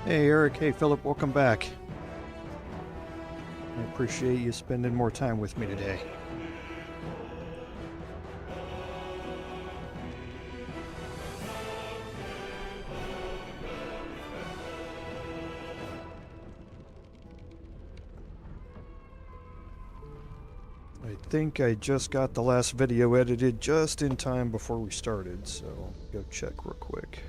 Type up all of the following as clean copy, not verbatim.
Hey Eric, hey Philip, welcome back. I appreciate you spending more time with me today. I think I just got the last video edited just in time before we started, so go check real quick.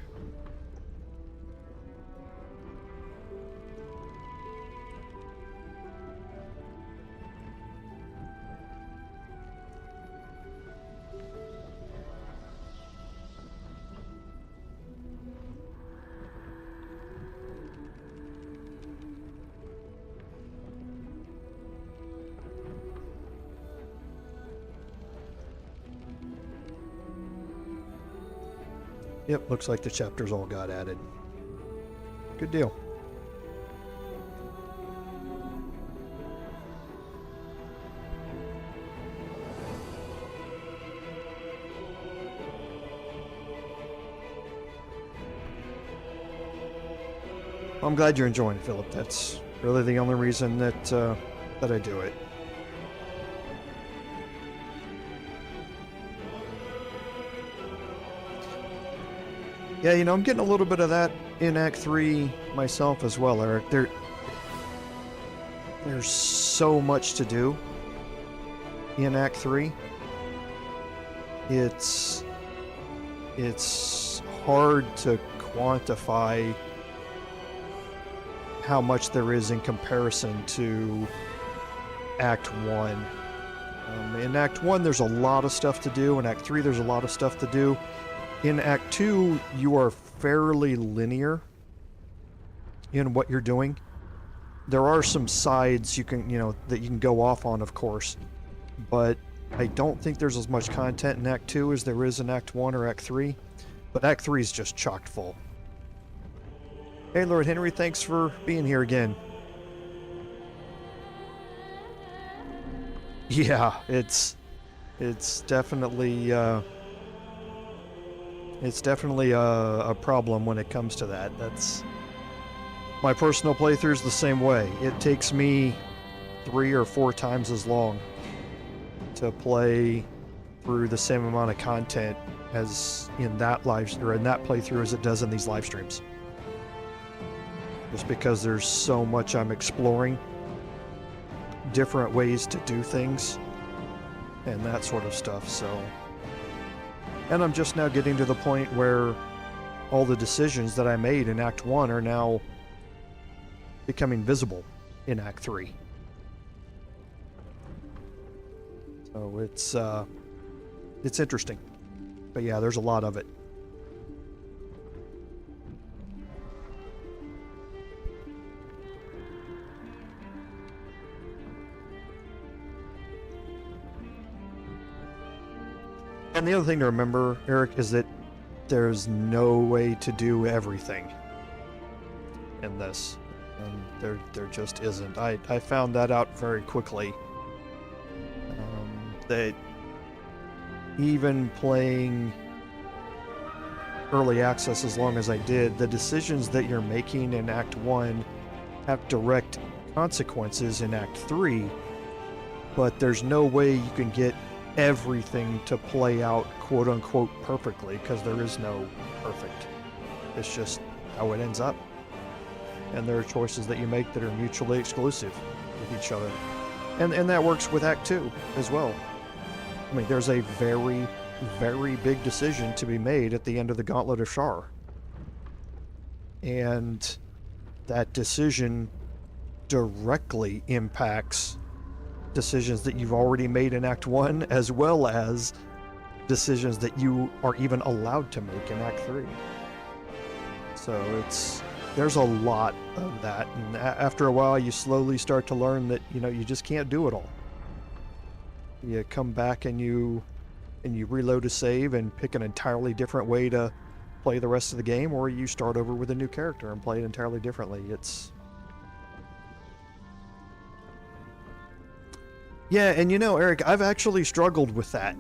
Yep, looks like the chapters all got added. Good deal. I'm glad you're enjoying it, Philip. That's really the only reason that I do it. Yeah, you know, I'm getting a little bit of that in Act 3 myself as well, Eric. There's so much to do in Act 3. It's hard to quantify how much there is in comparison to Act 1. In Act 1, there's a lot of stuff to do. In Act 3, there's a lot of stuff to do. In Act 2, you are fairly linear in what you're doing. There are some sides you can, that you can go off on, of course, but I don't think there's as much content in Act 2 as there is in Act 1 or Act 3, but Act 3 is just chock full. Hey, Lord Henry, thanks for being here again. Yeah, it's definitely a problem when it comes to that. That's my personal playthrough's the same way. It takes me 3 or 4 times as long to play through the same amount of content as in that playthrough as it does in these live streams. Just because there's so much I'm exploring, different ways to do things, and that sort of stuff, so. And I'm just now getting to the point where all the decisions that I made in Act 1 are now becoming visible in Act 3. So it's interesting. But yeah, there's a lot of it. And the other thing to remember, Eric, is that there's no way to do everything in this. And there just isn't. I found that out very quickly. That even playing early access as long as I did, the decisions that you're making in Act 1 have direct consequences in Act 3, but there's no way you can get everything to play out quote-unquote perfectly, because there is no perfect. It's just how it ends up. And there are choices that you make that are mutually exclusive with each other. And that works with Act 2 as well. I mean, there's a very, very big decision to be made at the end of the Gauntlet of Shar. And that decision directly impacts decisions that you've already made in Act 1, as well as decisions that you are even allowed to make in Act 3. So there's a lot of that, and after a while you slowly start to learn that, you just can't do it all. You come back and you reload a save and pick an entirely different way to play the rest of the game, or you start over with a new character and play it entirely differently. Yeah, and Eric, I've actually struggled with that.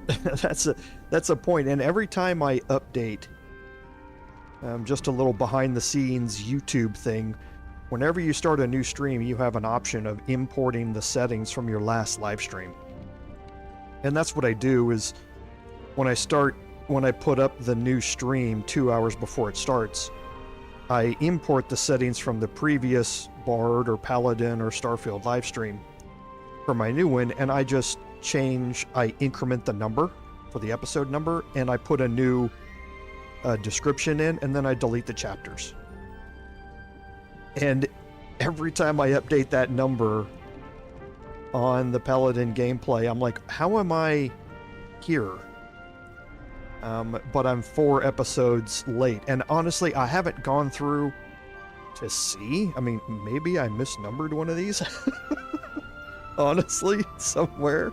That's a point. And every time I update, just a little behind the scenes YouTube thing, whenever you start a new stream, you have an option of importing the settings from your last live stream. And that's what I do is when I put up the new stream 2 hours before it starts, I import the settings from the previous Bard or Paladin or Starfield live stream for my new one, and I just I increment the number for the episode number, and I put a new description in, and then I delete the chapters. And every time I update that number on the Paladin gameplay, I'm like, how am I here? But I'm 4 episodes late, and honestly, I haven't gone through to see. I mean, maybe I misnumbered one of these. Honestly, somewhere.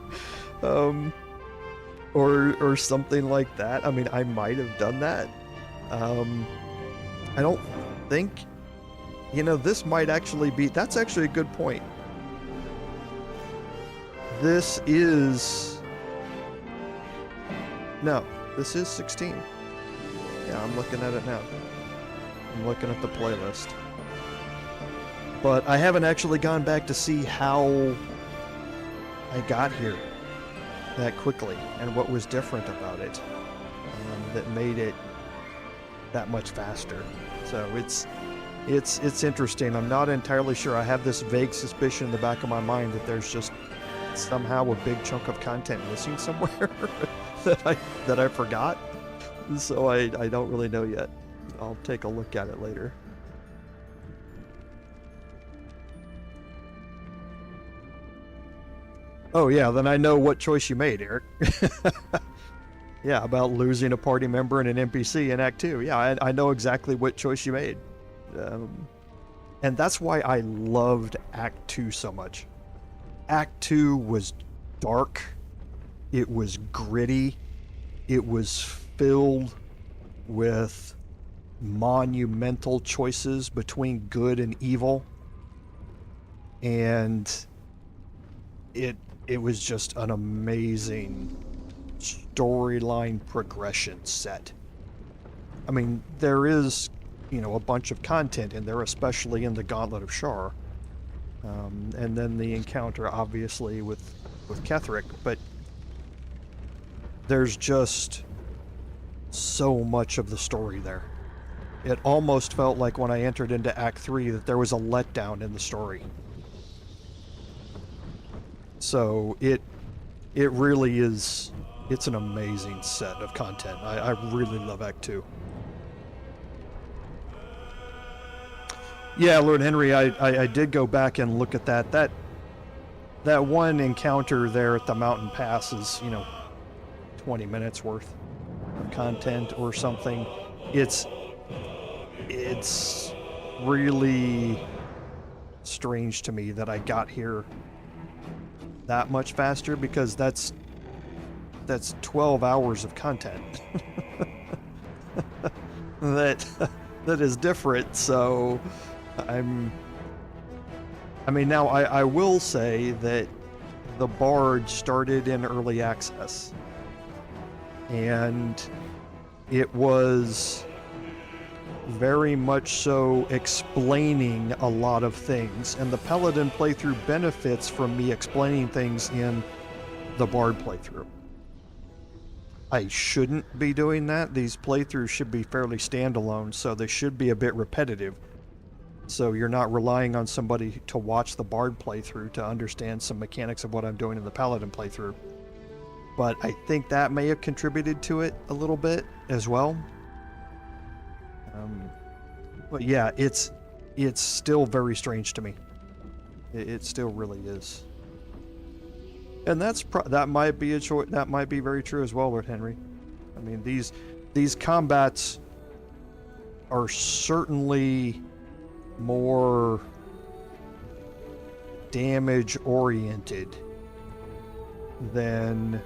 Or something like that. I mean, I might have done that. I don't think... You know, this might actually be... That's actually a good point. This is... No, this is 16. Yeah, I'm looking at it now. I'm looking at the playlist. But I haven't actually gone back to see how I got here that quickly and what was different about it that made it that much faster. So it's interesting. I'm not entirely sure. I have this vague suspicion in the back of my mind that there's just somehow a big chunk of content missing somewhere that I forgot. So I don't really know yet. I'll take a look at it later. Oh yeah, then I know what choice you made, Eric. Yeah, about losing a party member and an NPC in Act 2. Yeah, I know exactly what choice you made. And that's why I loved Act 2 so much. Act 2 was dark. It was gritty. It was filled with monumental choices between good and evil. And it was just an amazing storyline progression set. I mean, there is, you know, a bunch of content in there, especially in the Gauntlet of Shar. And then the encounter, obviously, with Ketheric, but there's just so much of the story there. It almost felt like when I entered into Act 3 that there was a letdown in the story. So it really is, it's an amazing set of content. I really love Act 2. Yeah, Lord Henry, I did go back and look at that. That one encounter there at the mountain pass is, you know, 20 minutes worth of content or something. It's really strange to me that I got here that much faster, because that's 12 hours of content that is different. So I mean, now I will say that the Bard started in early access, and it was very much so explaining a lot of things, and the Paladin playthrough benefits from me explaining things in the Bard playthrough. I shouldn't be doing that. These playthroughs should be fairly standalone, so they should be a bit repetitive. So you're not relying on somebody to watch the Bard playthrough to understand some mechanics of what I'm doing in the Paladin playthrough. But I think that may have contributed to it a little bit as well. But yeah, it's still very strange to me. It still really is. And that might be a choice. That might be very true as well, Lord Henry. I mean, these combats are certainly more damage oriented than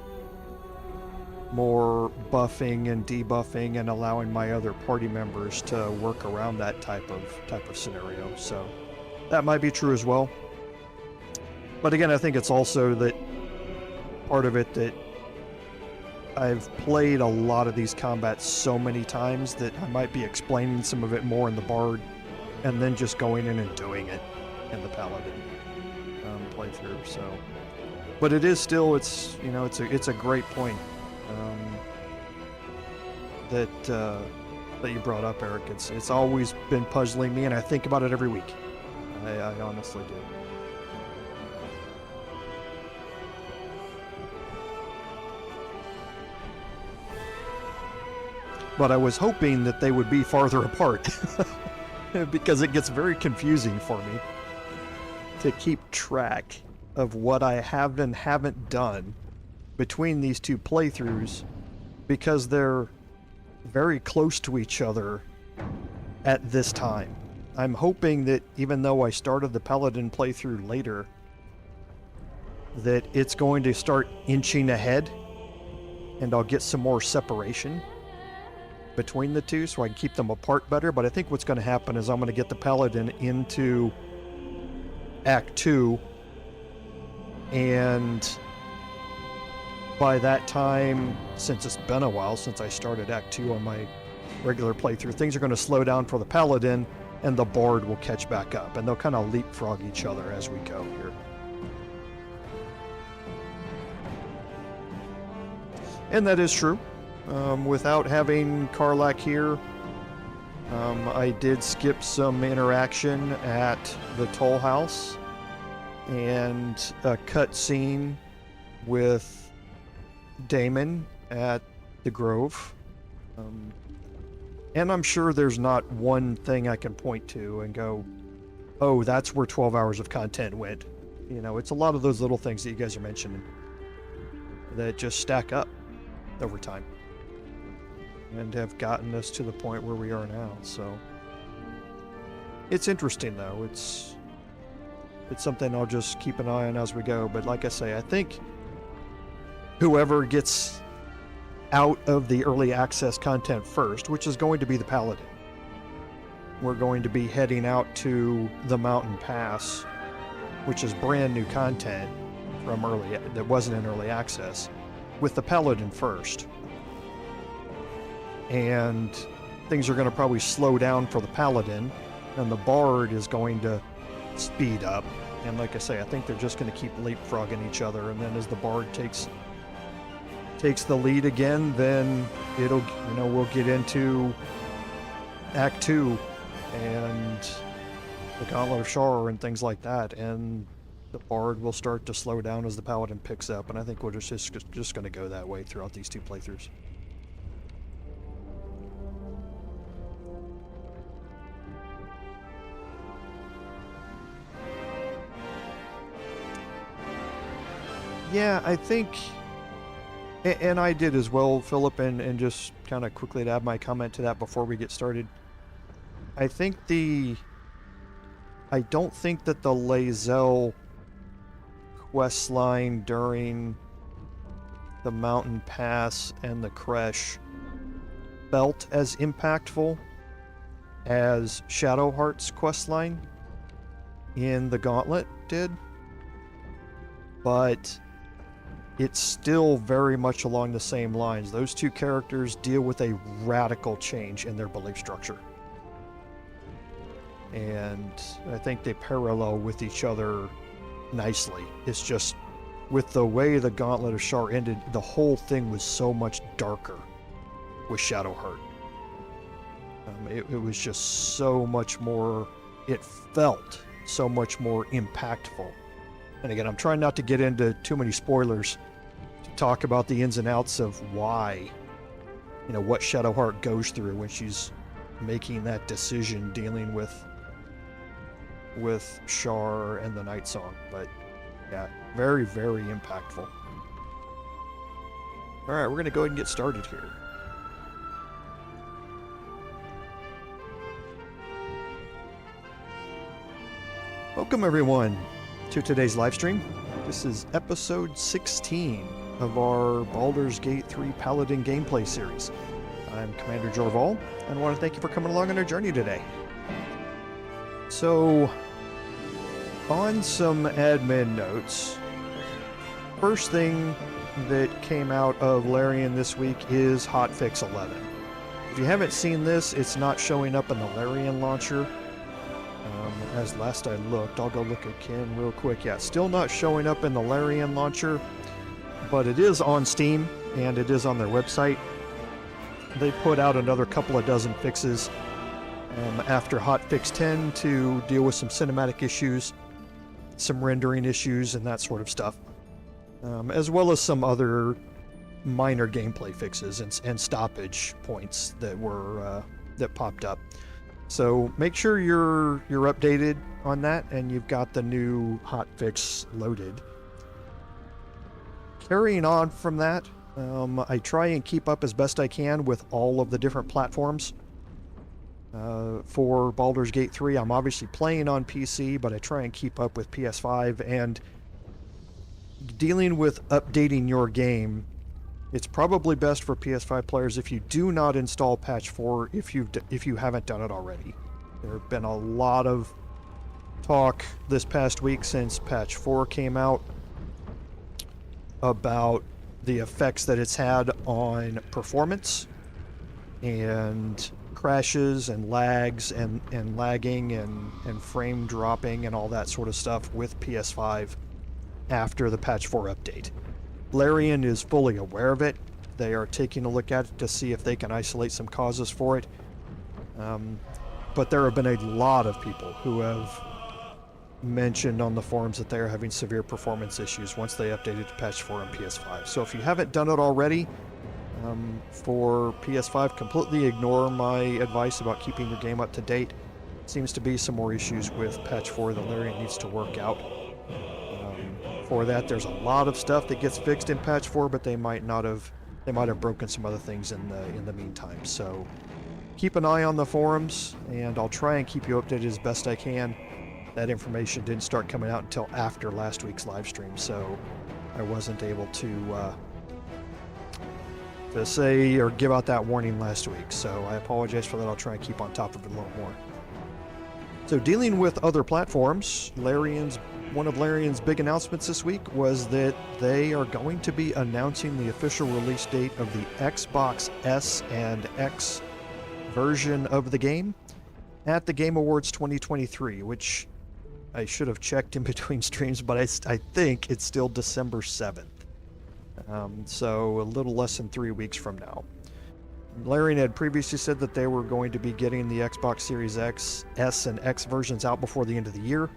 more buffing and debuffing and allowing my other party members to work around that type of scenario. So that might be true as well. But again, I think it's also that part of it that I've played a lot of these combats so many times that I might be explaining some of it more in the Bard and then just going in and doing it in the Paladin playthrough. So, but it is still, it's a great point that you brought up, Eric. It's always been puzzling me, and I think about it every week. I honestly do. But I was hoping that they would be farther apart because it gets very confusing for me to keep track of what I have and haven't done between these two playthroughs, because they're very close to each other at this time. I'm hoping that even though I started the Paladin playthrough later, that it's going to start inching ahead and I'll get some more separation between the two so I can keep them apart better. But I think what's going to happen is I'm going to get the Paladin into Act 2, and by that time, since it's been a while since I started Act 2 on my regular playthrough, things are going to slow down for the Paladin, and the Bard will catch back up, and they'll kind of leapfrog each other as we go here. And that is true. Without having Karlach here, I did skip some interaction at the Toll House and a cutscene with Damon at the Grove. And I'm sure there's not one thing I can point to and go, oh, that's where 12 hours of content went. You know, it's a lot of those little things that you guys are mentioning that just stack up over time and have gotten us to the point where we are now. So it's interesting, though. It's something I'll just keep an eye on as we go. But like I say, I think whoever gets out of the early access content first, which is going to be the Paladin, we're going to be heading out to the Mountain Pass, which is brand new content from that wasn't in early access, with the Paladin first. And things are going to probably slow down for the Paladin, and the Bard is going to speed up. And like I say, I think they're just going to keep leapfrogging each other, and then as the Bard takes the lead again, then we'll get into Act 2 and the Gauntlet of Shar and things like that, and the Bard will start to slow down as the Paladin picks up, and I think we're just going to go that way throughout these two playthroughs. Yeah, I think, and I did as well, Philip, and just kind of quickly to add my comment to that before we get started. I don't think that the Lae'zel quest line during the Mountain Pass and the Kresh felt as impactful as Shadowheart's quest line in the Gauntlet did, but it's still very much along the same lines. Those two characters deal with a radical change in their belief structure, and I think they parallel with each other nicely. It's just with the way the Gauntlet of Shar ended, the whole thing was so much darker with Shadowheart. It was just so much more, it felt so much more impactful. And again, I'm trying not to get into too many spoilers to talk about the ins and outs of why, what Shadowheart goes through when she's making that decision dealing with Shar and the Night Song. But yeah, very, very impactful. All right, we're going to go ahead and get started here. Welcome everyone to today's live stream. This is episode 16 of our Baldur's Gate 3 Paladin gameplay series. I'm Commander Jorval, and I want to thank you for coming along on our journey today. So, on some admin notes, first thing that came out of Larian this week is Hotfix 11. If you haven't seen this, it's not showing up in the Larian launcher. as last I looked. I'll go look again real quick. Yeah, still not showing up in the Larian launcher, but it is on Steam and it is on their website. They put out another couple of dozen fixes after hotfix 10 to deal with some cinematic issues, some rendering issues, and that sort of stuff, as well as some other minor gameplay fixes and stoppage points that were that popped up. So make sure you're updated on that and you've got the new hotfix loaded. Carrying on from that, I try and keep up as best I can with all of the different platforms. For Baldur's Gate 3, I'm obviously playing on PC, but I try and keep up with PS5, and dealing with updating your game, it's probably best for PS5 players if you do not install patch 4 if you haven't done it already. There have been a lot of talk this past week since patch 4 came out about the effects that it's had on performance and crashes and lags and lagging and frame dropping and all that sort of stuff with PS5 after the patch 4 update. Larian is fully aware of it. They are taking a look at it to see if they can isolate some causes for it. But there have been a lot of people who have mentioned on the forums that they're having severe performance issues once they updated to patch 4 on PS5. So if you haven't done it already, for PS5, completely ignore my advice about keeping your game up to date. Seems to be some more issues with patch 4 that Larian needs to work out. For that, there's a lot of stuff that gets fixed in patch 4, but they might have broken some other things in the meantime. So keep an eye on the forums, and I'll try and keep you updated as best I can. That information didn't start coming out until after last week's live stream, so I wasn't able to say or give out that warning last week, so I apologize for that. I'll try and keep on top of it a little more. So dealing with other platforms, one of Larian's big announcements this week was that they are going to be announcing the official release date of the Xbox S and X version of the game at the Game Awards 2023, which I should have checked in between streams, but I think it's still December 7th. So a little less than 3 weeks from now. Larian had previously said that they were going to be getting the Xbox Series X, S, and X versions out before the end of the year.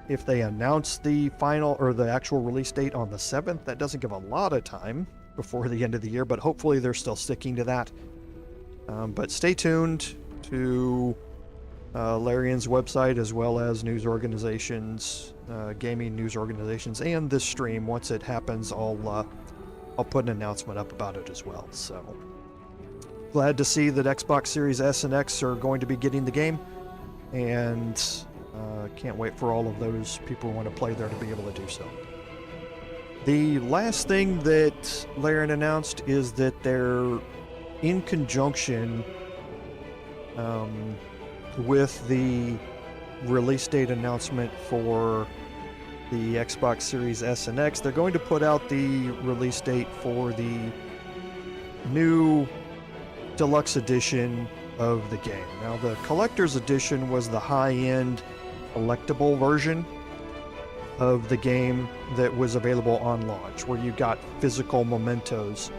If they announce the final or the actual release date on the 7th, that doesn't give a lot of time before the end of the year, but hopefully they're still sticking to that. But stay tuned to Larian's website, as well as news organizations, gaming news organizations, and this stream. Once it happens, I'll put an announcement up about it as well. So glad to see that Xbox Series S and X are going to be getting the game, and can't wait for all of those people who want to play there to be able to do so. The last thing that Larian announced is that they're in conjunction with the release date announcement for the Xbox Series S and X. They're going to put out the release date for the new deluxe edition of the game. Now, the collector's edition was the high-end collectible version of the game that was available on launch, where you got physical mementos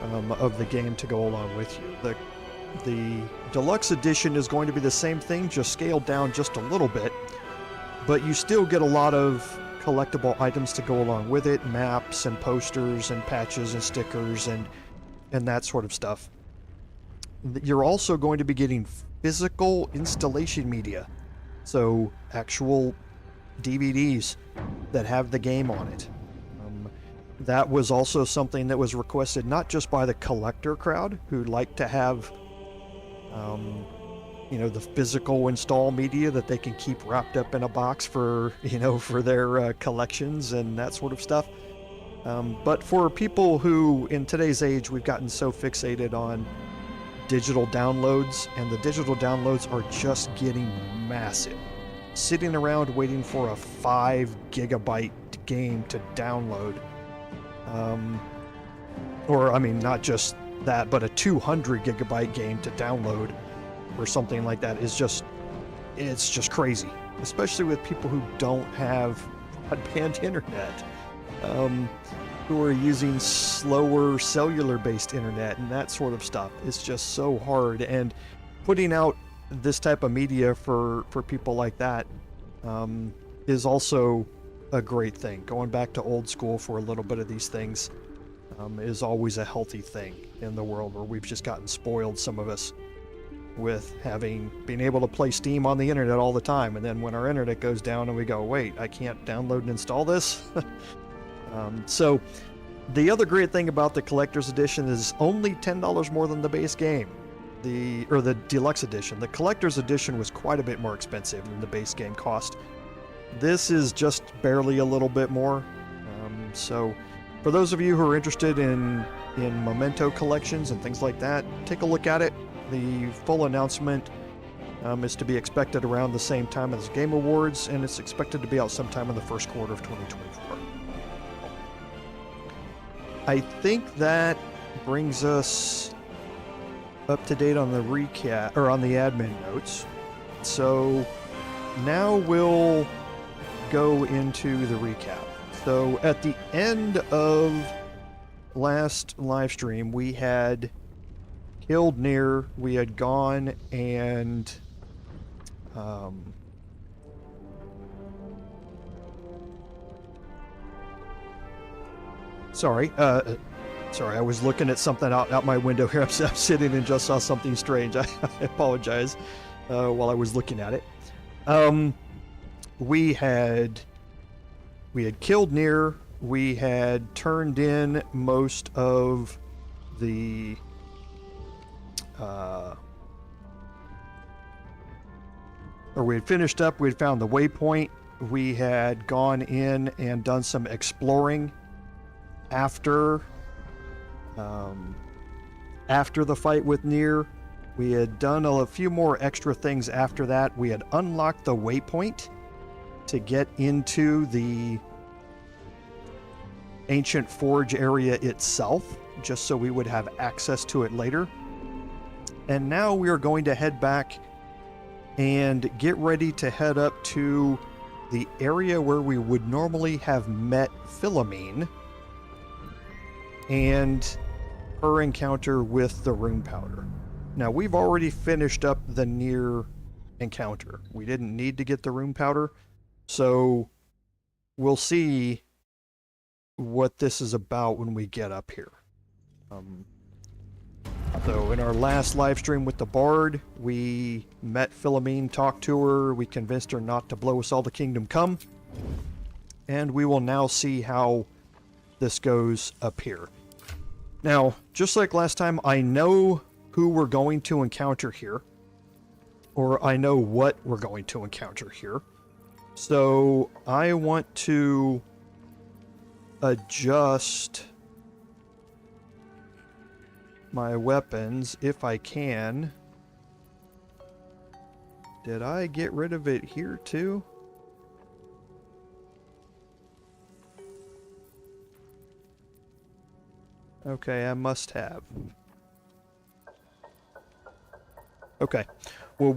of the game to go along with you. The deluxe edition is going to be the same thing, just scaled down just a little bit, but you still get a lot of collectible items to go along with it, maps and posters and patches and stickers and that sort of stuff. You're also going to be getting physical installation media, so actual DVDs that have the game on it. That was also something that was requested not just by the collector crowd, who like to have the physical install media that they can keep wrapped up in a box for their collections and that sort of stuff. But for people who, in today's age, we've gotten so fixated on digital downloads, and the digital downloads are just getting massive. Sitting around waiting for a 5 gigabyte game to download, not just that, but a 200 gigabyte game to download or something like that it's just crazy. especially with people who don't have broadband internet, who are using slower cellular-based internet and that sort of stuff. It's just so hard, and putting out this type of media for people like that is also a great thing. Going back to old school for a little bit of these things is always a healthy thing in the world, where we've just gotten spoiled, some of us, with being able to play Steam on the internet all the time, and then when our internet goes down and we go, wait, I can't download and install this. So the other great thing about the collector's edition is only $10 more than the base game, or the deluxe edition. The collector's edition was quite a bit more expensive than the base game cost. This is just barely a little bit more. So for those of you who are interested in memento collections and things like that, take a look at it. The full announcement is to be expected around the same time as Game Awards, and it's expected to be out sometime in the first quarter of 2024. I think that brings us up to date on the recap, or on the admin notes. So now we'll go into the recap. So at the end of last live stream, we had killed Nier, we had gone and sorry, I was looking at something out my window here. I'm sitting and just saw something strange. I apologize while I was looking at it. We had killed Nier. We had turned in most of the or we had finished up. We had found the waypoint. We had gone in and done some exploring after the fight with Nier. We had done a few more extra things after that. We had unlocked the waypoint to get into the ancient forge area itself, just so we would have access to it later. And now we are going to head back and get ready to head up to the area where we would normally have met Philomene and her encounter with the rune powder. Now, we've already finished up the Nier encounter. We didn't need to get the rune powder, so we'll see what this is about when we get up here. So in our last live stream with the Bard, we met Philomene, talked to her, we convinced her not to blow us all to Kingdom Come, and we will now see how this goes up here. Now, just like last time, I know who we're going to encounter here, or I know what we're going to encounter here. So I want to adjust my weapons if I can. Did I get rid of it here too? Okay, I must have. Okay. Well,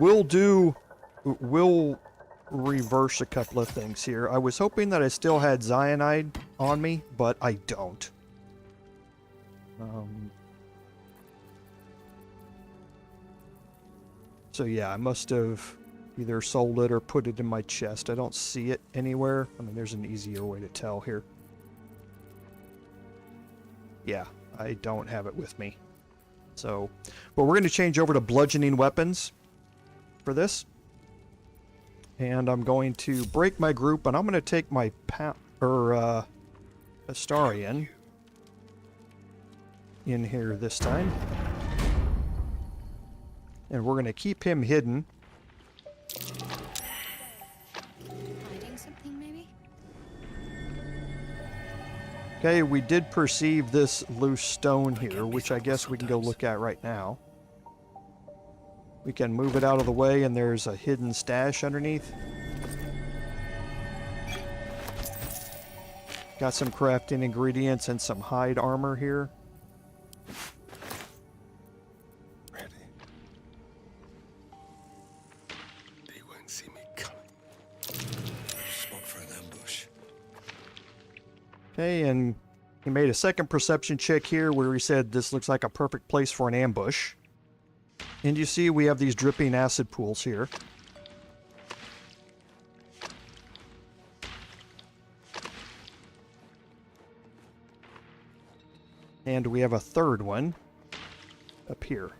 we'll reverse a couple of things here. I was hoping that I still had cyanide on me, but I don't. So yeah, I must have either sold it or put it in my chest. I don't see it anywhere. I mean, there's an easier way to tell here. Yeah, I don't have it with me. So, but we're going to change over to bludgeoning weapons for this. And I'm going to break my group, and I'm going to take my Astarion in here this time. And we're going to keep him hidden. Hiding something, maybe? Okay, we did perceive this loose stone here, which I guess we can go look at right now. We can move it out of the way, and there's a hidden stash underneath. Got some crafting ingredients and some hide armor here. Ready. They won't see me coming. Okay, and he made a second perception check here where he said this looks like a perfect place for an ambush. And you see we have these dripping acid pools here. And we have a third one up here.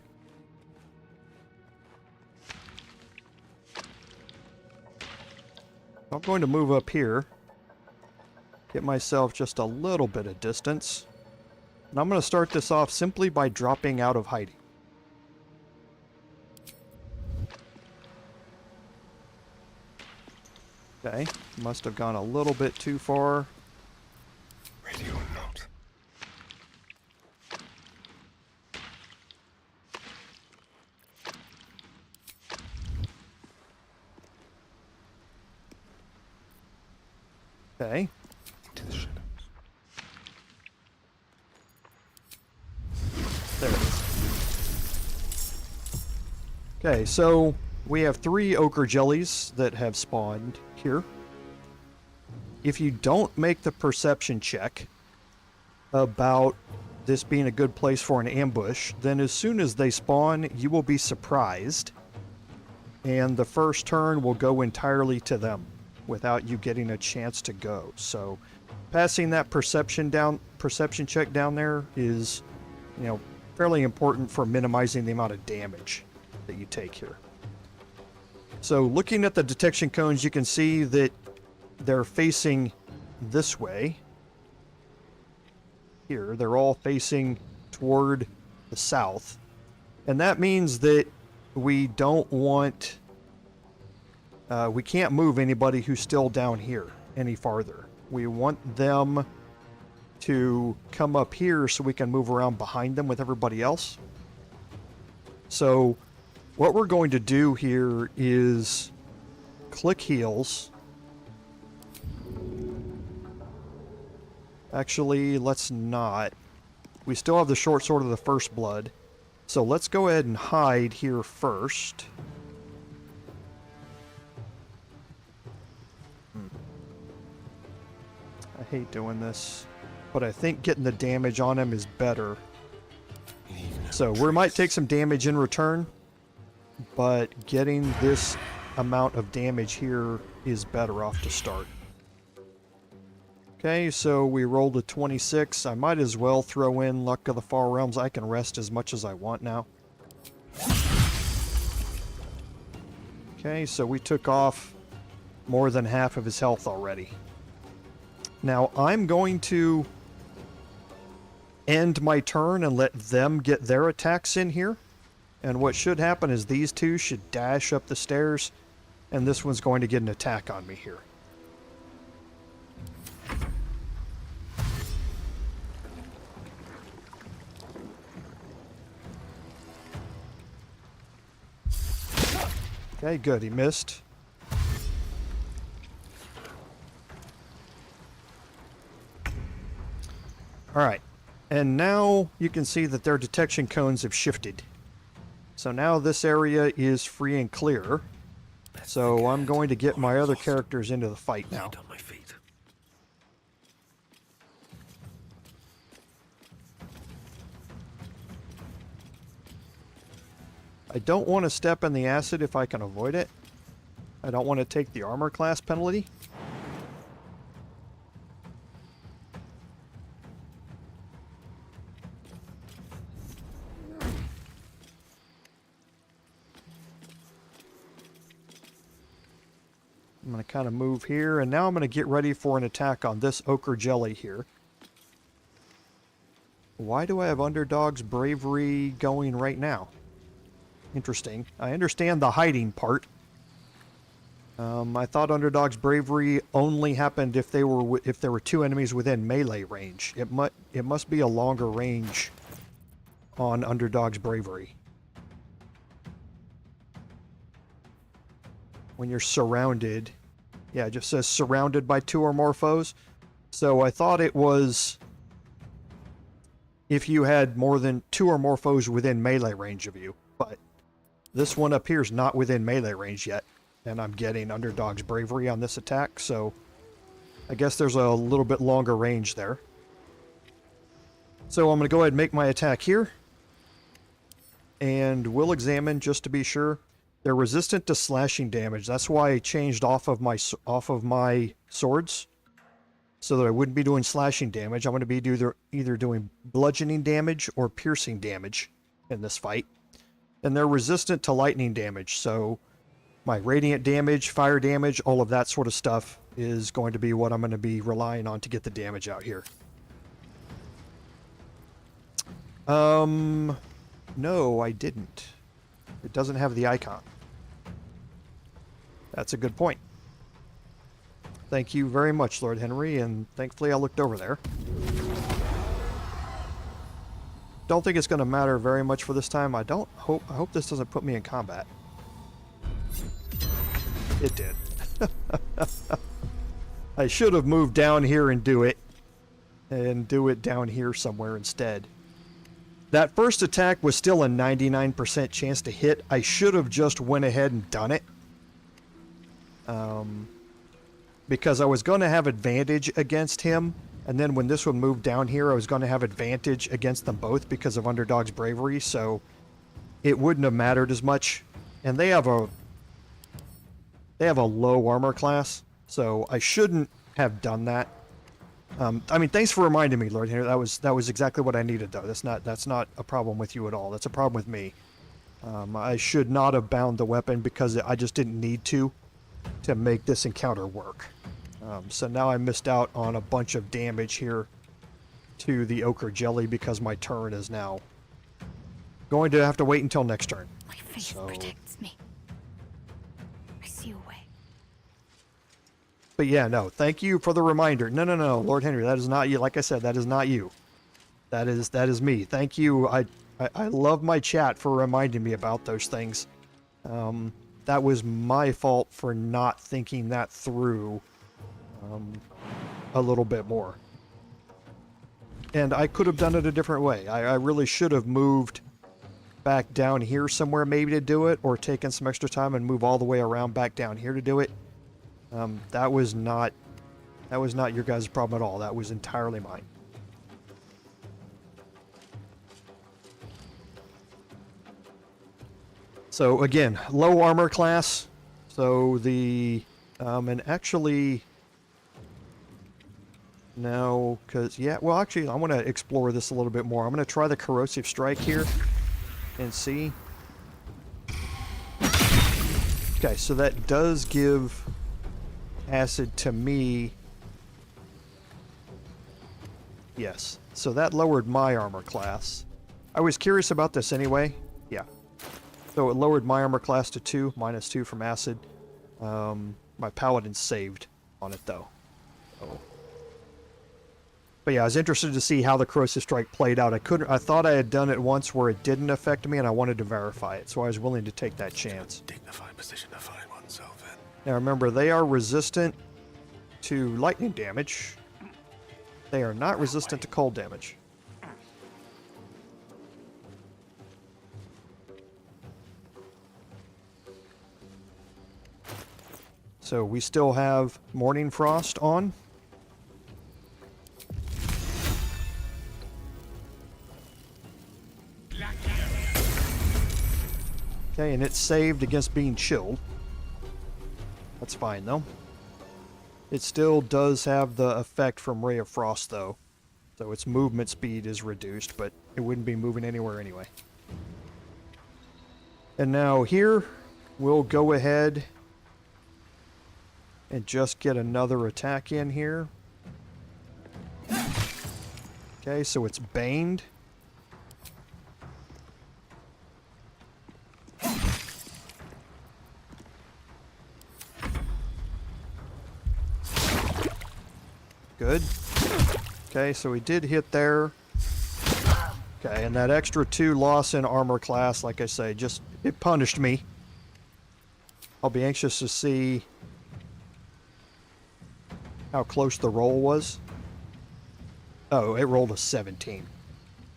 I'm going to move up here, get myself just a little bit of distance, and I'm going to start this off simply by dropping out of hiding. Okay, must have gone a little bit too far. Ready or not. Okay. To the shadows. There it is. Okay, so we have 3 ochre jellies that have spawned here. If you don't make the perception check about this being a good place for an ambush, then as soon as they spawn, you will be surprised, and the first turn will go entirely to them without you getting a chance to go. So passing that perception check down there is, you know, fairly important for minimizing the amount of damage that you take here. So looking at the detection cones, you can see that they're facing this way. Here, they're all facing toward the south. And that means that we don't want... we can't move anybody who's still down here any farther. We want them to come up here so we can move around behind them with everybody else. So what we're going to do here is click heals. Actually, let's not. We still have the short sword of the first blood. So let's go ahead and hide here first. I hate doing this, but I think getting the damage on him is better. So we might take some damage in return, but getting this amount of damage here is better off to start. Okay, so we rolled a 26. I might as well throw in Luck of the Far Realms. I can rest as much as I want now. Okay, so we took off more than half of his health already. Now, I'm going to end my turn and let them get their attacks in here. And what should happen is these two should dash up the stairs, and this one's going to get an attack on me here. Okay, good. He missed. Alright. And now you can see that their detection cones have shifted. So now this area is free and clear. So I'm going to get my other characters into the fight now. On my feet. I don't want to step in the acid if I can avoid it. I don't want to take the armor class penalty. I'm going to kind of move here, and now I'm going to get ready for an attack on this ochre jelly here. Why do I have Underdog's Bravery going right now? Interesting. I understand the hiding part. I thought Underdog's Bravery only happened if there were 2 enemies within melee range. It must be a longer range on Underdog's Bravery. When you're surrounded. Yeah, it just says surrounded by 2 or more foes. So I thought it was if you had more than 2 or more foes within melee range of you. But this one up here is not within melee range yet. And I'm getting Underdog's Bravery on this attack, so I guess there's a little bit longer range there. So I'm going to go ahead and make my attack here. And we'll examine just to be sure. They're resistant to slashing damage. That's why I changed off of my swords, so that I wouldn't be doing slashing damage. I'm going to be either doing bludgeoning damage or piercing damage in this fight. And they're resistant to lightning damage, so my radiant damage, fire damage, all of that sort of stuff is going to be what I'm going to be relying on to get the damage out here. No, I didn't. It doesn't have the icon. That's a good point. Thank you very much, Lord Henry, and thankfully I looked over there. Don't think it's going to matter very much for this time. I hope this doesn't put me in combat. It did. I should have moved down here and do it down here somewhere instead. That first attack was still a 99% chance to hit. I should have just went ahead and done it. Because I was going to have advantage against him, and then when this one moved down here, I was going to have advantage against them both because of Underdog's bravery, so it wouldn't have mattered as much. And they have a low armor class, so I shouldn't have done that. I mean, thanks for reminding me, Lord Henry. That was exactly what I needed, though. That's not a problem with you at all. That's a problem with me. I should not have bound the weapon because I just didn't need to make this encounter work. So now I missed out on a bunch of damage here to the Ochre Jelly because my turn is now going to have to wait until next turn. My faith protects me. I see a way. But yeah, no, thank you for the reminder. No, Lord Henry, that is not you. Like I said, that is not you. That is me. Thank you. I love my chat for reminding me about those things. That was my fault for not thinking that through a little bit more. And I could have done it a different way. I really should have moved back down here somewhere maybe to do it, or taken some extra time and move all the way around back down here to do it. That was not your guys' problem at all. That was entirely mine. So again, low armor class. So the and actually no, because yeah, well actually I want to explore this a little bit more. I'm going to try the corrosive strike here and see. Okay, so that does give acid to me. Yes, so that lowered my armor class. I was curious about this anyway. Yeah. So it lowered my armor class to 2, -2 from acid. My Paladin saved on it though. Oh. But yeah, I was interested to see how the corrosive strike played out. I thought I had done it once where it didn't affect me, and I wanted to verify it, so I was willing to take that chance. Dignified position to find oneself in. Now remember, they are resistant to lightning damage. They are not resistant to cold damage. So we still have Morning Frost on. Okay, and it's saved against being chilled. That's fine, though. It still does have the effect from Ray of Frost, though. So its movement speed is reduced, but it wouldn't be moving anywhere anyway. And now here, we'll go ahead and just get another attack in here. Okay, so it's baned. Good. Okay, so we did hit there. Okay, and that extra 2 loss in armor class, like I say, just, it punished me. I'll be anxious to see how close the roll was. Oh, it rolled a 17.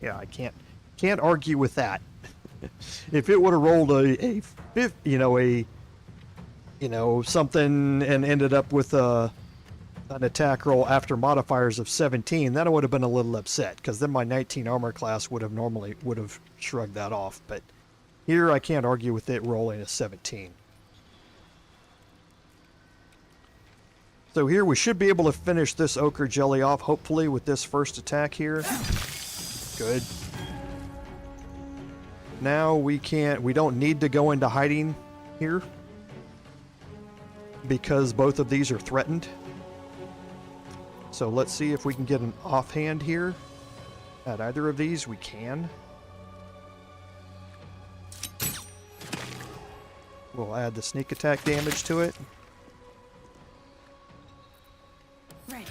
Yeah, I can't argue with that. If it would have rolled a something and ended up with a an attack roll after modifiers of 17, then I would have been a little upset, because then my 19 armor class would have shrugged that off. But here I can't argue with it rolling a 17. So here we should be able to finish this Ochre Jelly off, hopefully, with this first attack here. Good. Now we don't need to go into hiding here, because both of these are threatened. So let's see if we can get an offhand here at either of these. We can. We'll add the sneak attack damage to it. Ready.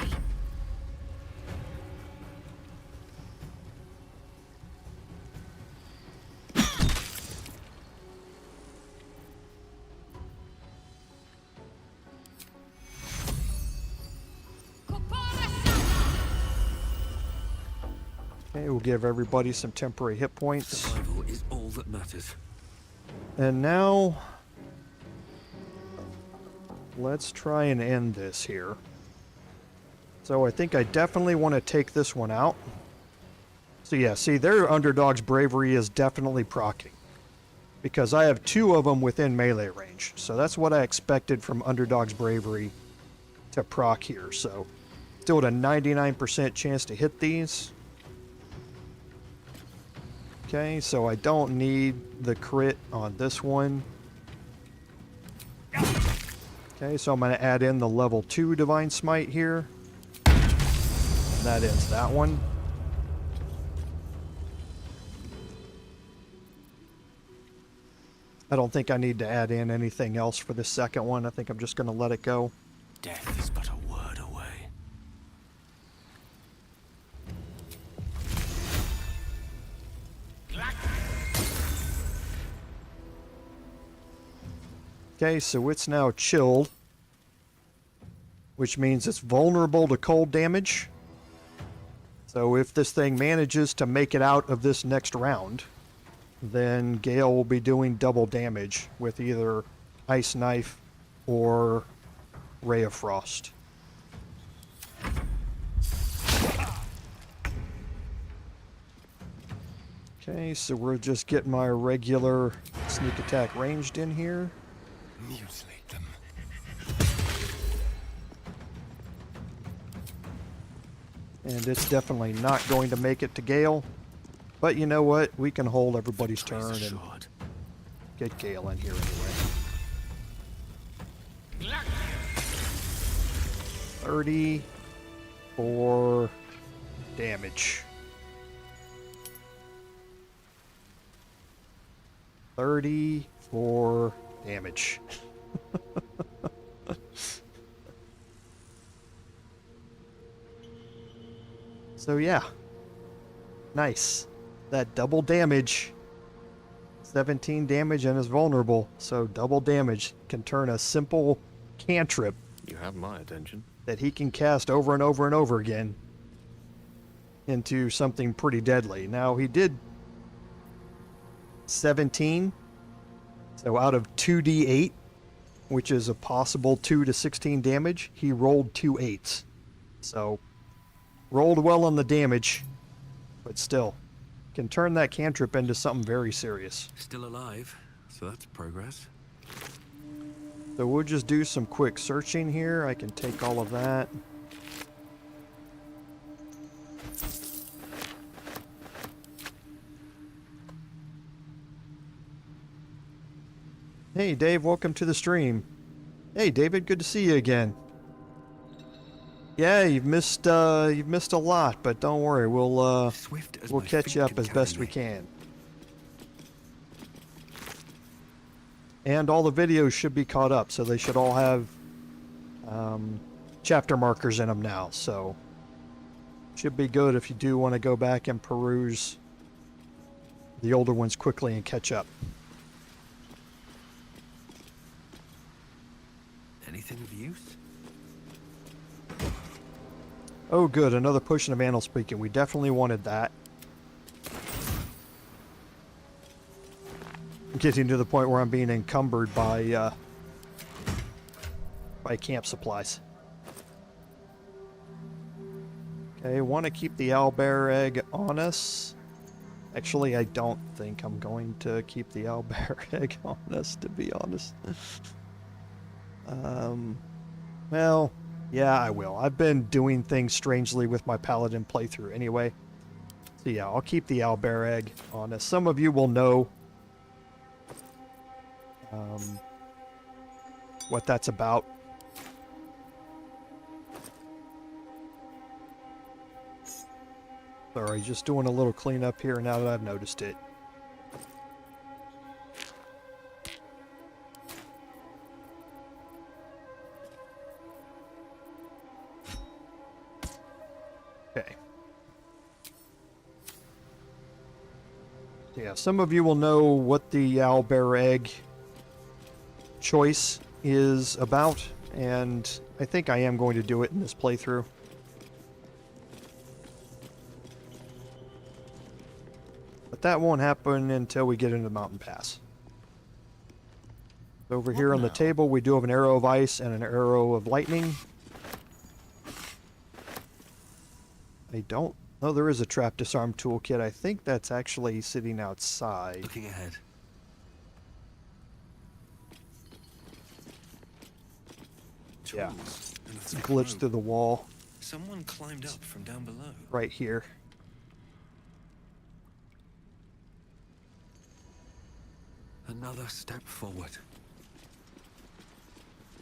Okay, we'll give everybody some temporary hit points. Survival is all that matters. And now, let's try and end this here. So I think I definitely want to take this one out. So yeah, see, their Underdog's Bravery is definitely proccing, because I have 2 of them within melee range. So that's what I expected from Underdog's Bravery to proc here. So still at a 99% chance to hit these. Okay, so I don't need the crit on this one. Okay, so I'm going to add in the level 2 Divine Smite here. And that ends that one. I don't think I need to add in anything else for the second one. I think I'm just going to let it go. Death is but a word away. Okay, so it's now chilled, which means it's vulnerable to cold damage. So if this thing manages to make it out of this next round, then Gale will be doing double damage with either Ice Knife or Ray of Frost. Okay, so we're just getting my regular sneak attack ranged in here. Mutilate them. And it's definitely not going to make it to Gale. But you know what? We can hold everybody's turn and get Gale in here anyway. 34 damage. 34 damage. So yeah. Nice. That double damage. 17 damage and is vulnerable. So double damage can turn a simple cantrip You have my attention. that he can cast over and over and over again into something pretty deadly. Now he did 17. So out of 2d8, which is a possible 2 to 16 damage, he rolled 2 8s. So rolled well on the damage, but still can turn that cantrip into something very serious. Still alive, so that's progress. So we'll just do some quick searching here. I can take all of that. Hey Dave, welcome to the stream. Hey David, good to see you again. Yeah, you've missed a lot, but don't worry, we'll catch you up as best we can. And all the videos should be caught up, so they should all have chapter markers in them now. So should be good if you do want to go back and peruse the older ones quickly and catch up. Anything of use? Oh good, another potion of Anal Speaking. We definitely wanted that. Getting to the point where I'm being encumbered by camp supplies. Okay, want to keep the owlbear egg on us. Actually, I don't think I'm going to keep the owlbear egg on us, to be honest. Well, yeah, I will. I've been doing things strangely with my Paladin playthrough anyway. So yeah, I'll keep the owlbear egg on us. Some of you will know what that's about. Sorry, just doing a little cleanup here now that I've noticed it. Okay. Yeah, some of you will know what the owlbear egg choice is about, and I think I am going to do it in this playthrough. But that won't happen until we get into the mountain pass. Over here on the table, we do have an arrow of ice and an arrow of lightning. I don't... Oh, there is a trap disarm toolkit. I think that's actually sitting outside. Looking ahead. Yeah. Tools and a It's thick glitched rope. through the wall. Someone climbed up from down below. Right here. Another step forward.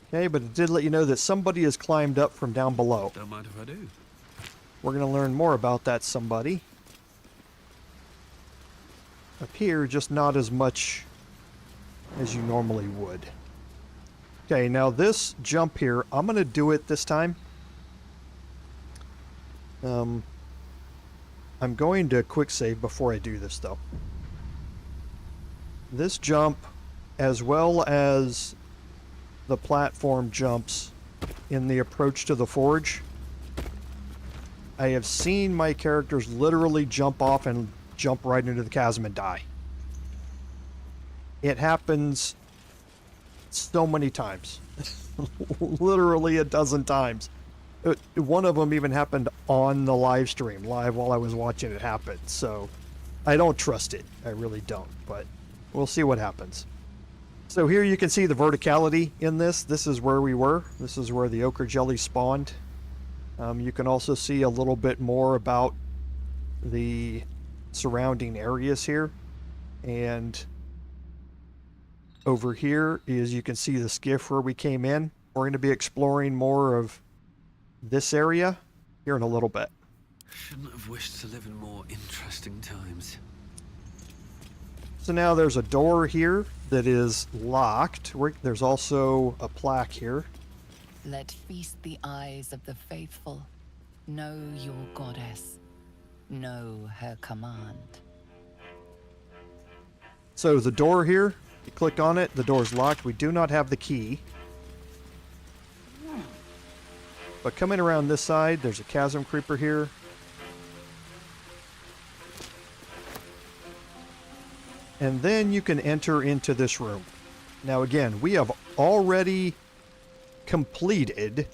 Okay, but it did let you know that somebody has climbed up from down below. Don't mind if I do. We're going to learn more about that somebody. Up here, just not as much as you normally would. Okay, now this jump here, I'm going to do it this time. I'm going to quick save before I do this, though. This jump, as well as the platform jumps in the approach to the forge, I have seen my characters literally jump off and jump right into the chasm and die. It happens so many times. Literally a dozen times. One of them even happened on the live stream, live while I was watching it happen. So I don't trust it. I really don't. But we'll see what happens. So here you can see the verticality in this. This is where we were. This is where the ochre jelly spawned. You can also see a little bit more about the surrounding areas here. And over here is, you can see the skiff where we came in. We're going to be exploring more of this area here in a little bit. Shouldn't have wished to live in more interesting times. So now there's a door here that is locked. There's also a plaque here. Let feast the eyes of the faithful. Know your goddess. Know her command. So the door here, you click on it, the door's locked. We do not have the key. But coming around this side, there's a chasm creeper here. And then you can enter into this room. Now again, we have already completed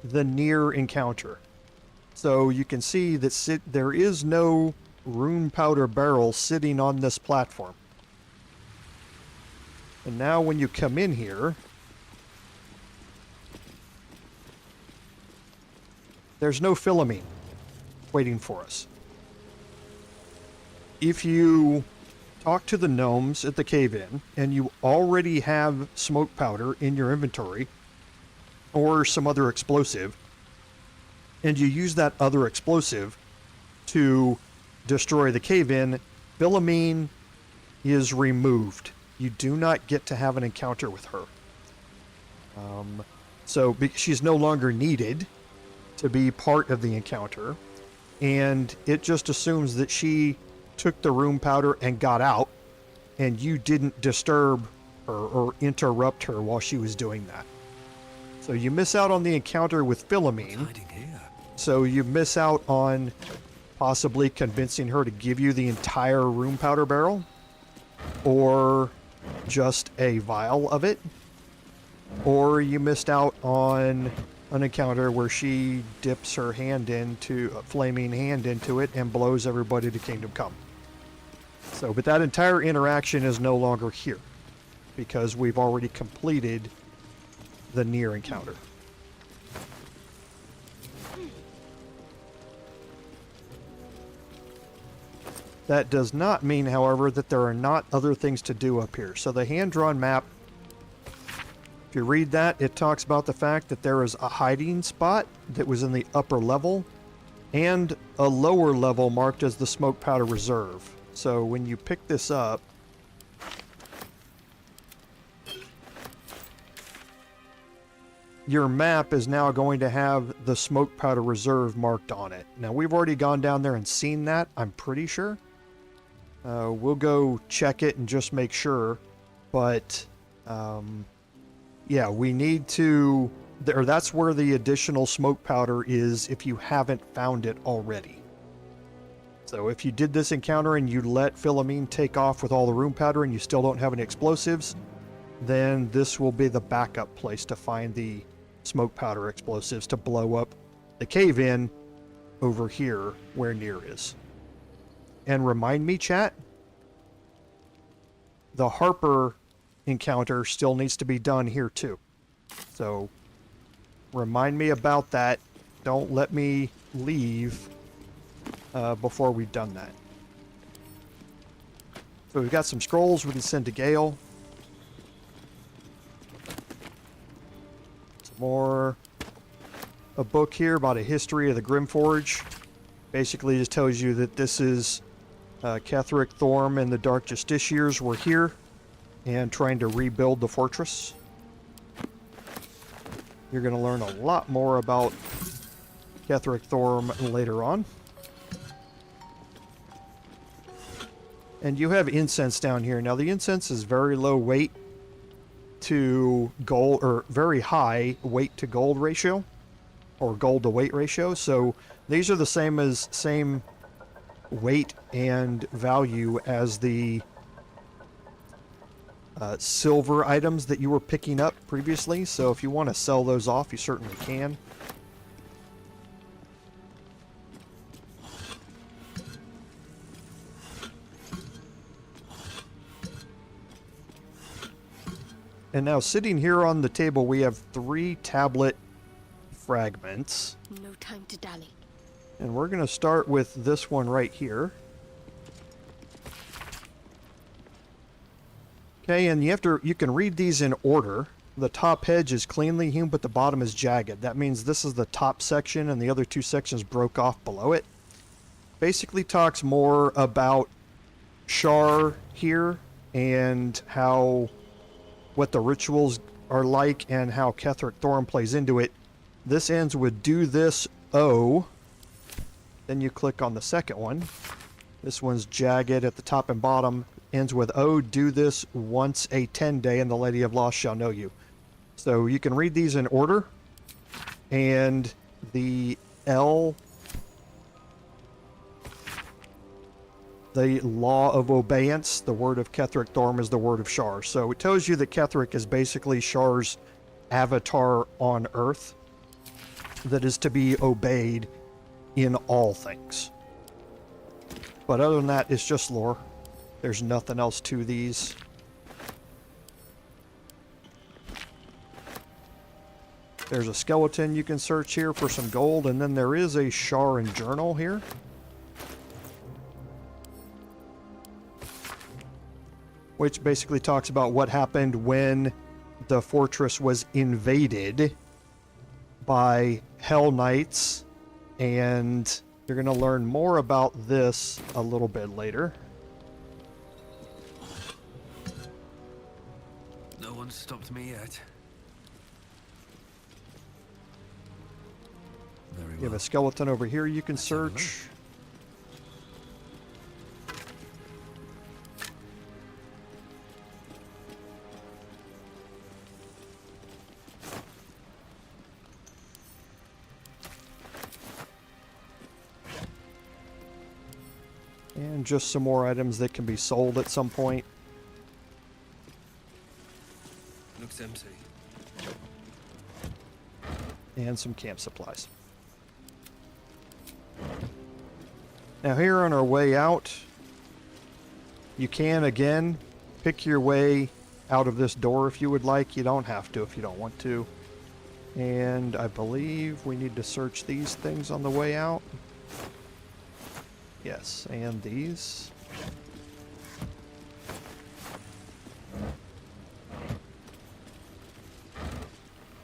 the near encounter. So you can see that there is no rune powder barrel sitting on this platform. And now when you come in here, there's no Philomene waiting for us. If you talk to the gnomes at the cave-in and you already have smoke powder in your inventory or some other explosive, and you use that other explosive to destroy the cave-in, Philomene is removed. You do not get to have an encounter with her. So she's no longer needed to be part of the encounter, and it just assumes that she took the rune powder and got out, and you didn't disturb her or interrupt her while she was doing that. So you miss out on the encounter with Philomene. Hiding here. So you miss out on possibly convincing her to give you the entire rune powder barrel, or just a vial of it, or you missed out on an encounter where she dips her hand into a flaming hand into it and blows everybody to Kingdom Come. So, but that entire interaction is no longer here because we've already completed the near encounter. That does not mean, however, that there are not other things to do up here. So the hand-drawn map, if you read that, it talks about the fact that there is a hiding spot that was in the upper level and a lower level marked as the Smoke Powder Reserve. So when you pick this up, your map is now going to have the Smoke Powder Reserve marked on it. Now, we've already gone down there and seen that, I'm pretty sure. We'll go check it and just make sure. But, yeah, we need to... or that's where the additional smoke powder is if you haven't found it already. So if you did this encounter and you let Philomene take off with all the room powder and you still don't have any explosives, then this will be the backup place to find the smoke powder explosives to blow up the cave-in over here where Nier is. And remind me, chat, the Harper encounter still needs to be done here too. So remind me about that. Don't let me leave before we've done that. So we've got some scrolls we can send to Gale. Some more. A book here about a history of the Grymforge. Basically just tells you that this is Ketheric, Thorm, and the Dark Justiciars were here and trying to rebuild the fortress. You're going to learn a lot more about Ketheric Thorm later on. And you have incense down here. Now the incense is very low weight to gold, or very high weight to gold ratio, or gold to weight ratio. So these are the same weight and value as the silver items that you were picking up previously. So if you want to sell those off, you certainly can. And now sitting here on the table, we have 3 tablet fragments. No time to dally. And we're going to start with this one right here. Okay, and you can read these in order. The top edge is cleanly hewn, but the bottom is jagged. That means this is the top section, and the other 2 sections broke off below it. Basically talks more about Shar here and what the rituals are like and how Ketheric Thorm plays into it. This ends with do this O. Then you click on the second one. This one's jagged at the top and bottom. Ends with O, do this once a 10-day and the Lady of Lost shall know you. So you can read these in order. And the L, the law of obeyance, the word of Ketheric Thorm is the word of Shar. So it tells you that Ketheric is basically Shar's avatar on Earth that is to be obeyed in all things. But other than that, it's just lore. There's nothing else to these. There's a skeleton you can search here for some gold, and then there is a Sharan journal here. Which basically talks about what happened when the fortress was invaded by Hell Knights, and you're going to learn more about this a little bit later. No one's stopped me yet. Very well. You have a skeleton over here you can search. And just some more items that can be sold at some point. Looks empty. And some camp supplies. Now here on our way out, you can again pick your way out of this door if you would like. You don't have to if you don't want to. And I believe we need to search these things on the way out. Yes, and these.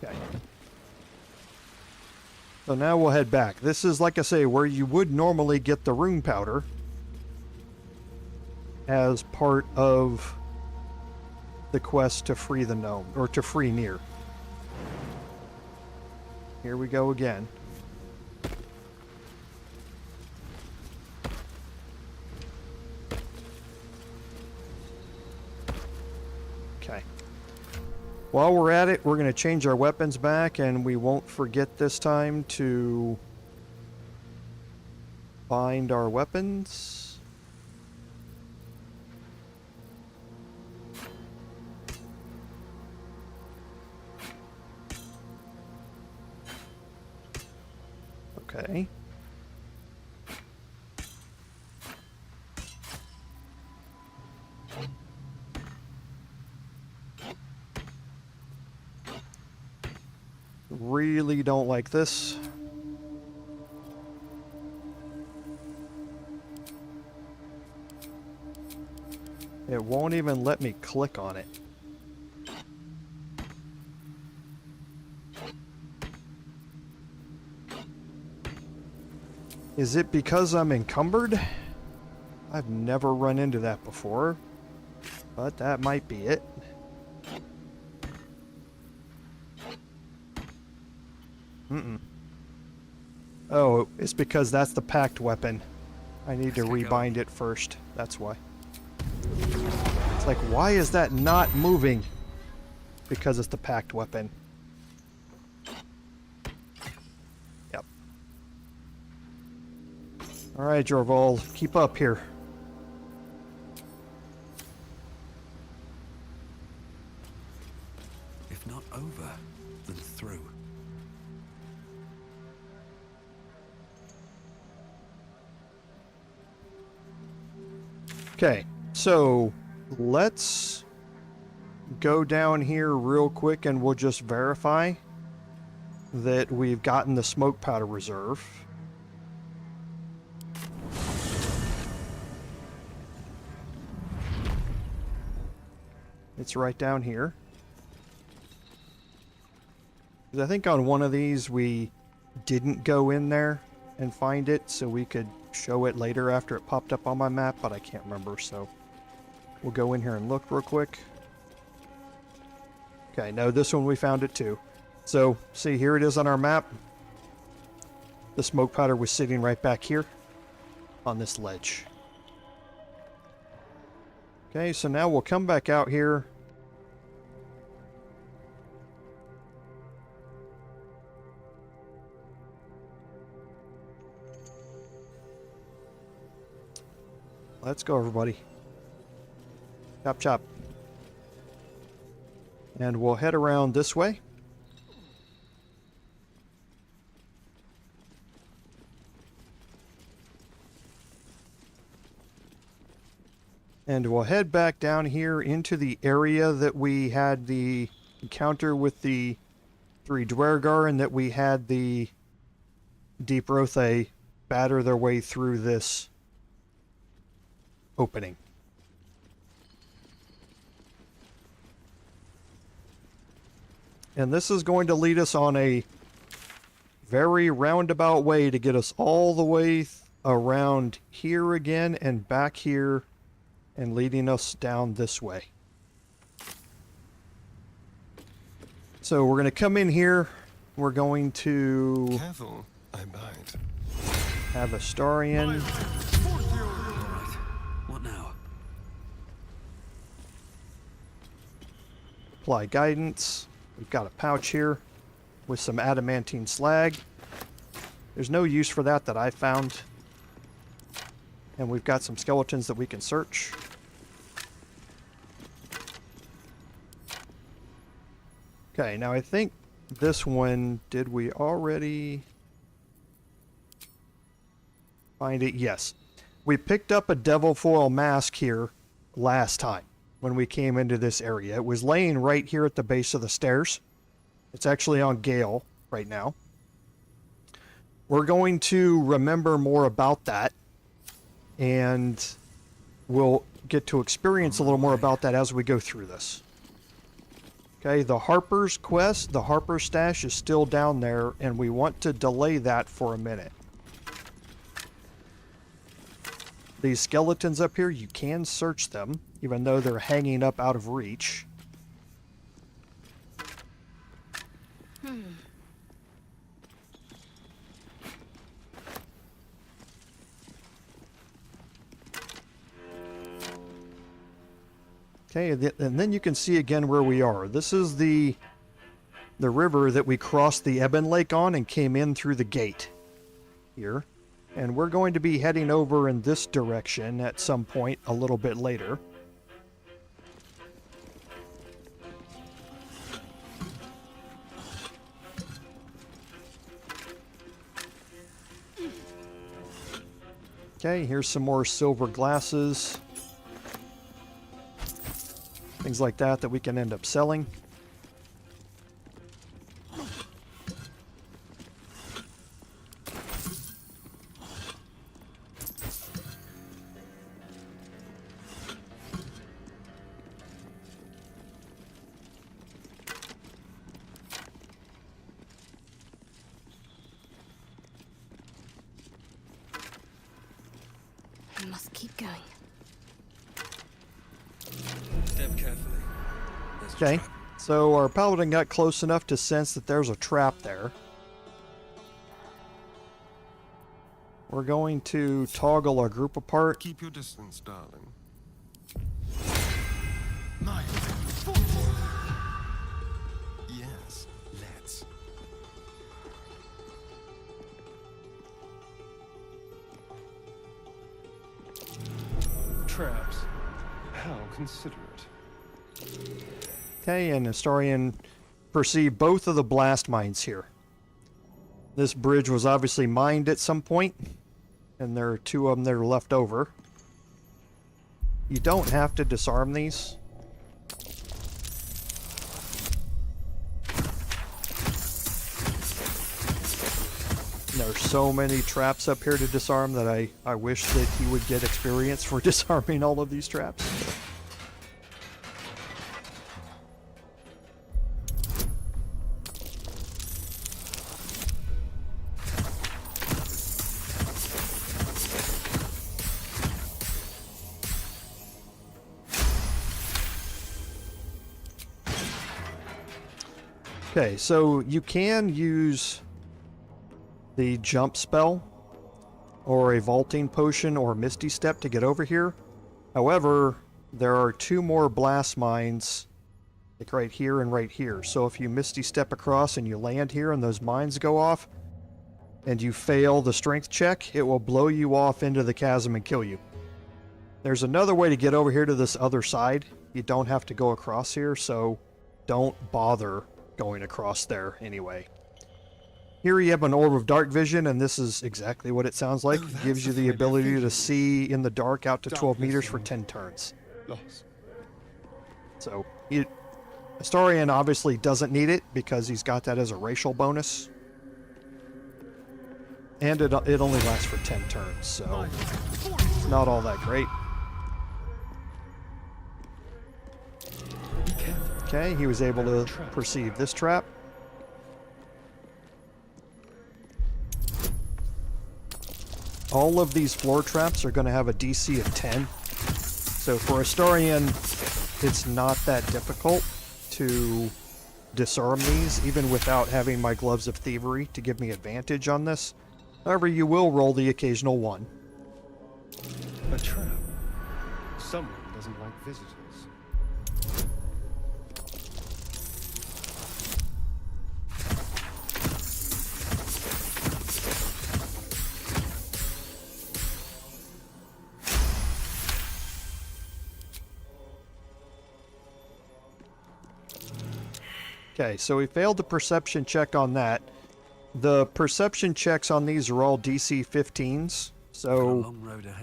Okay. So now we'll head back. This is, like I say, where you would normally get the rune powder as part of the quest to free the gnome, or to free Nier. Here we go again. Okay. While we're at it, we're going to change our weapons back, and we won't forget this time to bind our weapons. Okay. Really don't like this. It won't even let me click on it. Is it because I'm encumbered? I've never run into that before, but that might be it. Oh, it's because that's the packed weapon. I need to rebind it first. That's why. It's like, why is that not moving? Because it's the packed weapon. Yep. Alright, Jorval, keep up here. If not over, then through. Okay, so let's go down here real quick and we'll just verify that we've gotten the smoke powder reserve. It's right down here. 'Cause I think on one of these we didn't go in there and find it, so we could show it later after it popped up on my map, but I can't remember, so we'll go in here and look real quick. Okay, no, this one we found it too. So, see, here it is on our map. The smoke powder was sitting right back here on this ledge. Okay, so now we'll come back out here. Let's go, everybody. Chop, chop. And we'll head around this way. And we'll head back down here into the area that we had the encounter with the 3 Dwergar, and that we had the Deep Rothe batter their way through this opening. And this is going to lead us on a very roundabout way to get us all the way around here again and back here and leading us down this way. So we're going to come in here. We're going to Careful, I bite. have Astarion. Right. What now? Apply guidance. We've got a pouch here with some adamantine slag. There's no use for that I found. And we've got some skeletons that we can search. Okay, now I think this one, did we already find it? Yes. We picked up a devil foil mask here last time when we came into this area. It was laying right here at the base of the stairs. It's actually on Gale right now. We're going to remember more about that, and we'll get to experience a little more about that as we go through this. Okay, the Harper's quest, the Harper stash is still down there, and we want to delay that for a minute. These skeletons up here, you can search them, even though they're hanging up out of reach. Okay, and then you can see again where we are. This is the river that we crossed the Ebon Lake on and came in through the gate here. And we're going to be heading over in this direction at some point a little bit later. Okay, here's some more silver glasses. Things like that we can end up selling. I must keep going. Step carefully. There's a Okay, trap. so our paladin got close enough to sense that there's a trap there. We're going to toggle our group apart. Keep your distance, darling. Mine. Yes, let's. Traps. How considerate. Okay, and Astarion perceived both of the blast mines here. This bridge was obviously mined at some point, and there are two of them that are left over. You don't have to disarm these. There's so many traps up here to disarm that I wish that he would get experience for disarming all of these traps. Okay, so you can use the jump spell or a vaulting potion or misty step to get over here. However, there are two more blast mines, like right here and right here. So if you misty step across and you land here and those mines go off and you fail the strength check, it will blow you off into the chasm and kill you. There's another way to get over here to this other side. You don't have to go across here, so don't bother going across there anyway. Here you have an Orb of Dark Vision, and this is exactly what it sounds like. It gives you the ability to see in the dark out to 12 meters for 10 turns. Lost. So, Astarion obviously doesn't need it because he's got that as a racial bonus. And it only lasts for 10 turns, so it's not all that great. Be careful. Okay, he was able to perceive this trap. All of these floor traps are going to have a DC of 10. So for Astarion, it's not that difficult to disarm these, even without having my Gloves of Thievery to give me advantage on this. However, you will roll the occasional one. A trap. Someone doesn't like visitors. Okay, so we failed the perception check on that. The perception checks on these are all DC 15s, so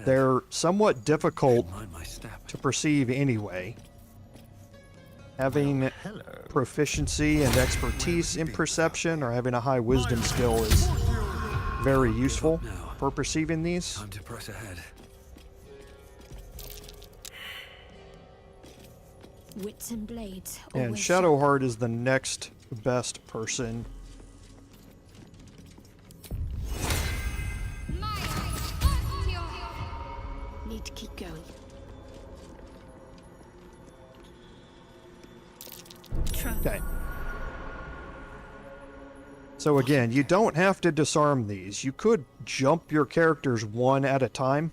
they're somewhat difficult Mind my step. to perceive anyway. Having proficiency and expertise in perception or having a high wisdom skill is very useful for perceiving these. Time to press ahead. Wits and blades. And always Shadowheart is the next best person. need to keep going. Okay. So again, you don't have to disarm these. You could jump your characters one at a time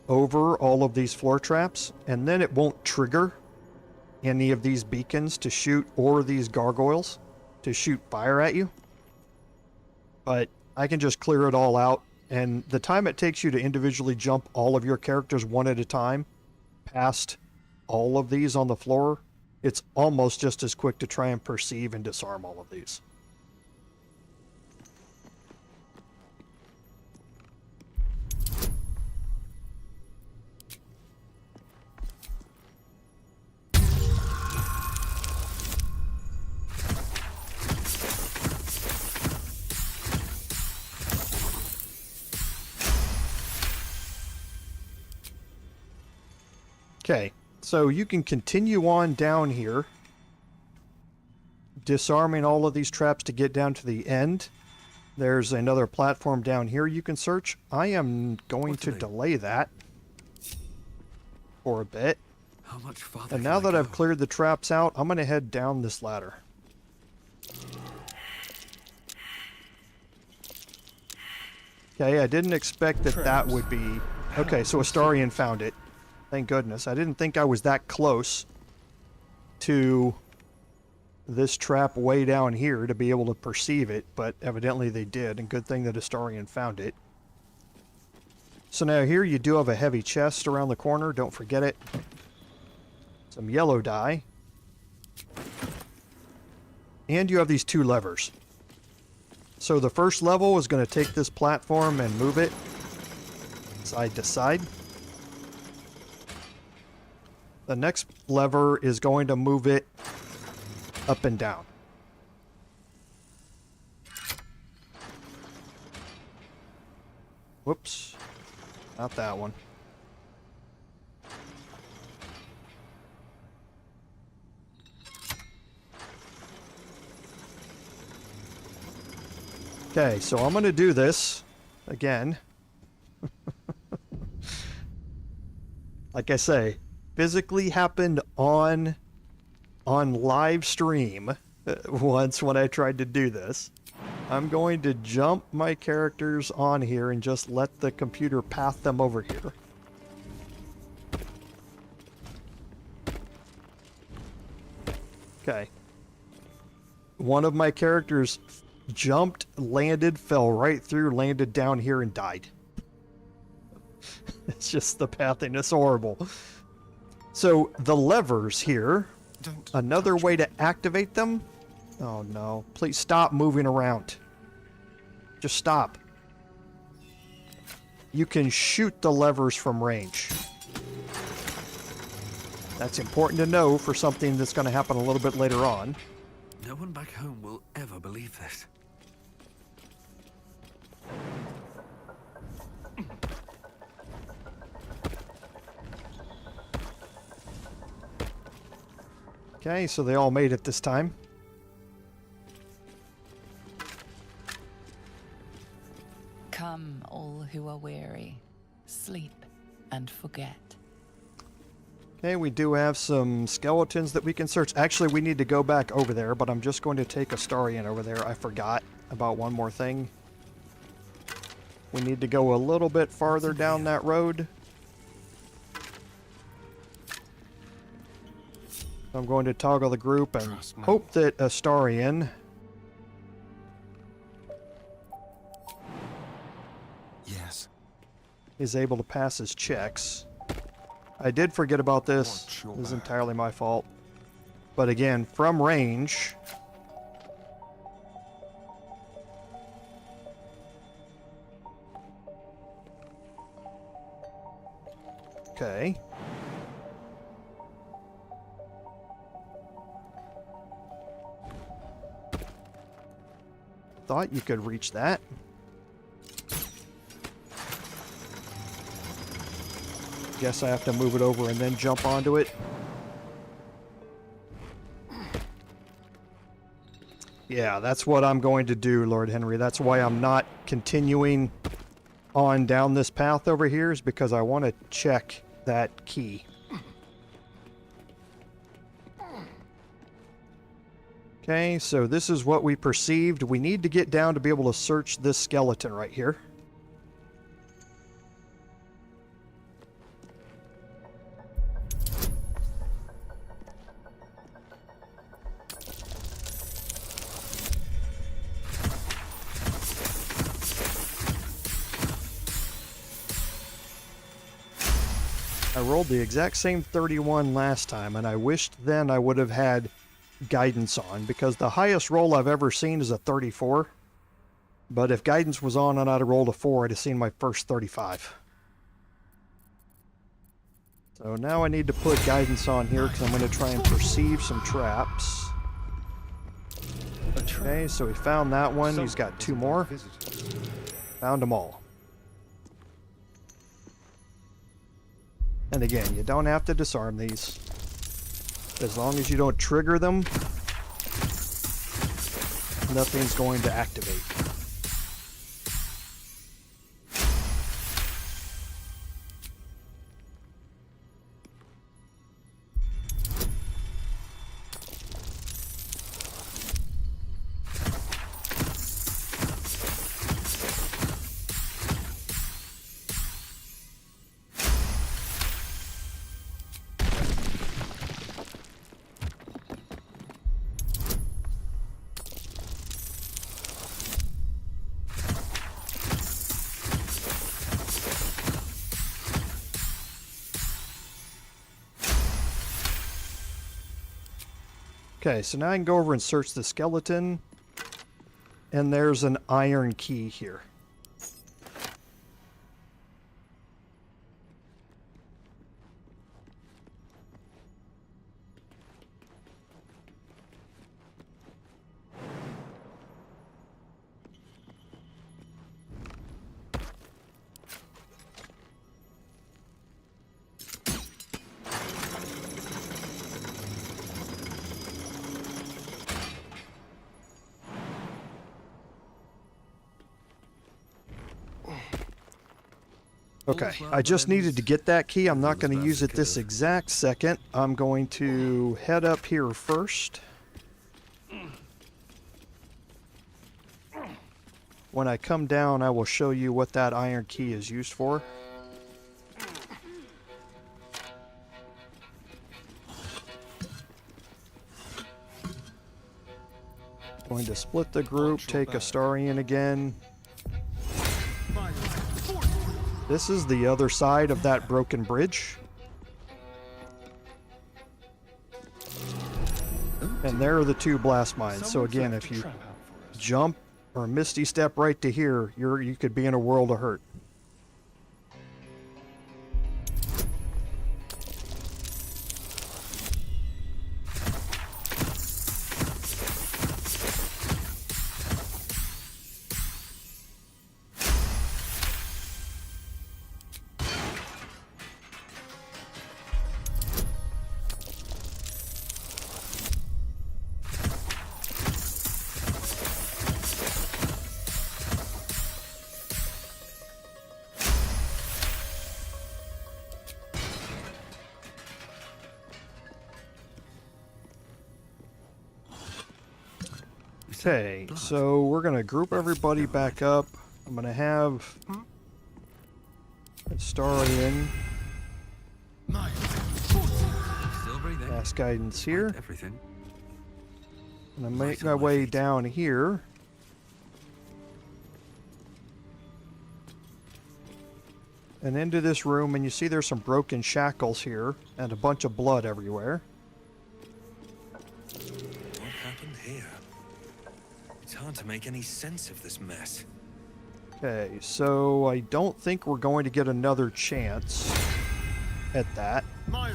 over all of these floor traps, and then it won't trigger any of these beacons to shoot, or these gargoyles to shoot fire at you. But I can just clear it all out, and the time it takes you to individually jump all of your characters one at a time past all of these on the floor, it's almost just as quick to try and perceive and disarm all of these. Okay, so you can continue on down here, disarming all of these traps to get down to the end. There's another platform down here you can search. I am going to delay that for a bit. How much farther And can now I that go? I've cleared the traps out, I'm going to head down this ladder. Okay, I didn't expect that that would be... Okay, so Astarion found it. Thank goodness. I didn't think I was that close to this trap way down here to be able to perceive it, but evidently they did, and good thing that Astarion found it. So now here you do have a heavy chest around the corner, don't forget it. Some yellow dye. And you have these two levers. So the first level is going to take this platform and move it side to side. The next lever is going to move it up and down. Whoops. Not that one. Okay, so I'm going to do this again. Like I say, physically happened on live stream once when I tried to do this. I'm going to jump my characters on here and just let the computer path them over here. Okay. One of my characters jumped, landed, fell right through, landed down here and died. It's just the pathing is horrible. So the levers here, another way to activate them. Oh no, please stop moving around. Just stop. You can shoot the levers from range. That's important to know for something that's going to happen a little bit later on. No one back home will ever believe this. Okay, so they all made it this time. Come, all who are weary, sleep and forget. Okay, we do have some skeletons that we can search. Actually, we need to go back over there, but I'm just going to take Astarion over there. I forgot about one more thing. We need to go a little bit farther down that road. I'm going to toggle the group and hope that Astarion is able to pass his checks. I did forget about this. This is entirely my fault. But again, from range... Okay. Thought you could reach that. Guess I have to move it over and then jump onto it. Yeah, that's what I'm going to do, Lord Henry. That's why I'm not continuing on down this path over here, is because I want to check that key. Okay, so this is what we perceived. We need to get down to be able to search this skeleton right here. I rolled the exact same 31 last time, and I wished then I would have had guidance on, because the highest roll I've ever seen is a 34. But if guidance was on and I'd have rolled a 4, I'd have seen my first 35. So now I need to put guidance on here because I'm going to try and perceive some traps. Okay, so we found that one. He's got 2 more. Found them all. And again, you don't have to disarm these. As long as you don't trigger them, nothing's going to activate. Okay, so now I can go over and search the skeleton, and there's an iron key here. Okay, I just needed to get that key. I'm not going to use it this exact second. I'm going to head up here first. When I come down, I will show you what that iron key is used for. Going to split the group, take Astarion again. This is the other side of that broken bridge. And there are the 2 blast mines. So again, if you jump or misty step right to here, you could be in a world of hurt. Okay, so we're going to group everybody back up. I'm going to have Astarion cast guidance here. And I make my way down here. And into this room, and you see there's some broken shackles here and a bunch of blood everywhere. hard to make any sense of this mess. Okay, so I don't think we're going to get another chance at that. What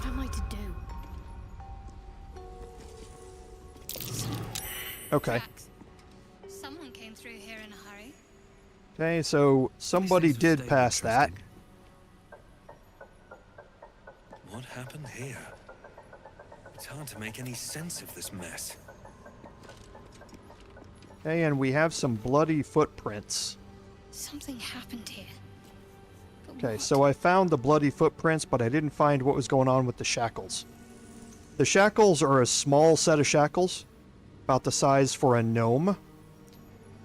am I to do? Okay. Jax, someone came through here in a hurry. Okay, so somebody This will did stay pass that. interesting. What happened here? It's hard to make any sense of this mess. Okay, and we have some bloody footprints. Something happened here. But Okay, what? so I found the bloody footprints, but I didn't find what was going on with the shackles. The shackles are a small set of shackles, about the size for a gnome.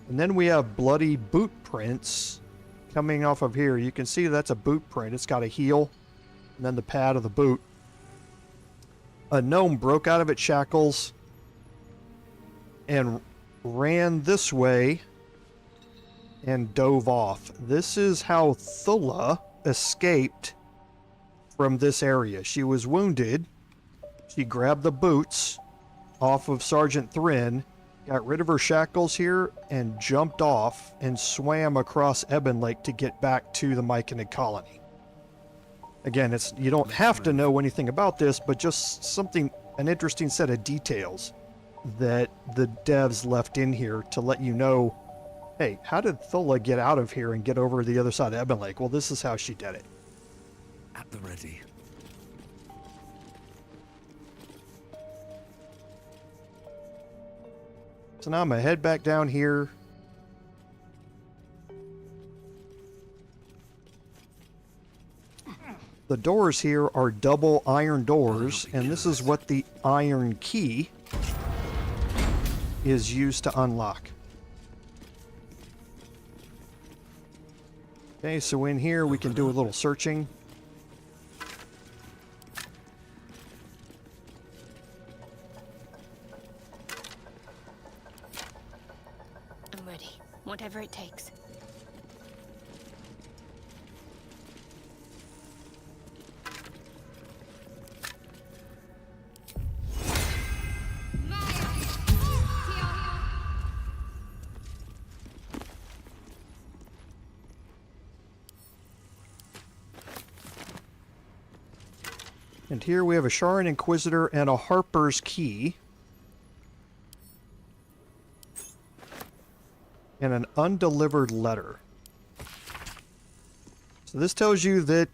And then we have bloody boot prints coming off of here. You can see that's a boot print. It's got a heel and then the pad of the boot. A gnome broke out of its shackles and ran this way and dove off. This is how Thulla escaped from this area. She was wounded. She grabbed the boots off of Sergeant Thrin, got rid of her shackles here, and jumped off and swam across Ebon Lake to get back to the Myconid colony. Again, you don't have to know anything about this, but just something, an interesting set of details that the devs left in here to let you know, hey, how did Thulla get out of here and get over the other side of Ebon Lake? Well, this is how she did it. At the ready. So now I'm going to head back down here. The doors here are double iron doors, and this is what the iron key is used to unlock. Okay, so in here we can do a little searching. I'm ready. Whatever it takes. And here we have a Sharan Inquisitor and a Harper's key. And an undelivered letter. So this tells you that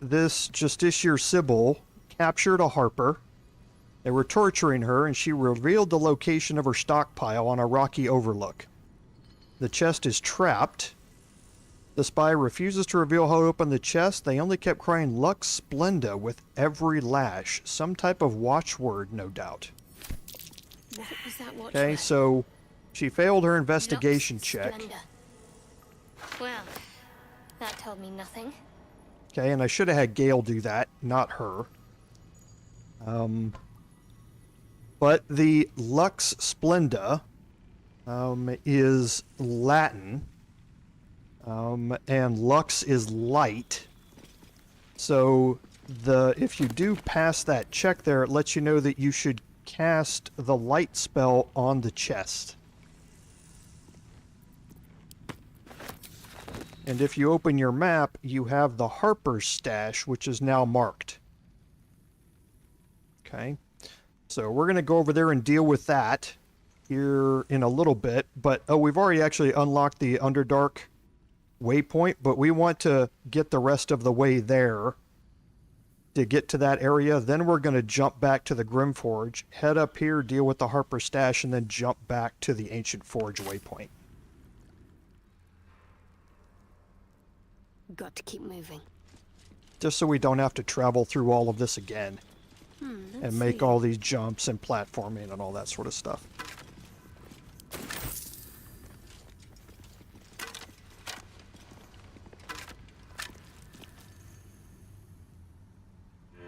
this Justiciar Sybil captured a Harper. They were torturing her, and she revealed the location of her stockpile on a rocky overlook. The chest is trapped. The spy refuses to reveal how to open the chest. They only kept crying Lux Splenda with every lash. Some type of watchword, no doubt. What was that watch? Okay, so she failed her investigation check. Splendor. Well, that told me nothing. Okay, and I should have had Gale do that, not her. But the Lux Splenda is Latin, and Lux is light. So if you do pass that check there, it lets you know that you should cast the light spell on the chest. And if you open your map, you have the Harper's stash, which is now marked. Okay, so we're going to go over there and deal with that here in a little bit. But, oh, we've already actually unlocked the Underdark waypoint, but we want to get the rest of the way there to get to that area. Then we're going to jump back to the Grymforge, head up here, deal with the Harper's stash, and then jump back to the Ancient Forge waypoint. Got to keep moving. Just so we don't have to travel through all of this again. And make all these jumps and platforming and all that sort of stuff.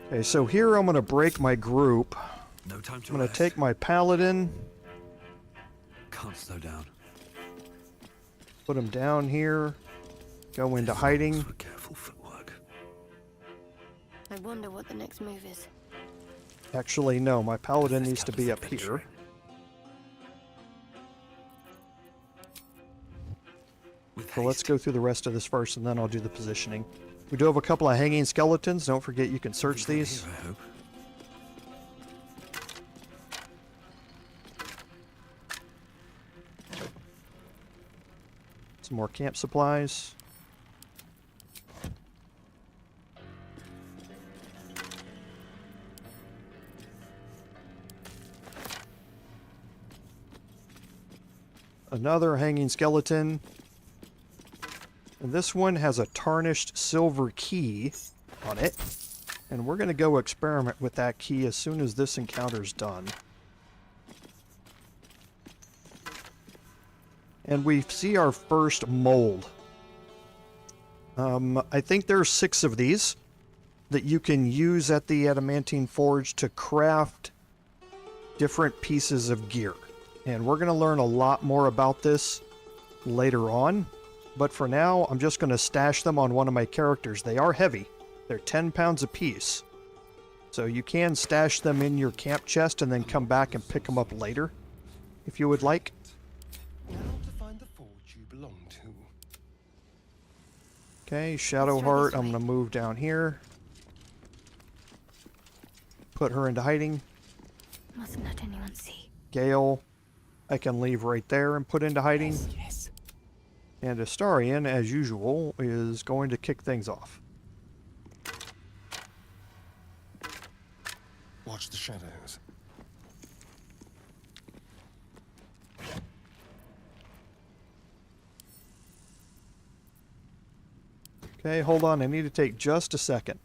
Okay, so here I'm going to break my group. No time to I'm going to rest. take my Paladin, Can't slow down. put him down here, go into hiding. For careful footwork. I wonder what the next move is. Actually, no, my Paladin Let's needs to go be with up here. adventuring. So let's go through the rest of this first, and then I'll do the positioning. We do have a couple of hanging skeletons. Don't forget you can search these. Here, I hope. Some more camp supplies. Another hanging skeleton. And this one has a tarnished silver key on it. And we're going to go experiment with that key as soon as this encounter's done. And we see our first mold. I think there's 6 of these that you can use at the Adamantine Forge to craft different pieces of gear. And we're going to learn a lot more about this later on. But for now, I'm just going to stash them on one of my characters. They are heavy. They're 10 pounds apiece. So you can stash them in your camp chest and then come back and pick them up later, if you would like. Now to find the forge you belong to. Okay, Shadowheart, I'm going to move down here. Put her into hiding. Mustn't let anyone see. Gale, I can leave right there and put into hiding. Yes. And Astarion, as usual, is going to kick things off. Watch the shadows. Okay, hold on. I need to take just a second.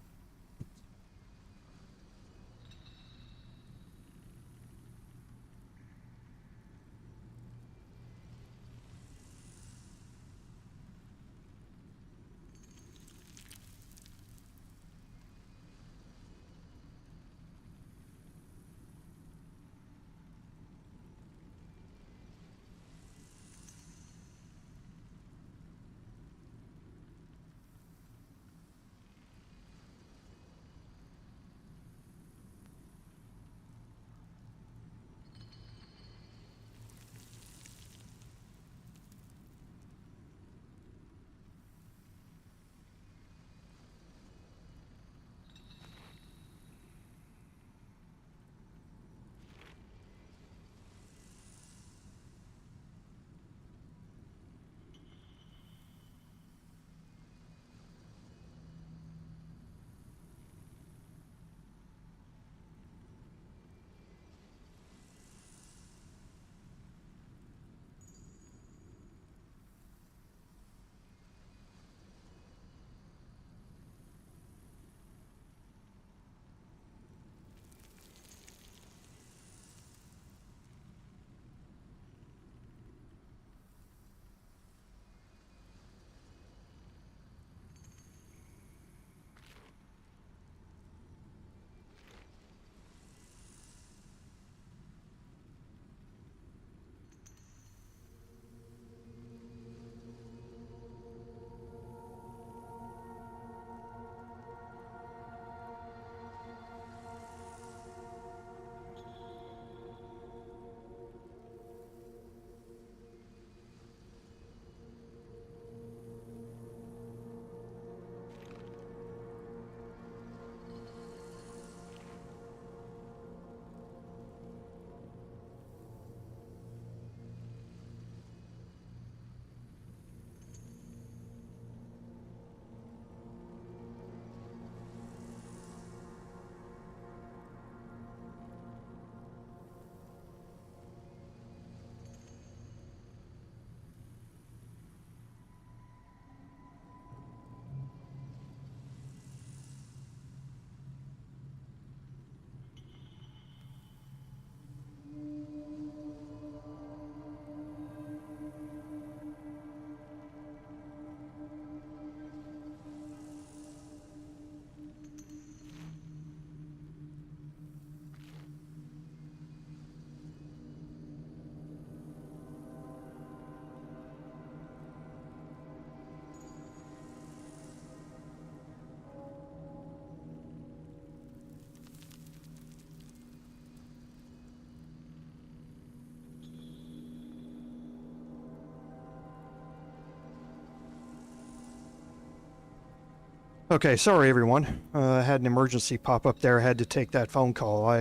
Okay, sorry everyone. I had an emergency pop up there. I had to take that phone call.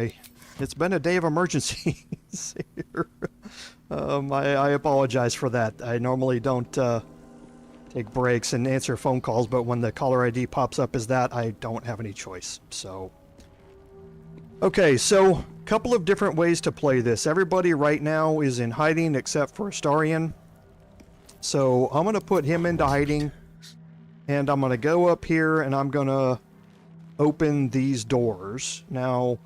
It's been a day of emergencies here. I apologize for that. I normally don't take breaks and answer phone calls, but when the caller ID pops up as that, I don't have any choice. So, okay, so a couple of different ways to play this. Everybody right now is in hiding except for Astarion. So I'm going to put him into hiding. And I'm going to go up here and I'm going to open these doors. Now,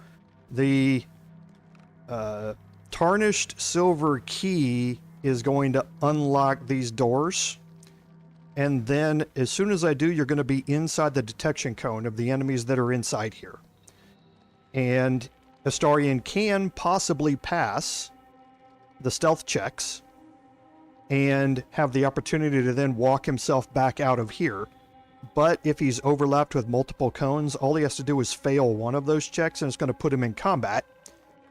the tarnished silver key is going to unlock these doors. And then as soon as I do, you're going to be inside the detection cone of the enemies that are inside here. And Astarion can possibly pass the stealth checks and have the opportunity to then walk himself back out of here. But if he's overlapped with multiple cones, all he has to do is fail one of those checks and it's going to put him in combat.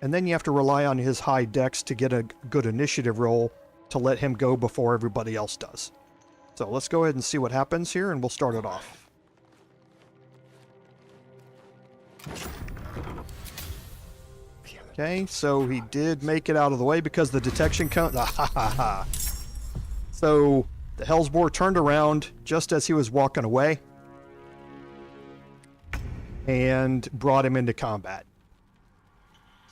And then you have to rely on his high dex to get a good initiative roll to let him go before everybody else does. So let's go ahead and see what happens here and we'll start it off. Okay, so he did make it out of the way because the detection cone... So the Hellsboar turned around just as he was walking away and brought him into combat.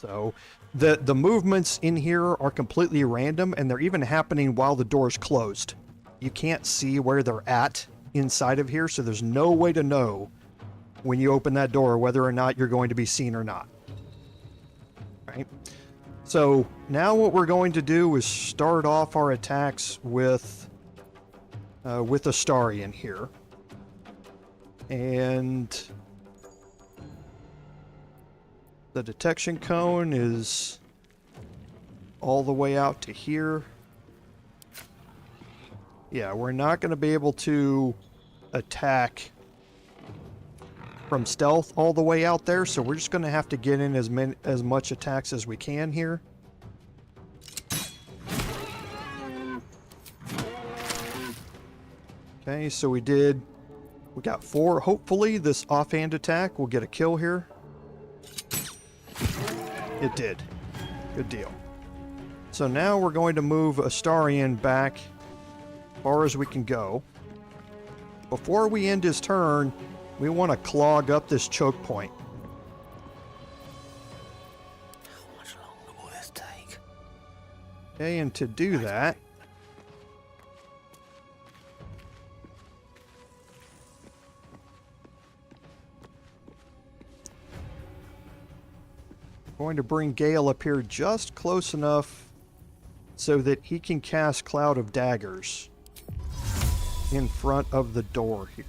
So the movements in here are completely random and they're even happening while the door's closed. You can't see where they're at inside of here, so there's no way to know when you open that door whether or not you're going to be seen or not. Right? So now what we're going to do is start off our attacks with Astarion here. And the detection cone is all the way out to here. Yeah, we're not going to be able to attack from stealth all the way out there, so we're just going to have to get in as much attacks as we can here. Okay, so we got 4. Hopefully this offhand attack will get a kill here. It did. Good deal. So now we're going to move Astarion back as far as we can go. Before we end his turn, we want to clog up this choke point. How much longer will this take? Okay, and to do that, I'm going to bring Gale up here just close enough so that he can cast Cloud of Daggers in front of the door here.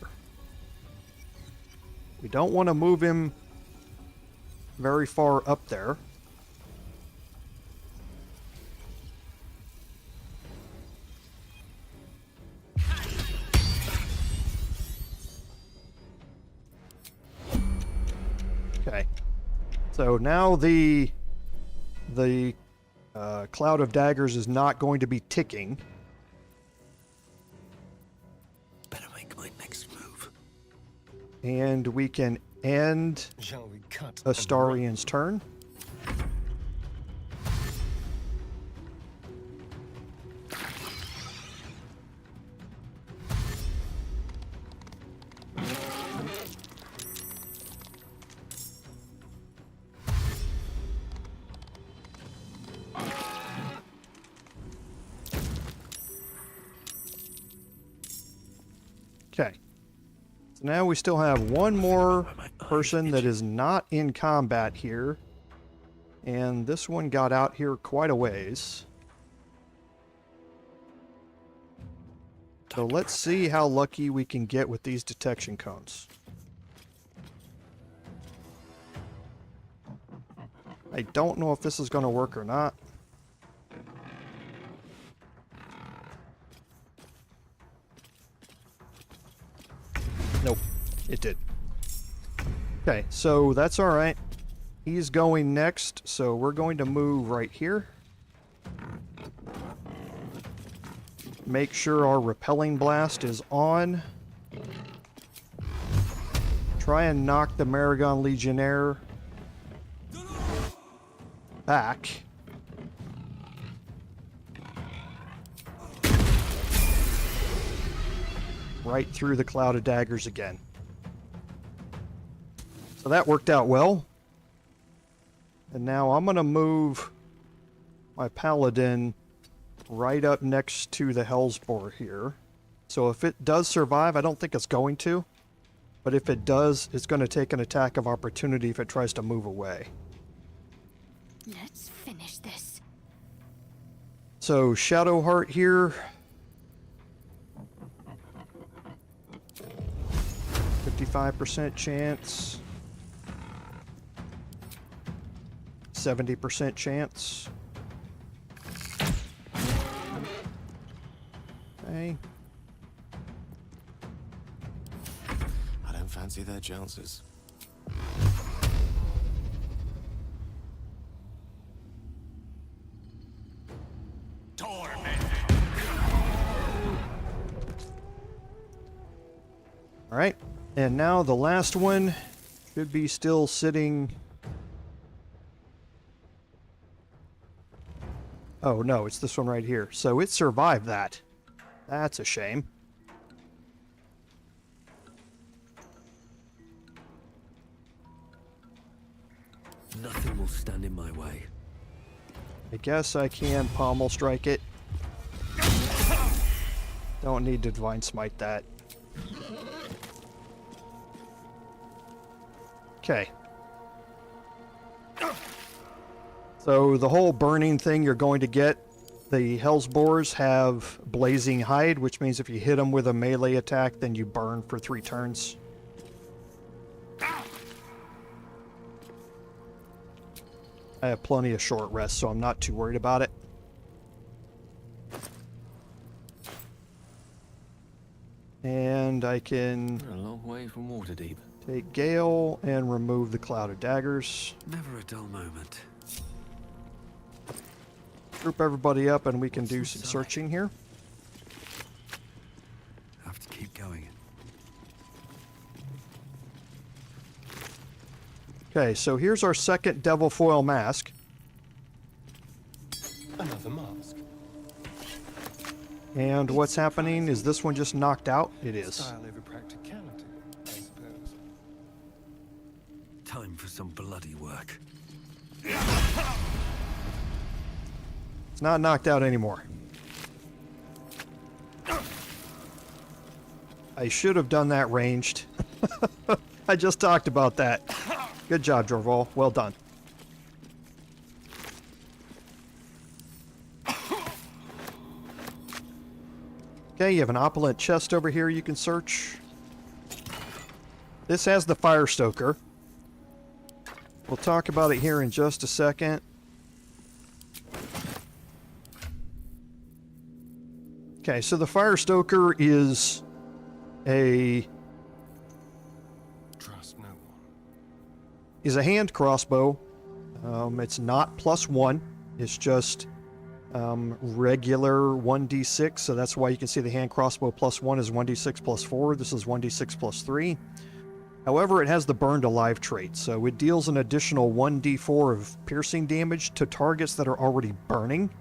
We don't want to move him very far up there. Okay. So now the Cloud of Daggers is not going to be ticking. Better make my next move. And we can end Shall we cut Astarion's turn. Okay. So now we still have one more person that is not in combat here. And this one got out here quite a ways. So let's see how lucky we can get with these detection cones. I don't know if this is going to work or not. Nope, it did. Okay, so that's all right. He's going next, so we're going to move right here. Make sure our repelling blast is on. try and knock the Merregon Legionnaire back. Right through the cloud of daggers again. So that worked out well. And now I'm going to move my Paladin right up next to the Hellsboar here. So if it does survive, I don't think it's going to. But if it does, it's going to take an attack of opportunity if it tries to move away. Let's finish this. So Shadowheart here. 55% chance. 70% chance. Okay. I don't fancy their chances. All right. And now the last one should be still sitting. Oh no, it's this one right here. So it survived that. That's a shame. Nothing will stand in my way. I guess I can pommel strike it. Don't need to divine smite that. Okay. So the whole burning thing you're going to get, the Hellsboars have blazing hide, which means if you hit them with a melee attack, then you burn for 3 turns. I have plenty of short rest, so I'm not too worried about it. And I can We're a long way from Waterdeep. take Gale and remove the Cloud of Daggers. Never a dull moment. Group everybody up and we can do some searching here. Have to keep going. Okay, so here's our second Devil Foil Mask. Another mask. And what's happening is this one just knocked out. It is. Style over practicality, I suppose. Time for some bloody work. It's not knocked out anymore. I should have done that ranged. I just talked about that. Good job, Jorval. Well done. Okay, you have an opulent chest over here you can search. This has the Fire Stoker. We'll talk about it here in just a second. Okay, so the Fire Stoker is a hand crossbow. It's not +1. It's just regular 1d6, so that's why you can see the hand crossbow +1 is 1d6 +4. This is 1d6 +3. However, it has the burned alive trait, so it deals an additional 1d4 of piercing damage to targets that are already burning.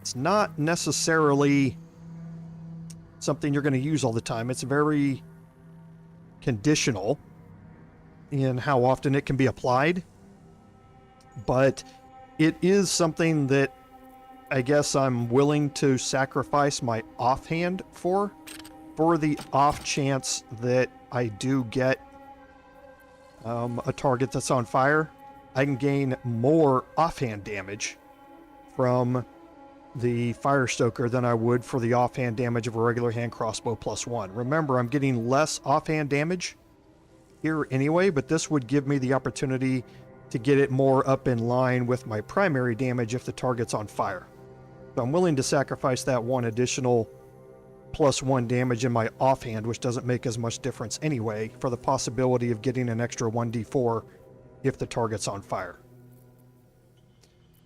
It's not necessarily something you're going to use all the time. It's very conditional in how often it can be applied, but it is something that I guess I'm willing to sacrifice my offhand for the off chance that I do get a target that's on fire. I can gain more offhand damage from the Fire Stoker than I would for the offhand damage of a regular hand crossbow +1. Remember, I'm getting less offhand damage here anyway, but this would give me the opportunity to get it more up in line with my primary damage if the target's on fire. So I'm willing to sacrifice that one additional +1 damage in my offhand, which doesn't make as much difference anyway, for the possibility of getting an extra 1d4 if the target's on fire.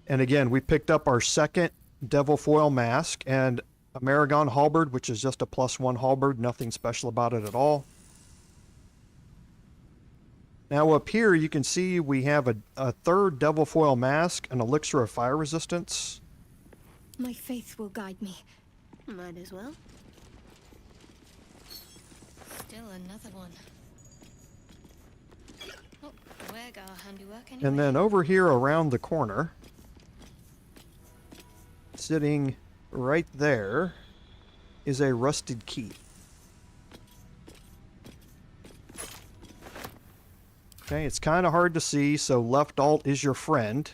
And again, we picked up our second Devil Foil Mask and a Merregon Halberd, which is just a +1 halberd, nothing special about it at all. Now up here you can see we have a third Devil Foil Mask, an Elixir of Fire Resistance. My faith will guide me. Might as well. Still another one. Oh, where got our handiwork anyway? And then over here around the corner, sitting right there, is a rusted key. Okay, it's kind of hard to see, so left alt is your friend.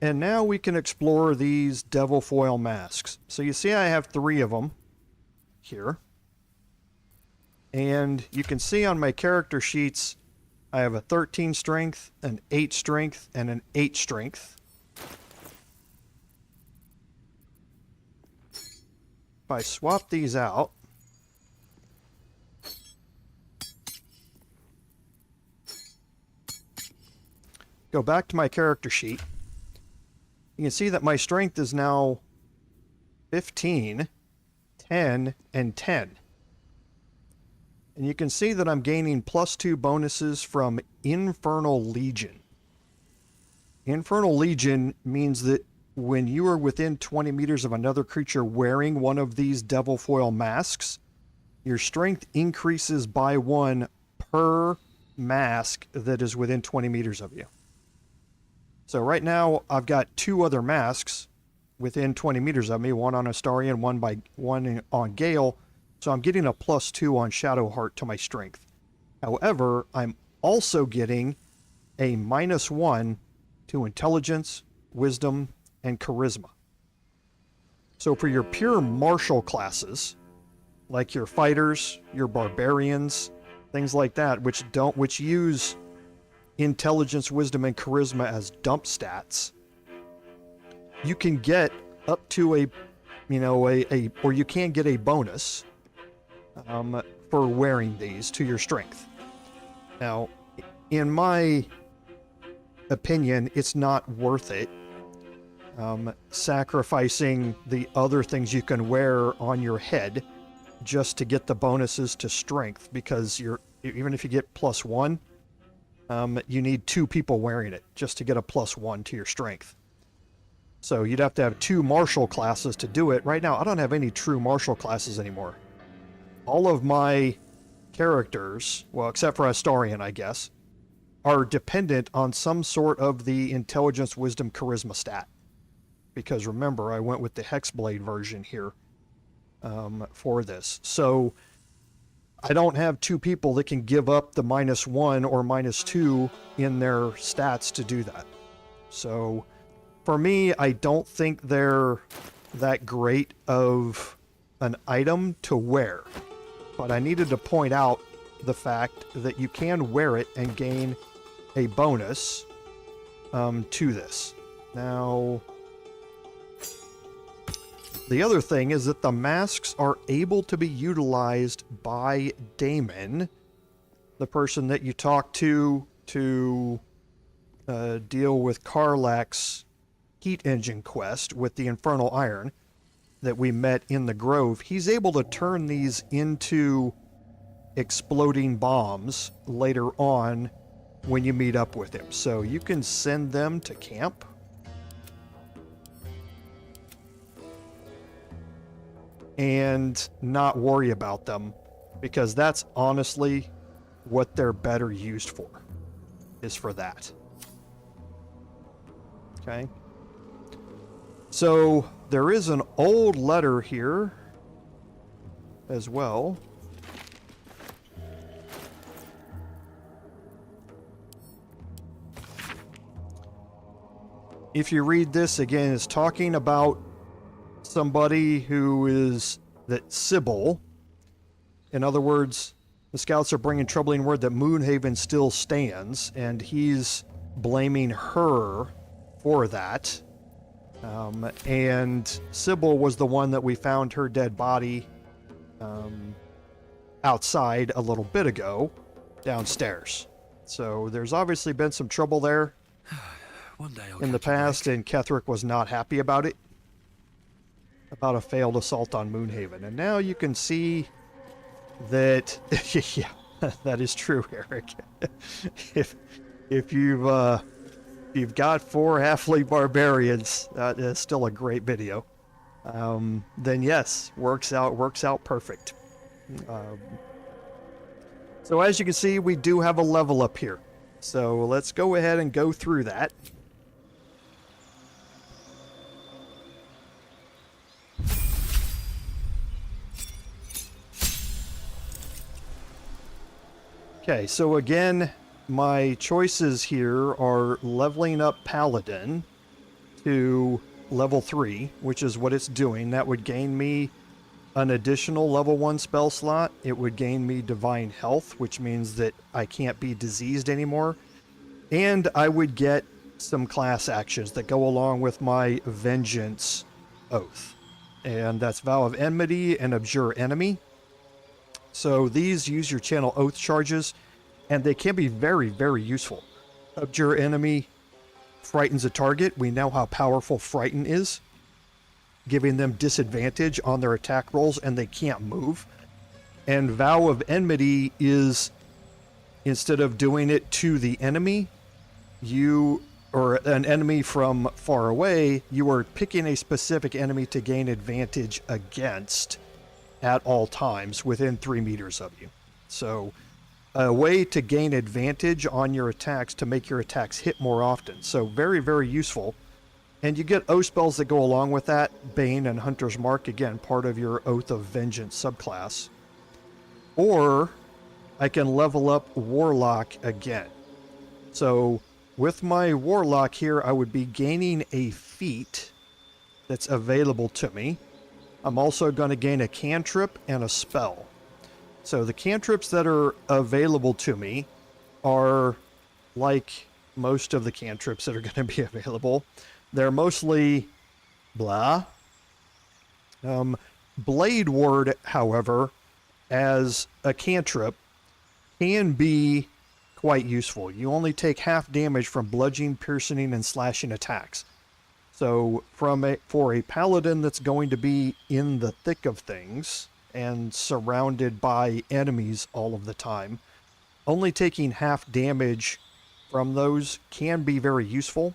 And now we can explore these Devil Foil Masks. So you see I have 3 of them here. And you can see on my character sheets, I have a 13 strength, an 8 strength, and an 8 strength. If I swap these out, go back to my character sheet, you can see that my strength is now 15, 10, and 10. And you can see that I'm gaining +2 bonuses from Infernal Legion. Infernal Legion means that when you are within 20 meters of another creature wearing one of these Devil Foil Masks, your strength increases by 1 per mask that is within 20 meters of you. So right now, I've got 2 other masks within 20 meters of me, one on Astarion, one on Gale, so I'm getting a +2 on Shadowheart to my strength. However, I'm also getting a -1 to Intelligence, Wisdom, and Charisma. So for your pure martial classes, like your fighters, your barbarians, things like that, which use Intelligence, Wisdom, and Charisma as dump stats, you can get up to or you can get a bonus for wearing these to your strength. Now, in my opinion, it's not worth it sacrificing the other things you can wear on your head just to get the bonuses to strength, because even if you get +1, you need 2 people wearing it just to get a +1 to your strength. So you'd have to have 2 martial classes to do it. Right now, I don't have any true martial classes anymore. All of my characters, well, except for Astarion, I guess, are dependent on some sort of the Intelligence, Wisdom, Charisma stat. Because remember, I went with the Hexblade version here for this. So I don't have 2 people that can give up the -1 or -2 in their stats to do that. So for me, I don't think they're that great of an item to wear. But I needed to point out the fact that you can wear it and gain a bonus to this. Now, the other thing is that the masks are able to be utilized by Damon, the person that you talk to deal with Karlach's heat engine quest with the Infernal Iron that we met in the Grove. He's able to turn these into exploding bombs later on when you meet up with him. So you can send them to camp. And not worry about them, because that's honestly what they're better used for, is for that. Okay. So there is an old letter here as well. If you read this again, it's talking about somebody who is that Sybil. In other words, the scouts are bringing troubling word that Moonhaven still stands, and he's blaming her for that. And Sybil was the one that we found her dead body outside a little bit ago, downstairs. So there's obviously been some trouble there One day I'll in the catch a break. past, and Ketherick was not happy about it. About a failed assault on Moonhaven. And now you can see that yeah, that is true, Eric. if you've got 4 halfling barbarians, that is still a great video. Then yes, works out perfect. So as you can see, we do have a level up here. So let's go ahead and go through that. Okay, so again, my choices here are leveling up Paladin to level 3, which is what it's doing. That would gain me an additional level 1 spell slot. It would gain me Divine Health, which means that I can't be diseased anymore. And I would get some class actions that go along with my Vengeance Oath. And that's Vow of Enmity and Abjure Enemy. So these use your channel oath charges, and they can be very, very useful. Abjure Enemy frightens a target. We know how powerful Frighten is, giving them disadvantage on their attack rolls, and they can't move. And Vow of Enmity is, instead of doing it to the enemy, or an enemy from far away, you are picking a specific enemy to gain advantage against at all times within 3 meters of you. So a way to gain advantage on your attacks to make your attacks hit more often. So very, very useful. And you get oath spells that go along with that. Bane and Hunter's Mark, again, part of your Oath of Vengeance subclass. Or I can level up Warlock again. So with my Warlock here, I would be gaining a feat that's available to me. I'm also going to gain a cantrip and a spell. So the cantrips that are available to me are like most of the cantrips that are going to be available. They're mostly blah. Blade Ward, however, as a cantrip, can be quite useful. You only take half damage from bludgeoning, piercing, and slashing attacks. So for a paladin that's going to be in the thick of things and surrounded by enemies all of the time, only taking half damage from those can be very useful.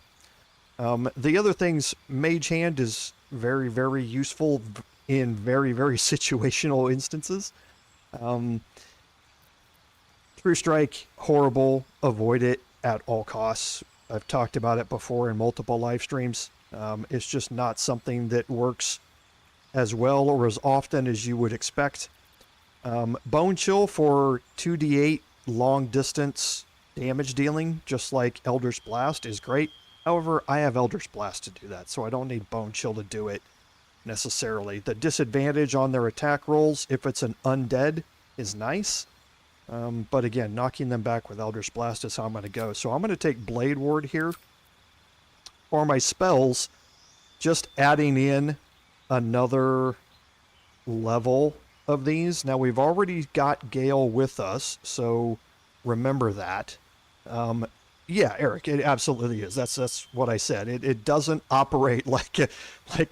The other things, Mage Hand is very, very useful in very, very situational instances. True Strike, horrible. Avoid it at all costs. I've talked about it before in multiple live streams. It's just not something that works as well or as often as you would expect. Bone Chill for 2d8 long distance damage dealing, just like Elder's Blast, is great. However, I have Elder's Blast to do that, so I don't need Bone Chill to do it necessarily. The disadvantage on their attack rolls, if it's an undead, is nice. But again, knocking them back with Elder's Blast is how I'm going to go. So I'm going to take Blade Ward here. For my spells, just adding in another level of these. Now we've already got Gale with us, so remember that. Yeah, Eric, it absolutely is. That's what I said. It doesn't operate like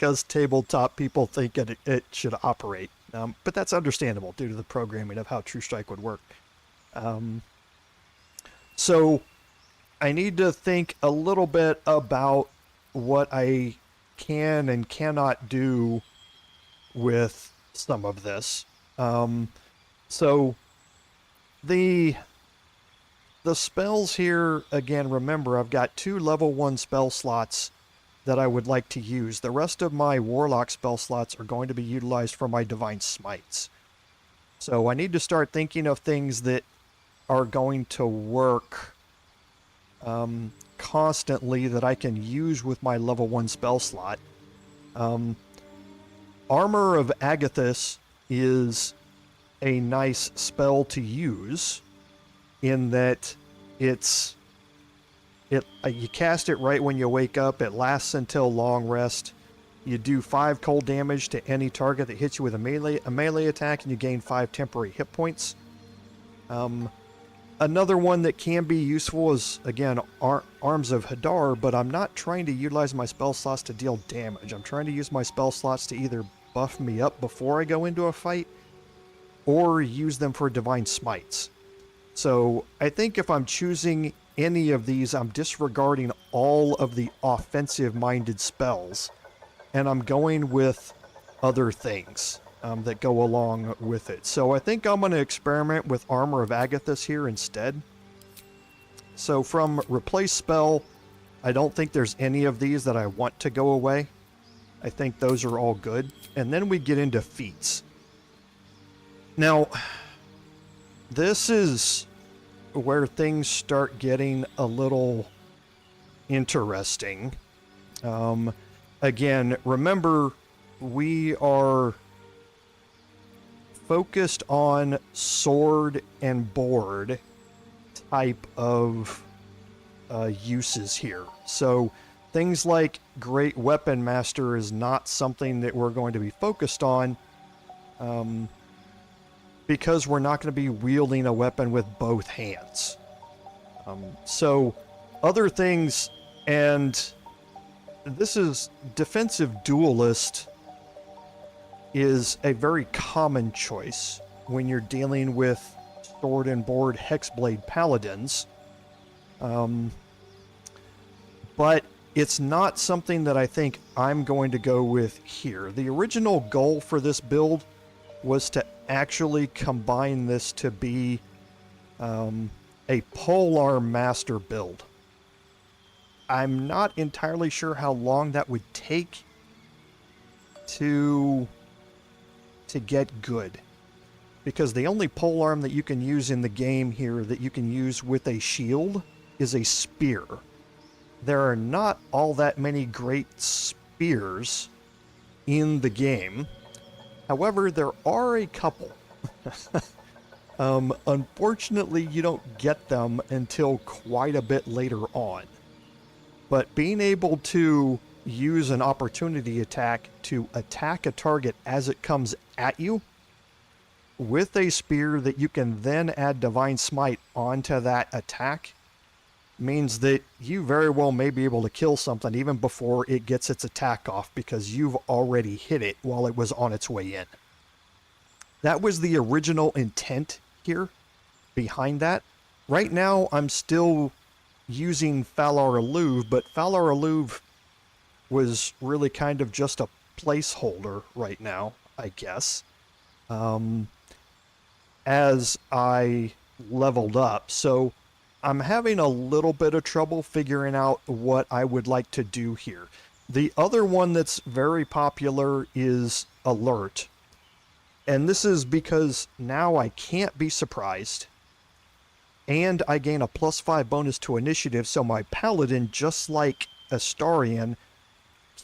us tabletop people think it should operate. But that's understandable due to the programming of how True Strike would work. So I need to think a little bit about what I can and cannot do with some of this. So the spells here, again, remember, I've got 2 level 1 spell slots that I would like to use. The rest of my Warlock spell slots are going to be utilized for my Divine Smites. So I need to start thinking of things that are going to work constantly that I can use with my level 1 spell slot. Armor of Agathis is a nice spell to use in that you cast it right when you wake up. It lasts until long rest. You do 5 cold damage to any target that hits you with a melee attack, and you gain 5 temporary hit points. Another one that can be useful is, again, Arms of Hadar, but I'm not trying to utilize my spell slots to deal damage. I'm trying to use my spell slots to either buff me up before I go into a fight, or use them for divine smites. So I think if I'm choosing any of these, I'm disregarding all of the offensive-minded spells, and I'm going with other things that go along with it. So I think I'm going to experiment with Armor of Agathis here instead. So from Replace Spell, I don't think there's any of these that I want to go away. I think those are all good. And then we get into feats. Now, this is where things start getting a little interesting. Again, remember, we are focused on sword and board type of uses here. So things like Great Weapon Master is not something that we're going to be focused on, because we're not going to be wielding a weapon with both hands. So other things, and this is Defensive Duelist is a very common choice when you're dealing with sword and board Hexblade Paladins. But it's not something that I think I'm going to go with here. The original goal for this build was to actually combine this to be a polearm master build. I'm not entirely sure how long that would take to get good, because the only polearm that you can use in the game here that you can use with a shield is a spear. There are not all that many great spears in the game. However, there are a couple. Unfortunately, you don't get them until quite a bit later on. But being able to use an opportunity attack to attack a target as it comes at you with a spear that you can then add Divine Smite onto that attack means that you very well may be able to kill something even before it gets its attack off, because you've already hit it while it was on its way in. That was the original intent here behind that. Right now, I'm still using Falar Alluve, but Falar Alluve was really kind of just a placeholder right now, I guess, as I leveled up. So I'm having a little bit of trouble figuring out what I would like to do here. The other one that's very popular is Alert. And this is because now I can't be surprised, and I gain a +5 bonus to initiative, so my Paladin, just like Astarion,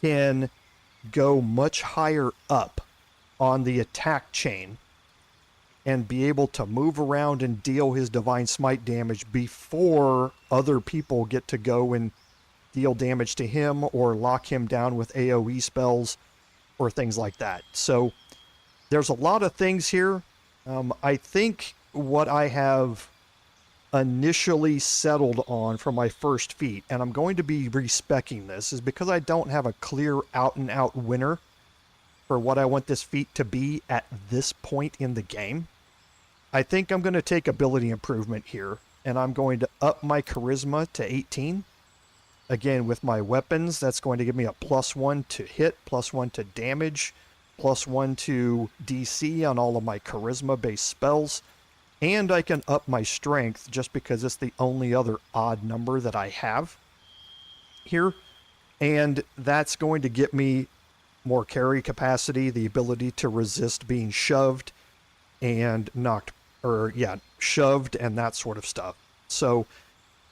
can go much higher up on the attack chain and be able to move around and deal his Divine Smite damage before other people get to go and deal damage to him or lock him down with AoE spells or things like that. So there's a lot of things here. I think what I have initially settled on for my first feat, and I'm going to be respecing this, is because I don't have a clear out-and-out winner for what I want this feat to be at this point in the game. I think I'm going to take ability improvement here, and I'm going to up my charisma to 18. Again, with my weapons, that's going to give me a +1 to hit, +1 to damage, +1 to DC on all of my charisma-based spells. And I can up my strength just because it's the only other odd number that I have here. And that's going to get me more carry capacity, the ability to resist being shoved and shoved and that sort of stuff. So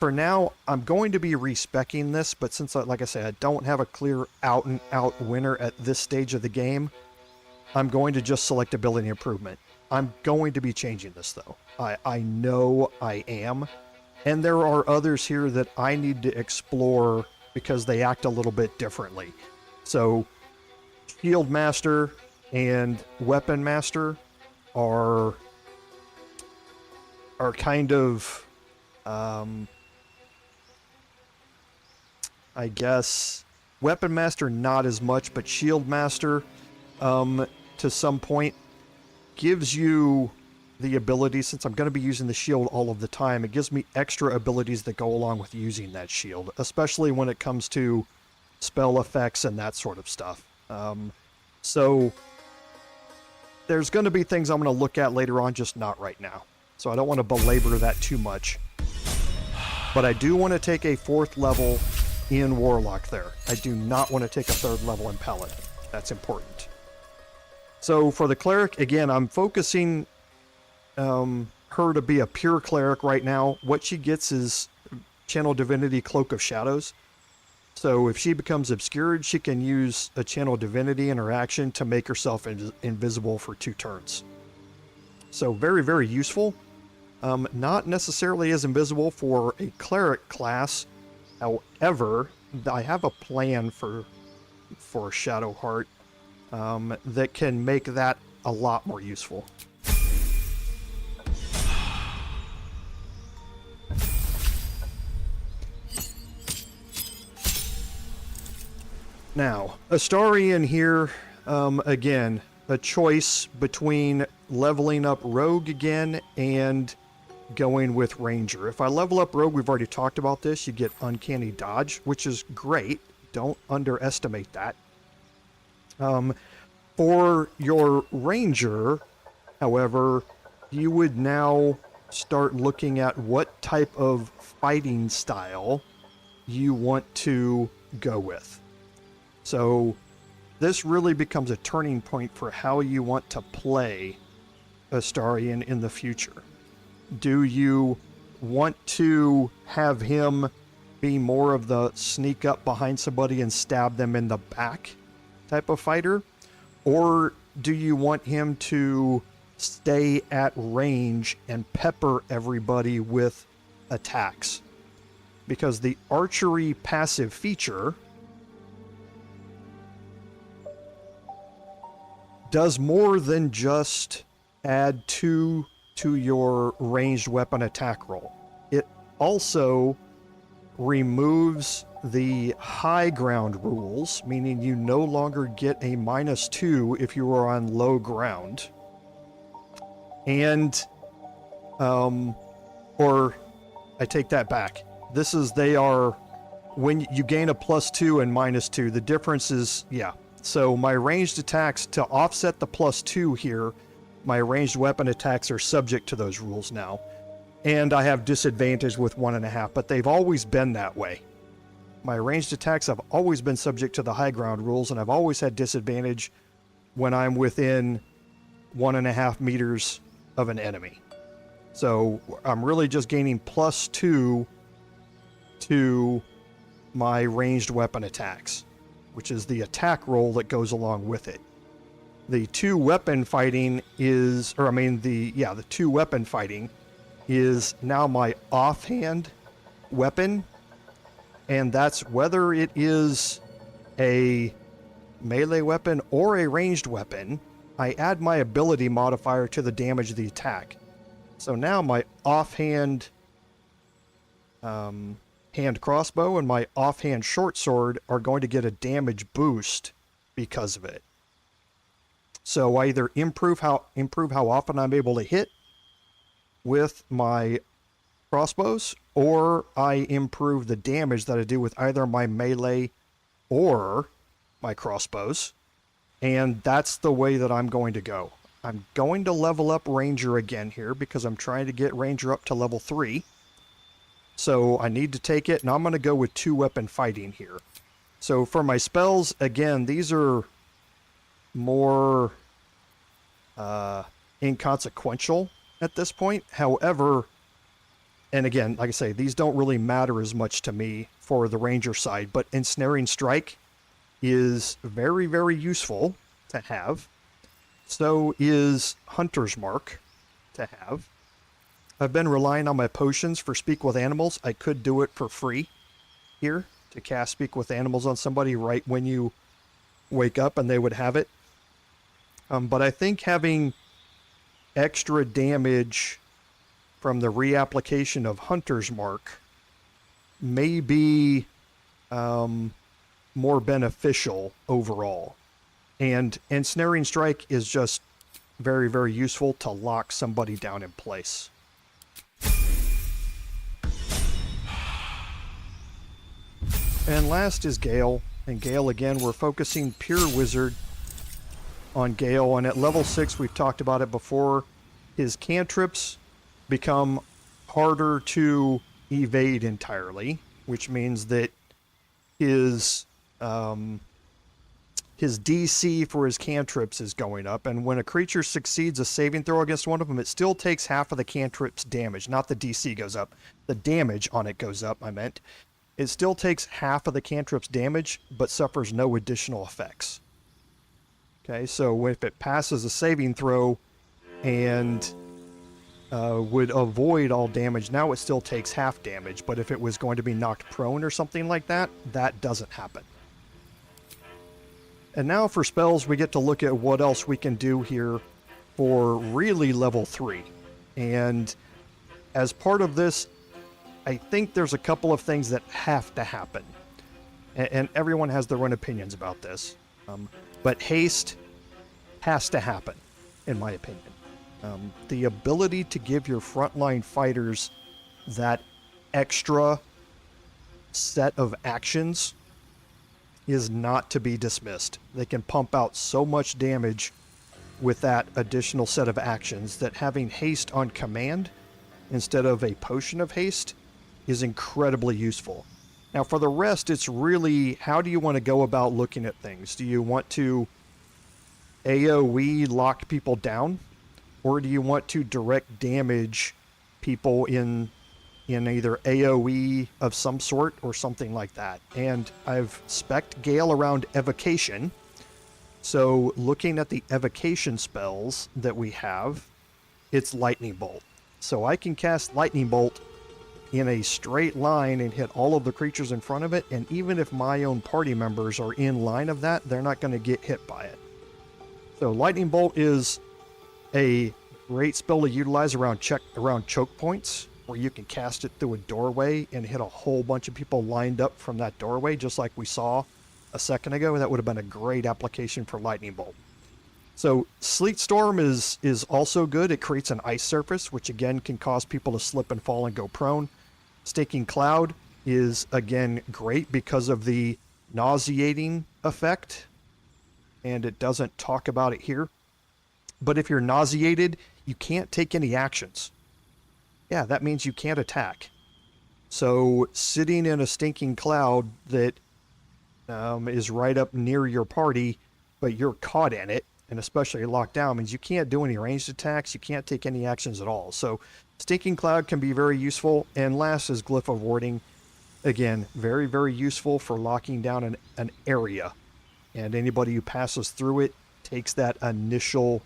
for now, I'm going to be respecking this, but since, like I said, I don't have a clear out-and-out winner at this stage of the game, I'm going to just select ability improvement. I'm going to be changing this, though. I know I am. And there are others here that I need to explore because they act a little bit differently. So, Shield Master and Weapon Master are kind of, I guess, Weapon Master not as much, but Shield Master, to some point, gives you the ability, since I'm going to be using the shield all of the time, it gives me extra abilities that go along with using that shield, especially when it comes to spell effects and that sort of stuff. So there's going to be things I'm going to look at later on, just not right now. So I don't want to belabor that too much. But I do want to take a 4th level in Warlock there. I do not want to take a 3rd level in Paladin. That's important. So for the Cleric, again, I'm focusing her to be a pure Cleric right now. What she gets is Channel Divinity Cloak of Shadows. So if she becomes obscured, she can use a Channel Divinity in her action to make herself invisible for 2 turns. So very, very useful. Not necessarily as invisible for a Cleric class. However, I have a plan for Shadowheart that can make that a lot more useful. Now, Astarion here, again, a choice between leveling up Rogue again and going with Ranger. If I level up Rogue, we've already talked about this, you get Uncanny Dodge, which is great. Don't underestimate that. For your Ranger, however, you would now start looking at what type of fighting style you want to go with. So this really becomes a turning point for how you want to play Astarion in the future. Do you want to have him be more of the sneak up behind somebody and stab them in the back type of fighter? Or do you want him to stay at range and pepper everybody with attacks? Because the archery passive feature does more than just add 2 to your ranged weapon attack roll. It also removes the high ground rules, meaning you no longer get a -2 if you are on low ground. And, or I take that back. They are, when you gain a +2 and -2, the difference is, yeah. So my ranged attacks, to offset the +2 here, my ranged weapon attacks are subject to those rules now. And I have disadvantage with 1.5, but they've always been that way. My ranged attacks have always been subject to the high ground rules, and I've always had disadvantage when I'm within 1.5 meters of an enemy. So I'm really just gaining +2 to my ranged weapon attacks, which is the attack roll that goes along with it. The 2 weapon fighting is, the 2 weapon fighting is now my offhand weapon, and that's whether it is a melee weapon or a ranged weapon. I add my ability modifier to the damage of the attack. So now my offhand hand crossbow and my offhand short sword are going to get a damage boost because of it. So I either improve how often I'm able to hit with my crossbows, or I improve the damage that I do with either my melee or my crossbows. And that's the way that I'm going to go. I'm going to level up Ranger again here because I'm trying to get Ranger up to level 3. So I need to take it, and I'm going to go with 2 weapon fighting here. So for my spells, again, these are more inconsequential at this point. However, and again, like I say, these don't really matter as much to me for the Ranger side, but Ensnaring Strike is very, very useful to have. So is Hunter's Mark to have. I've been relying on my potions for Speak with Animals. I could do it for free here to cast Speak with Animals on somebody right when you wake up and they would have it. But I think having extra damage from the reapplication of Hunter's Mark may be more beneficial overall. And Ensnaring Strike is just very, very useful to lock somebody down in place. And last is Gale. And Gale, again, we're focusing pure wizard on Gale. And at level 6, we've talked about it before, his cantrips become harder to evade entirely, which means that his DC for his cantrips is going up, and when a creature succeeds a saving throw against one of them, it still takes half of the cantrip's damage. Not the DC goes up. The damage on it goes up, I meant. It still takes half of the cantrip's damage, but suffers no additional effects. Okay, so if it passes a saving throw and would avoid all damage, now it still takes half damage, but if it was going to be knocked prone or something like that, that doesn't happen. And now for spells, we get to look at what else we can do here for really level 3. And as part of this, I think there's a couple of things that have to happen. And everyone has their own opinions about this. But haste has to happen, in my opinion. The ability to give your frontline fighters that extra set of actions is not to be dismissed. They can pump out so much damage with that additional set of actions that having haste on command instead of a potion of haste is incredibly useful. Now for the rest, it's really, how do you want to go about looking at things? Do you want to AoE lock people down? Or do you want to direct damage people in either AoE of some sort or something like that? And I've spec'd Gale around evocation. So looking at the evocation spells that we have, it's Lightning Bolt. So I can cast Lightning Bolt in a straight line and hit all of the creatures in front of it, and even if my own party members are in line of that, they're not going to get hit by it. So Lightning Bolt is a great spell to utilize around choke points, where you can cast it through a doorway and hit a whole bunch of people lined up from that doorway, just like we saw a second ago. That would have been a great application for Lightning Bolt. So Sleet Storm is also good. It creates an ice surface, which again can cause people to slip and fall and go prone. Staking Cloud is again great because of the nauseating effect, and it doesn't talk about it here. But if you're nauseated, you can't take any actions. Yeah, that means you can't attack. So sitting in a stinking cloud that is right up near your party, but you're caught in it, and especially locked down, means you can't do any ranged attacks, you can't take any actions at all. So Stinking Cloud can be very useful. And last is Glyph of Warding. Again, very, very useful for locking down an area. And anybody who passes through it takes that initial,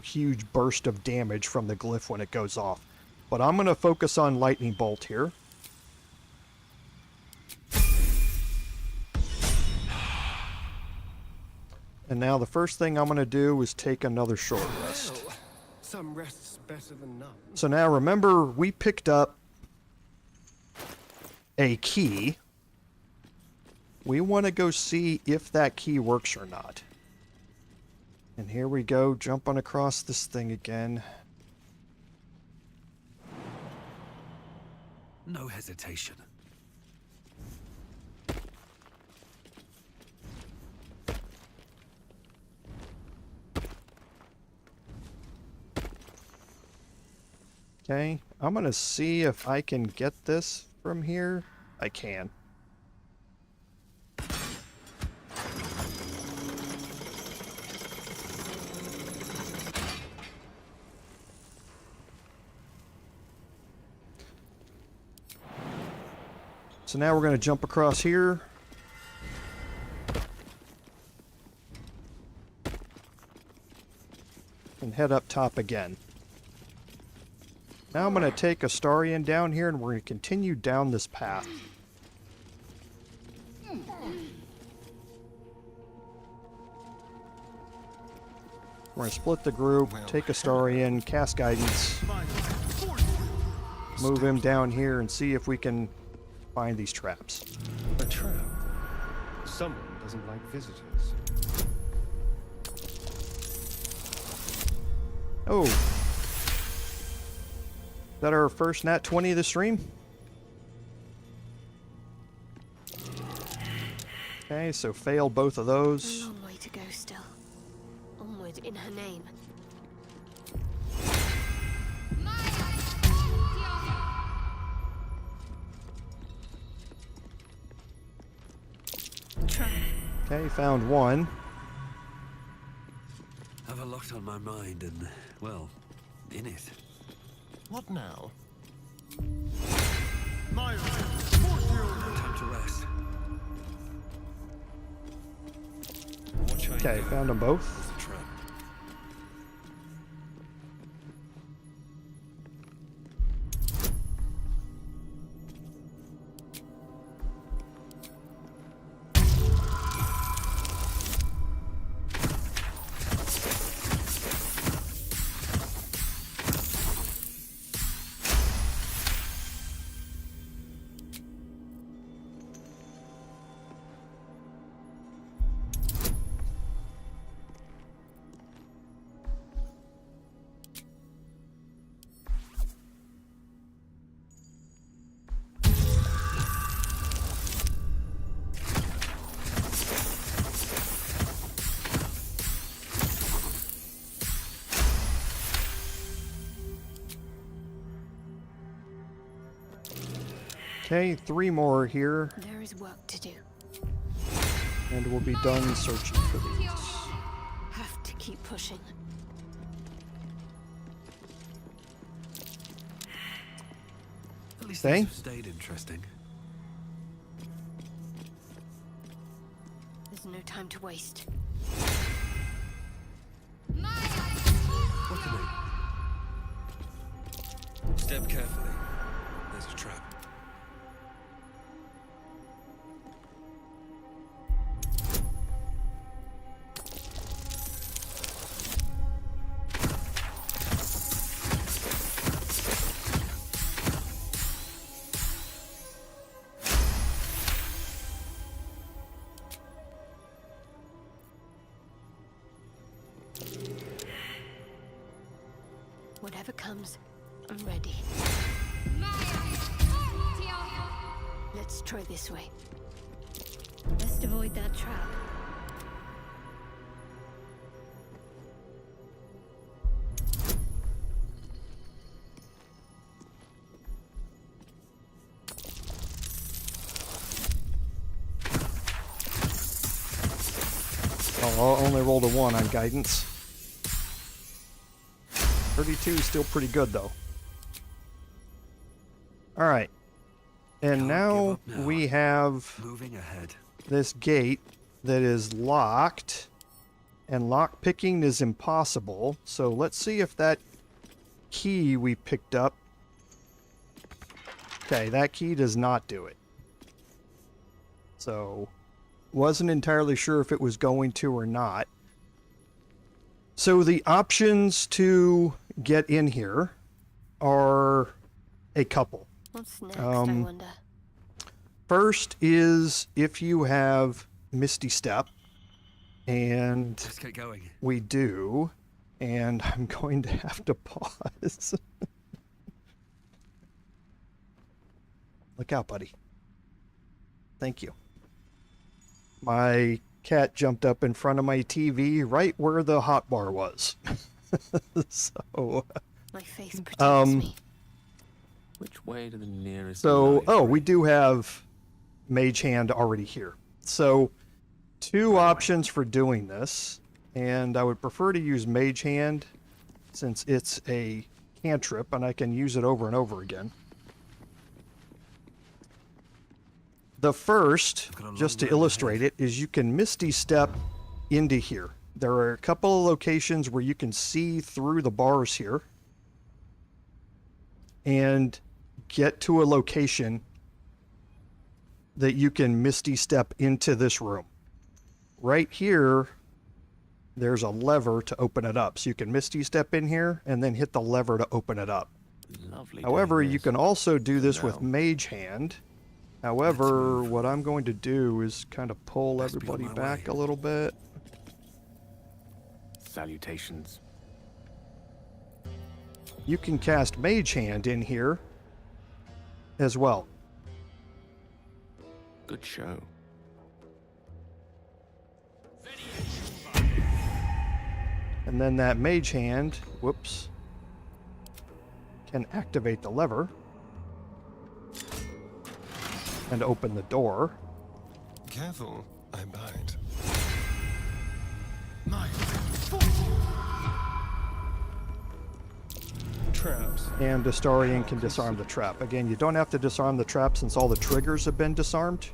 huge burst of damage from the glyph when it goes off. But I'm going to focus on Lightning Bolt here. And now the first thing I'm going to do is take another short rest. Some rest's better than none. So now remember, we picked up a key. We want to go see if that key works or not. And here we go, jumping across this thing again. No hesitation. Okay, I'm going to see if I can get this from here. I can. So now we're going to jump across here. And head up top again. Now I'm going to take Astarion down here, and we're going to continue down this path. We're going to split the group, take Astarion, cast Guidance, move him down here, and see if we can find these traps. A trap. Someone doesn't like visitors. Oh. Is that our first nat 20 of the stream? Okay, so fail both of A those. long way to go still. Onward in her name. Try. Okay, found one. Have a lot on my mind and, well, in it. What now? Time to rest. Watch how you Okay, go. found them both. There's a trap. Okay, 3 more here, There is work to do. and we'll be done searching for these. Have to keep pushing. At least Okay. these have stayed interesting. There's no time to waste. What's the name? Step carefully. There's a trap. Whatever comes, I'm ready. Let's try this way. Best avoid that trap. Oh, I only rolled a 1 on guidance. 32 is still pretty good, though. Alright. And Can't now give up now. we have Moving ahead. this gate that is locked, and lock picking is impossible. So let's see if that key we picked up. Okay, that key does not do it. So, wasn't entirely sure if it was going to or not. So the options to get in here are a couple. What's next, I wonder? First is if you have Misty Step, and Let's get going. we do, and I'm going to have to pause. Look out, buddy. Thank you. My cat jumped up in front of my TV right where the hotbar was. So, My face protects me. Which way to the nearest so, oh, we library? do have Mage Hand already here. So, 2 options for doing this, and I would prefer to use Mage Hand since it's a cantrip and I can use it over and over again. The first, I've got a long just to road illustrate ahead. it, is you can Misty Step into here. There are a couple of locations where you can see through the bars here and get to a location that you can Misty Step into this room. Right here, there's a lever to open it up. So you can Misty Step in here and then hit the lever to open it up. Lovely However, doing you this. can also do this with No. Mage Hand. However, what I'm going to do is kind of pull Best be on everybody my back way. a little bit. Salutations. you can cast Mage Hand in here as well. Good show. And then that Mage Hand, whoops, can activate the lever and open the door. Careful, I bite. Mine. Traps. And Astarion can disarm the trap. Again, you don't have to disarm the trap since all the triggers have been disarmed.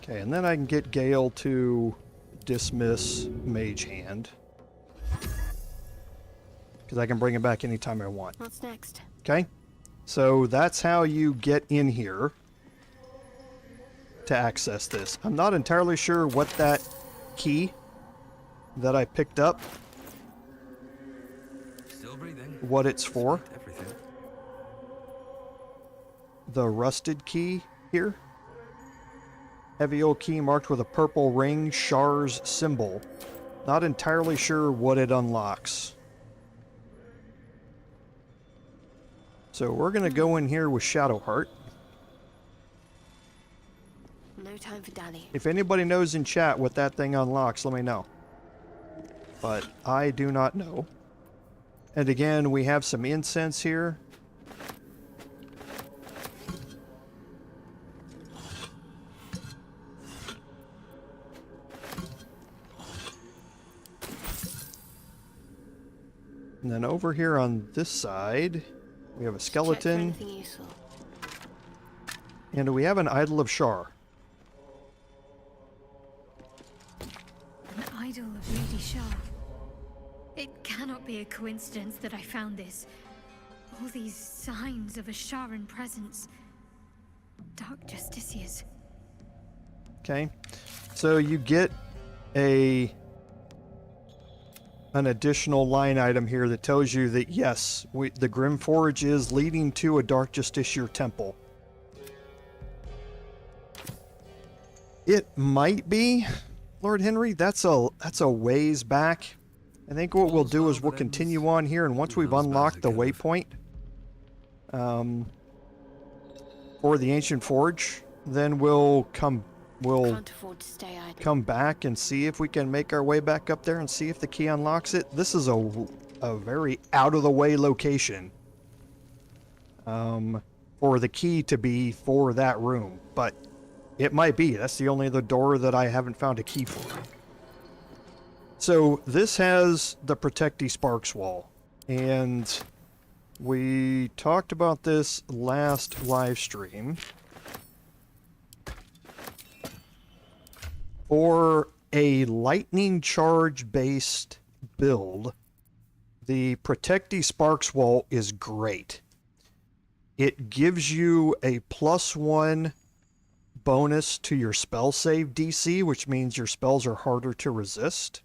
Okay, and then I can get Gale to dismiss Mage Hand. Because I can bring it back anytime I want. What's next? Okay? So that's how you get in here to access this. I'm not entirely sure what that key that I picked up, Still breathing. what it's for. Everything. The rusted key here. Heavy old key marked with a purple ring Shar's symbol. Not entirely sure what it unlocks. So we're going to go in here with Shadowheart. No time for dally. If anybody knows in chat what that thing unlocks, let me know. But I do not know. And again, we have some incense here. And then over here on this side, we have a Check for skeleton, anything useful. and we have an Idol of Shar. An idol of Lady Shar. It cannot be a coincidence that I found this. All these signs of a Sharan presence. Dark Justiciars. Okay, so you get an additional line item here that tells you that yes, the Grymforge is leading to a Dark Justiciar temple. It might be, Lord Henry. That's a ways back. I think what we'll do is we'll continue on here, and once we've unlocked the waypoint for the Ancient Forge, then we'll Can't afford to stay idle. come back and see if we can make our way back up there and see if the key unlocks it. This is a very out-of-the-way location for the key to be for that room, but it might be. That's the only other door that I haven't found a key for. So this has the Protecty Sparks wall, and we talked about this last live stream. For a lightning charge based build, the Protecty Sparks wall is great. It gives you a +1 bonus to your spell save DC, which means your spells are harder to resist.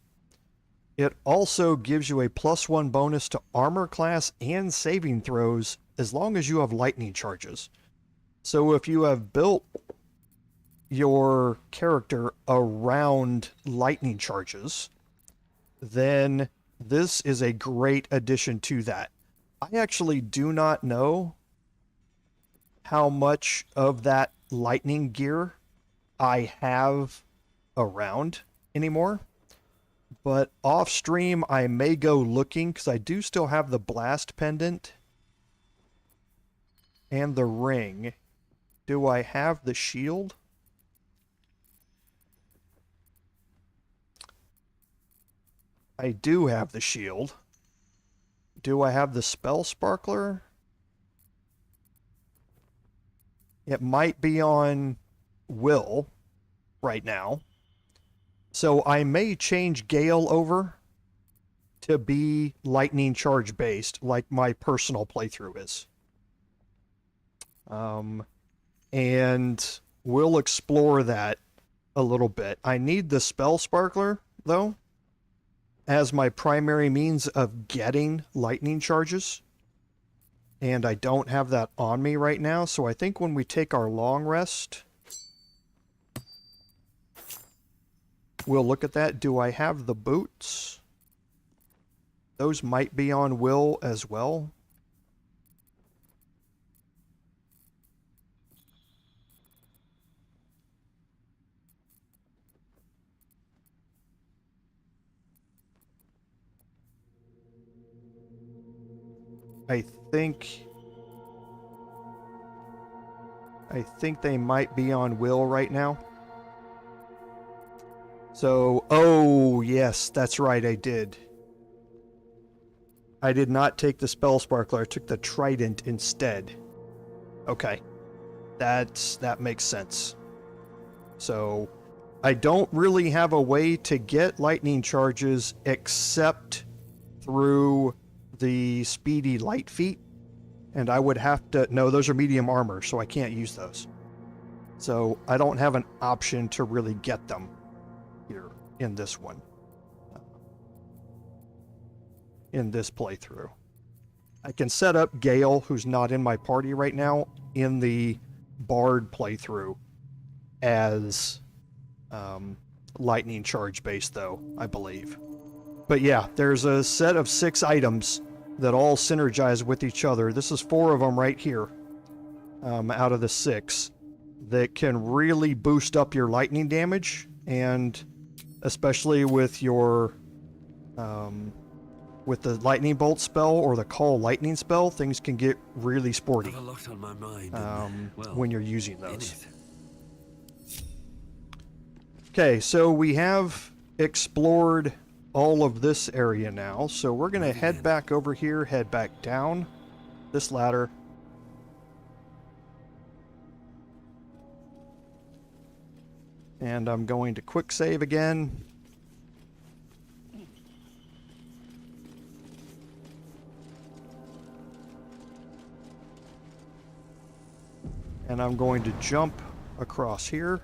It also gives you a +1 bonus to armor class and saving throws as long as you have lightning charges. So if you have built your character around lightning charges, then this is a great addition to that. I actually do not know how much of that lightning gear I have around anymore, but off stream I may go looking, because I do still have the blast pendant and the ring. Do I have the shield? I do have the shield. Do I have the spell sparkler? It might be on Will right now. So I may change Gale over to be lightning charge based, like my personal playthrough is. And we'll explore that a little bit. I need the spell sparkler though, as my primary means of getting lightning charges. And I don't have that on me right now, so I think when we take our long rest, we'll look at that. Do I have the boots? Those might be on Will as well. I think they might be on Will right now. So, oh, yes, that's right, I did. I did not take the Spell Sparkler, I took the Trident instead. Okay. That makes sense. So, I don't really have a way to get lightning charges except through the Speedy Light Feet. And I would have to... No, those are medium armor, so I can't use those. So I don't have an option to really get them here in this one. In this playthrough. I can set up Gale, who's not in my party right now, in the Bard playthrough as lightning charge based, though, I believe. But yeah, there's a set of 6 items that all synergize with each other. This is 4 of them right here, out of the 6, that can really boost up your lightning damage, and especially with your, with the lightning bolt spell or the call lightning spell, things can get really sporty Have a lot on my mind, well, when you're using in those. it. Okay, so we have explored all of this area now, so we're gonna head back over here, head back down this ladder. And I'm going to quick save again. And I'm going to jump across here.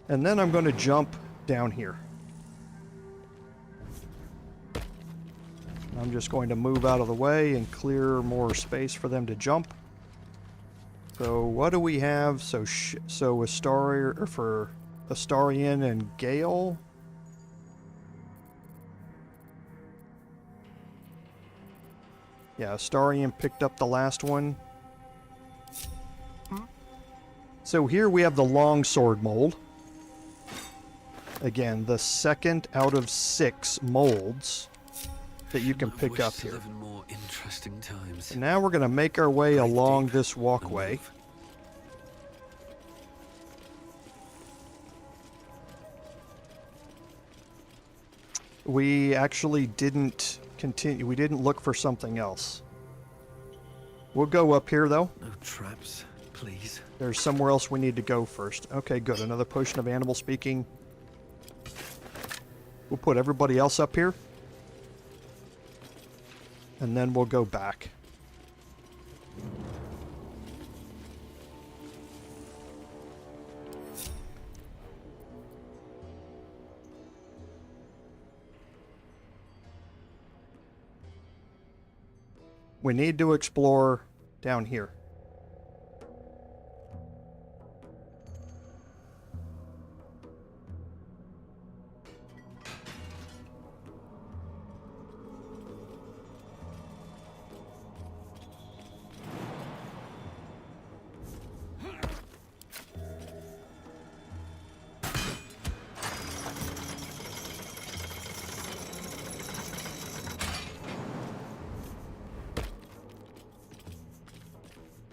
And then I'm going to jump down here. I'm just going to move out of the way and clear more space for them to jump. So what do we have? So Astarion, or for Astarion and Gale. Yeah, Astarion picked up the last one. So here we have the longsword mold. Again, the second out of 6 molds that you can pick up here. Live in more interesting times. And now we're going to make our way along this walkway. We actually didn't continue. We didn't look for something else. We'll go up here, though. No traps, please. There's somewhere else we need to go first. Okay, good. Another potion of animal speaking. We'll put everybody else up here. And then we'll go back. We need to explore down here.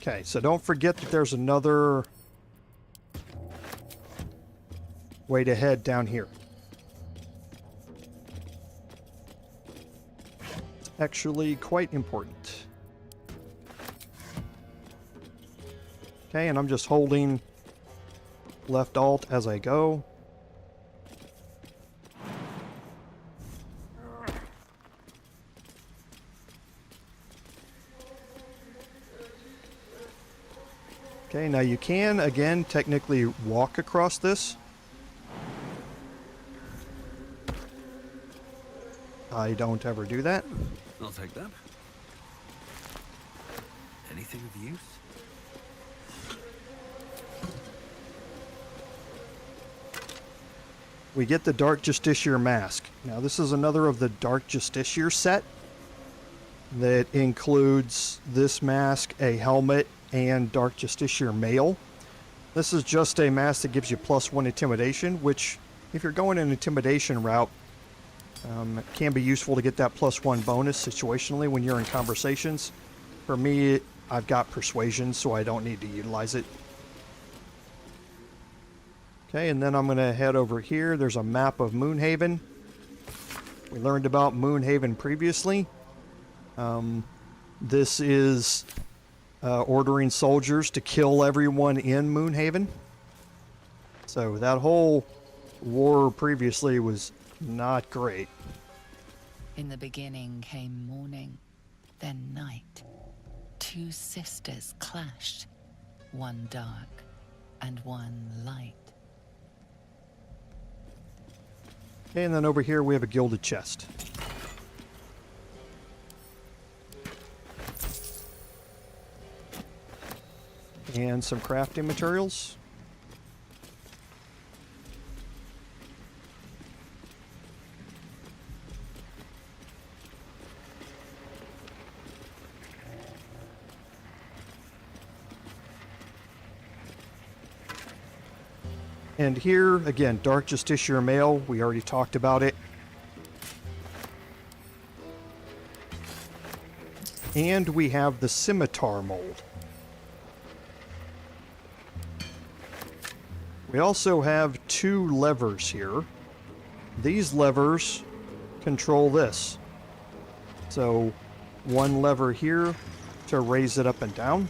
Okay, so don't forget that there's another way to head down here. It's actually quite important. Okay, and I'm just holding left alt as I go. Okay, now you can, again, technically walk across this. I don't ever do that. I'll take that. Anything of use? We get the Dark Justiciar mask. Now this is another of the Dark Justiciar set that includes this mask, a helmet, and Dark Justiciar mail. This is just a mask that gives you +1 intimidation, which if you're going an intimidation route, it can be useful to get that +1 bonus situationally when you're in conversations. For me, I've got persuasion, so I don't need to utilize it. Okay, and then I'm going to head over here. There's a map of Moonhaven. We learned about Moonhaven previously. This is ordering soldiers to kill everyone in Moonhaven. So that whole war previously was not great. In the beginning came morning, then night. Two sisters clashed, one dark and one light. Okay, and then over here we have a gilded chest. And some crafting materials. And here, again, Dark Justiciar mail. We already talked about it. And we have the Scimitar mold. We also have 2 levers here. These levers control this. So, 1 lever here to raise it up and down.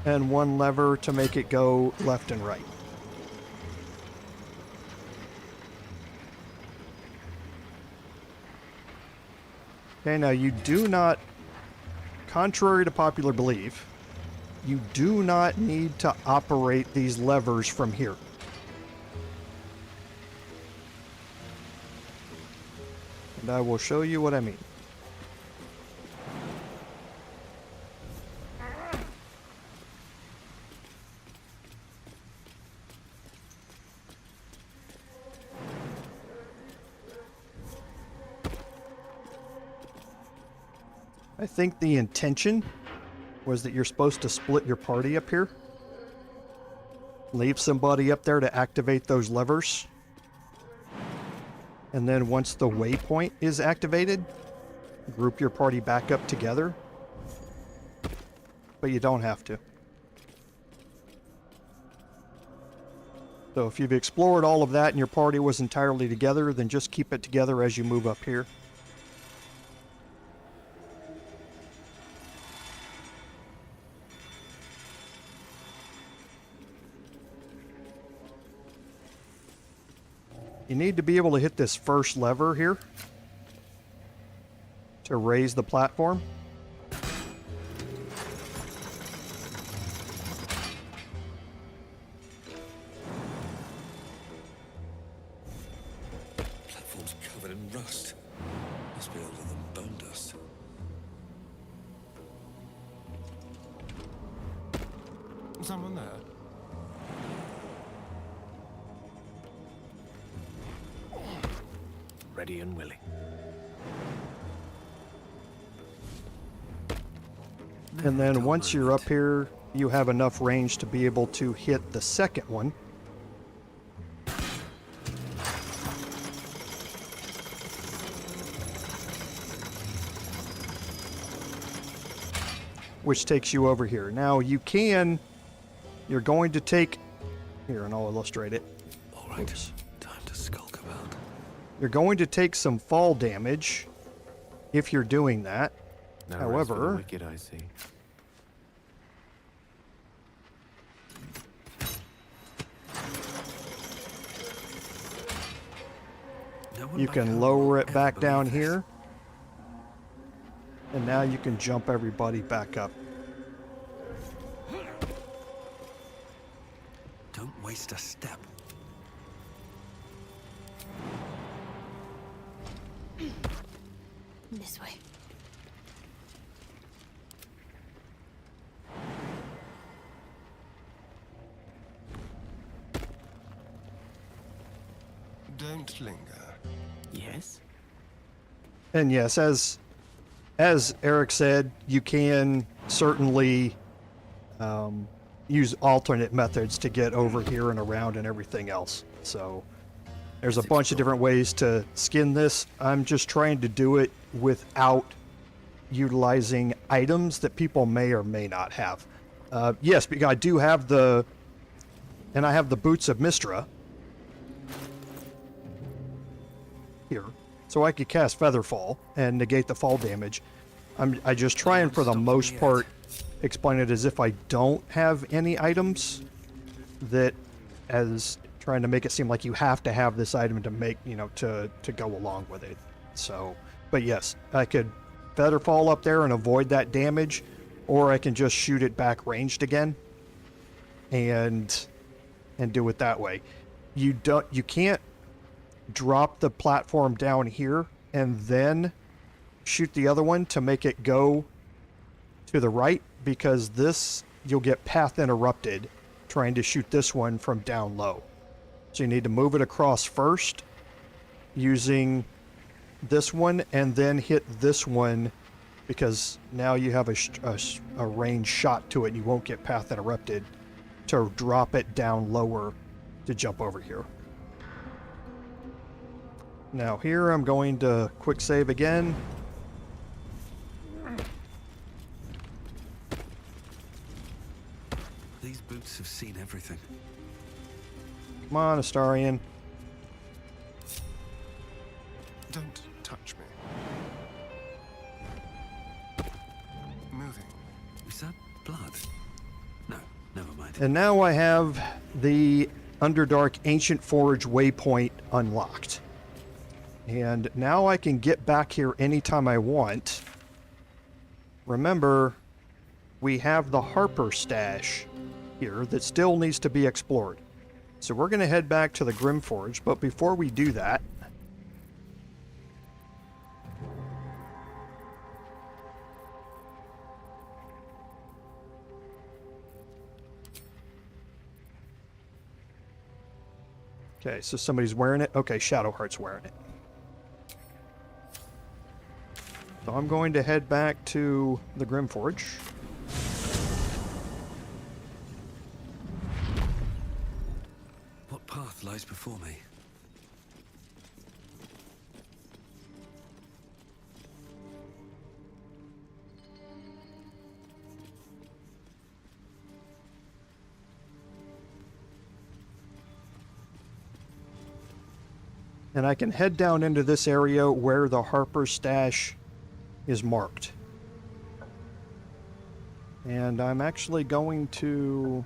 And 1 lever to make it go left and right. Okay, now you do not, contrary to popular belief, you do not need to operate these levers from here. And I will show you what I mean. I think the intention was that you're supposed to split your party up here. Leave somebody up there to activate those levers. And then once the waypoint is activated, group your party back up together. But you don't have to. So if you've explored all of that and your party was entirely together, then just keep it together as you move up here. You need to be able to hit this first lever here to raise the platform. Platform's covered in rust. Must be older than bone dust. Someone there? Ready and willing. And then once you're up here, you have enough range to be able to hit the second one. Which takes you over here. Now you're going to take, here, and I'll illustrate it. All right, time to skulk about. You're going to take some fall damage if you're doing that. No rest for the However, wicked, I see. No one you back can home lower will it ever back believe down this. here. And now you can jump everybody back up. Don't waste a step. This way. Don't linger. Yes? And yes, as Eric said, you can certainly use alternate methods to get over here and around and everything else. So there's a bunch of different ways to skin this. I'm just trying to do it without utilizing items that people may or may not have. Yes, because I do have the Boots of Mystra here, so I could cast Featherfall and negate the fall damage. I just trying for the most part explain it as if I don't have any items, that as trying to make it seem like you have to have this item to make, to go along with it. So, but yes, I could Featherfall up there and avoid that damage, or I can just shoot it back ranged again and do it that way. You can't drop the platform down here and then shoot the other one to make it go to the right, because this, you'll get path interrupted trying to shoot this one from down low. So you need to move it across first using this one and then hit this one, because now you have a range shot to it and you won't get path interrupted, to drop it down lower to jump over here. Now here I'm going to quick save again. These boots have seen everything. Come on, Astarion. Don't touch me. Moving. Is that blood? No, never mind. And now I have the Underdark Ancient Forge waypoint unlocked. And now I can get back here anytime I want. Remember, we have the Harper stash here that still needs to be explored. So we're going to head back to the Grymforge, but before we do that, okay, so somebody's wearing it. Okay, Shadowheart's wearing it. So I'm going to head back to the Grymforge. What path lies before me? And I can head down into this area where the Harper stash is marked. And I'm actually going to...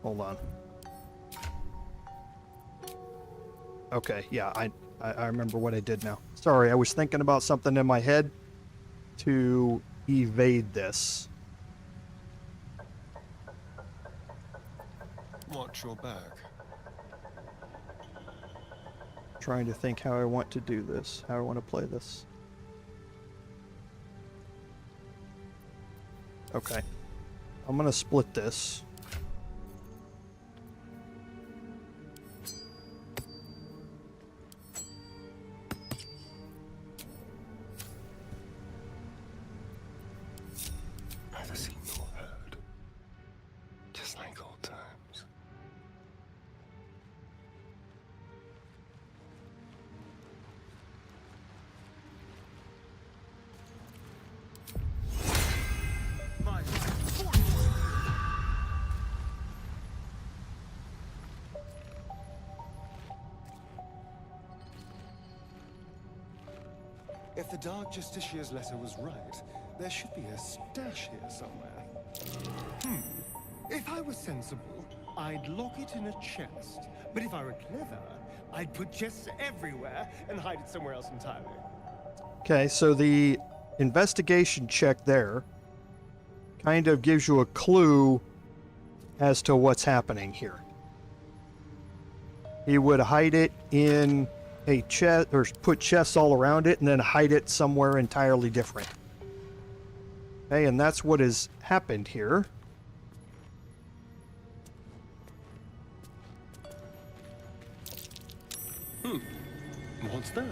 Hold on. Okay, yeah, I remember what I did now. Sorry, I was thinking about something in my head to evade this. Watch your back. Trying to think how I want to do this, how I want to play this. Okay. I'm going to split this. Never seen nor heard. Just like old times. If the Dark Justiciar's letter was right, there should be a stash here somewhere. If I was sensible, I'd lock it in a chest. But if I were clever, I'd put chests everywhere and hide it somewhere else entirely. Okay, so the investigation check there kind of gives you a clue as to what's happening here. He would hide it in a chest, or put chests all around it, and then hide it somewhere entirely different. Okay, and that's what has happened here. What's that?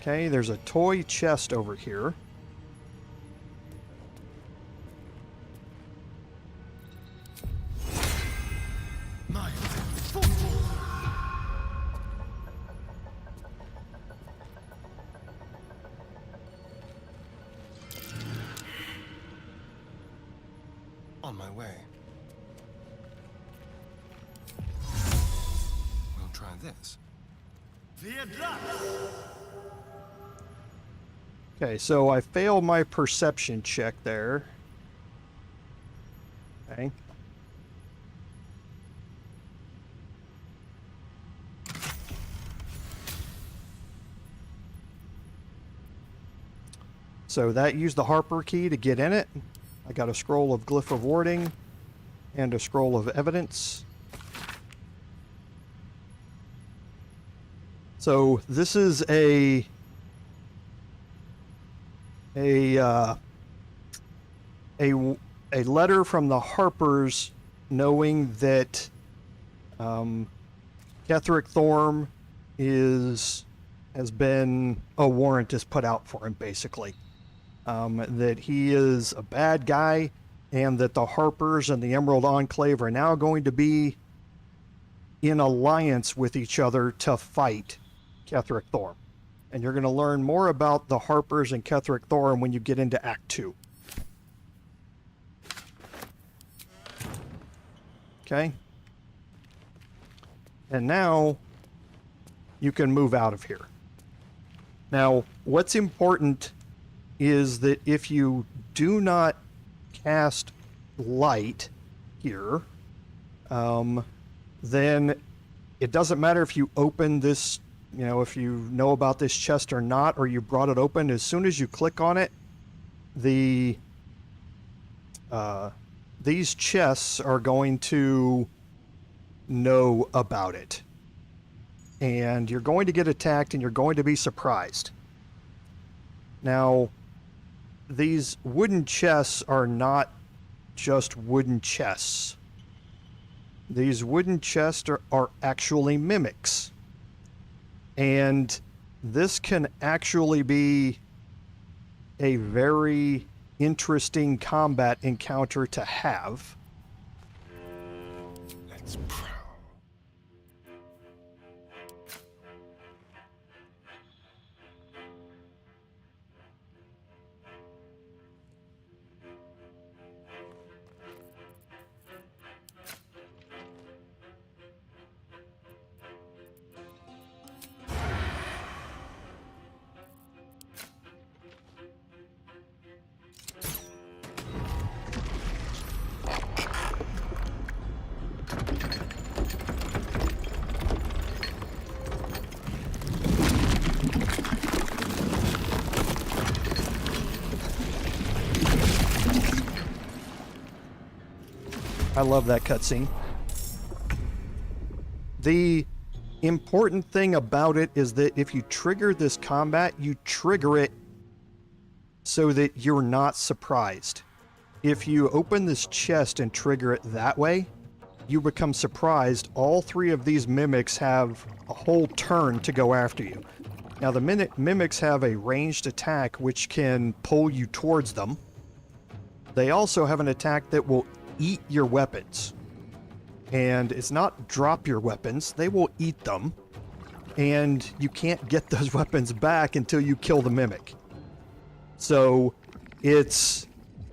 Okay, there's a toy chest over here. On my way. We'll try this. Okay, so I failed my perception check there. Okay. So that used the Harper key to get in it. I got a scroll of Glyph of Warding and a scroll of Evidence. So this is a letter from the Harpers, knowing that Ketheric Thorm has been a warrant is put out for him, basically. That he is a bad guy, and that the Harpers and the Emerald Enclave are now going to be in alliance with each other to fight Ketheric Thorm. And you're going to learn more about the Harpers and Ketheric Thorm when you get into Act 2. Okay? And now you can move out of here. Now, what's important is that if you do not cast light here, then it doesn't matter if you open this, you know, if you know about this chest or not, or you brought it open. As soon as you click on it, these chests are going to know about it. And you're going to get attacked, and you're going to be surprised. Now, these wooden chests are not just wooden chests. These wooden chests are actually mimics. And this can actually be a very interesting combat encounter to have. Let's prowl. I love that cutscene. The important thing about it is that if you trigger this combat, you trigger it so that you're not surprised. If you open this chest and trigger it that way, you become surprised. All three of these mimics have a whole turn to go after you. Now, the mimics have a ranged attack which can pull you towards them. They also have an attack that will eat your weapons. And it's not drop your weapons, they will eat them. And you can't get those weapons back until you kill the mimic. So it's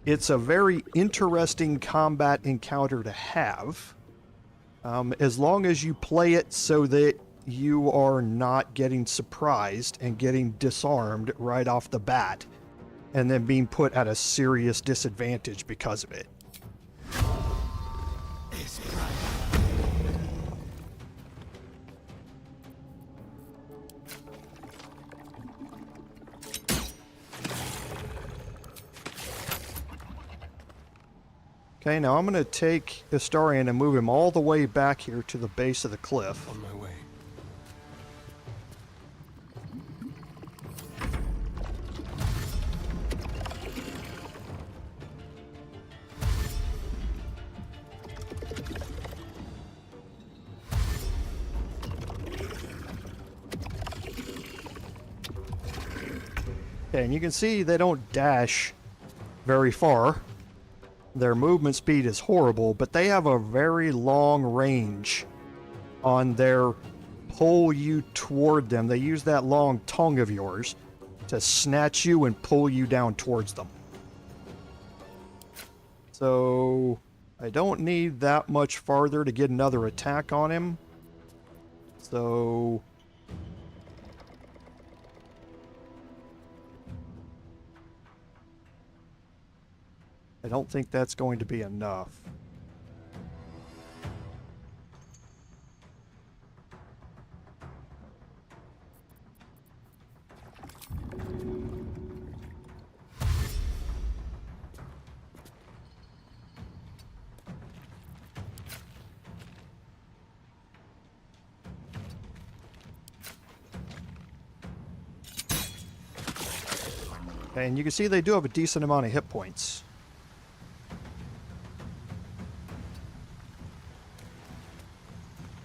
a very interesting combat encounter to have. As long as you play it so that you are not getting surprised and getting disarmed right off the bat, and then being put at a serious disadvantage because of it. Okay, now I'm going to take Astarion and move him all the way back here to the base of the cliff. On my way. Okay, and you can see they don't dash very far. Their movement speed is horrible, but they have a very long range on their pull you toward them. They use that long tongue of yours to snatch you and pull you down towards them. So I don't need that much farther to get another attack on him. So I don't think that's going to be enough. And you can see they do have a decent amount of hit points.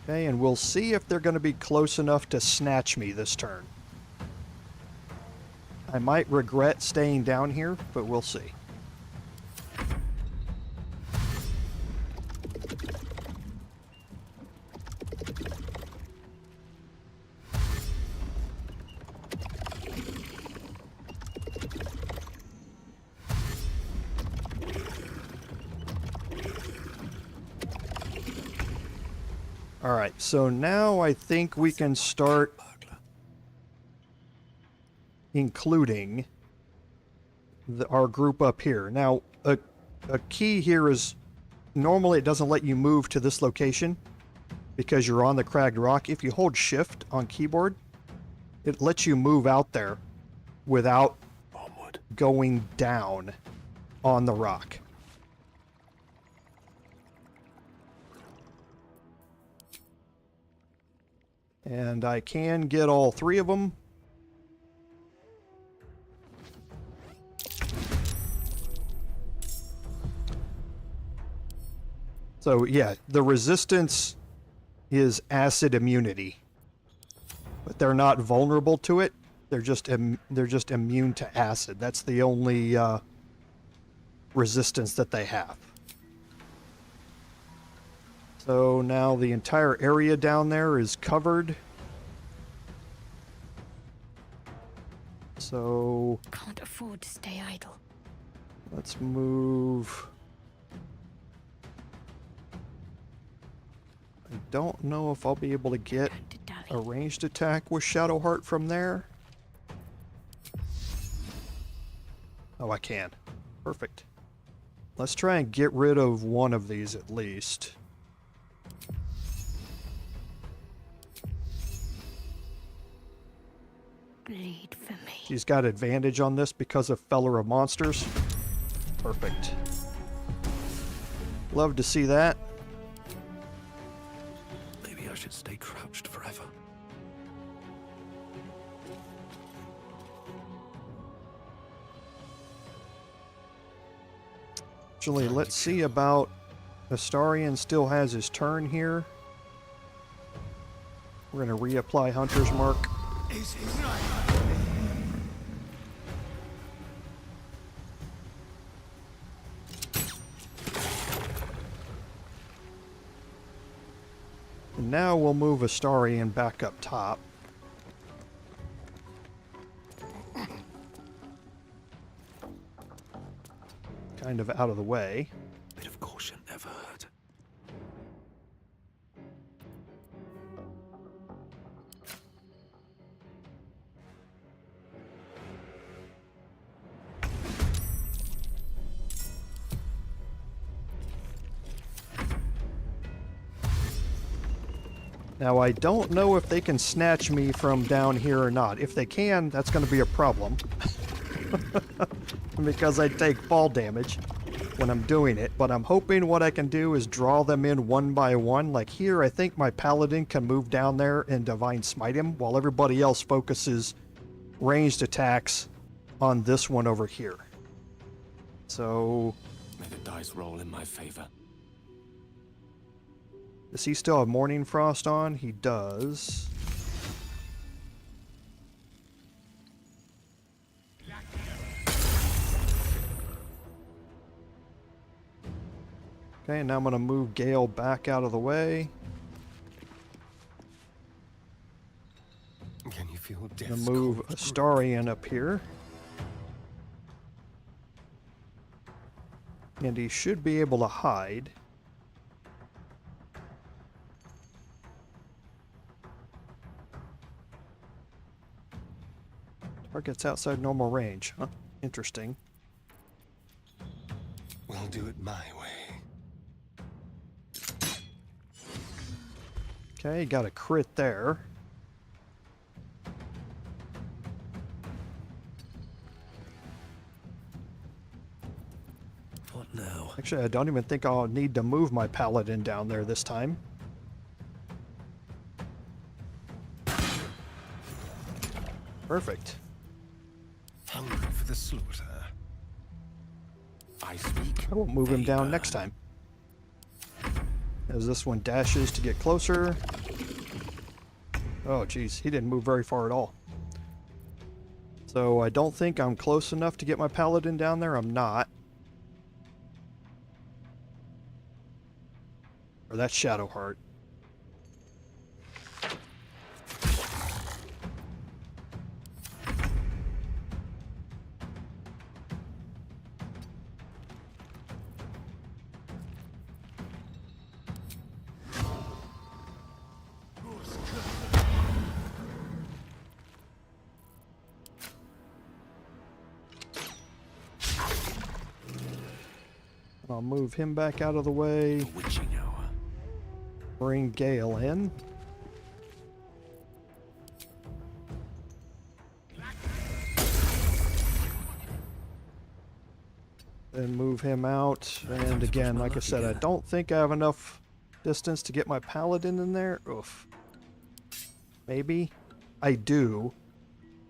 Okay, and we'll see if they're going to be close enough to snatch me this turn. I might regret staying down here, but we'll see. Alright, so now I think we can start including our group up here. Now, a key here is normally it doesn't let you move to this location because you're on the cragged rock. If you hold shift on keyboard, it lets you move out there without going down on the rock. And I can get all three of them. So yeah, the resistance is acid immunity, but they're not vulnerable to it. They're just immune to acid. That's the only resistance that they have. So now the entire area down there is covered. So Can't afford to stay idle. let's move. I don't know if I'll be able to get a ranged attack with Shadowheart from there. Oh, I can. Perfect. Let's try and get rid of one of these at least. Bleed for me. She's got advantage on this because of Feller of Monsters. Perfect. Love to see that. Maybe I should stay crouched forever. Actually, let's see about Astarion still has his turn here. We're going to reapply Hunter's Mark. And now we'll move Astarion back up top. Kind of out of the way. Bit of caution never hurt. Now, I don't know if they can snatch me from down here or not. If they can, that's going to be a problem. Because I take fall damage. when I'm doing it, but I'm hoping what I can do is draw them in one by one. Like here, I think my Paladin can move down there and Divine Smite him, while everybody else focuses ranged attacks on this one over here. So... May the dice roll in my favor. Does he still have Morning Frost on? He does. Okay, now I'm going to move Gale back out of the way. Can you feel I'm death's going to move cold Astarion up here. And he should be able to hide. Target's outside normal range. Huh? Interesting. We'll do it my way. Okay, got a crit there. What now? Actually, I don't even think I'll need to move my Paladin down there this time. Perfect. Hungry for the slaughter. I speak. I will move him down favor. next time. As this one dashes to get closer. Oh, geez, he didn't move very far at all. So I don't think I'm close enough to get my Paladin down there. I'm not. Or that's Shadowheart. I'll move him back out of the way. The witching hour. Bring Gale in. Then move him out. And again, like I said, I don't think I have enough distance to get my Paladin in there. Oof. Maybe. I do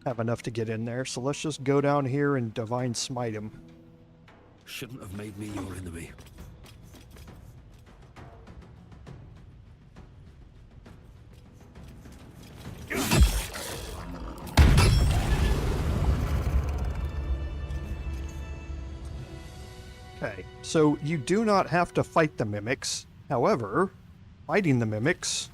have enough to get in there, so let's just go down here and Divine Smite him. Shouldn't have made me your enemy. Okay, so you do not have to fight the mimics. However, fighting the mimics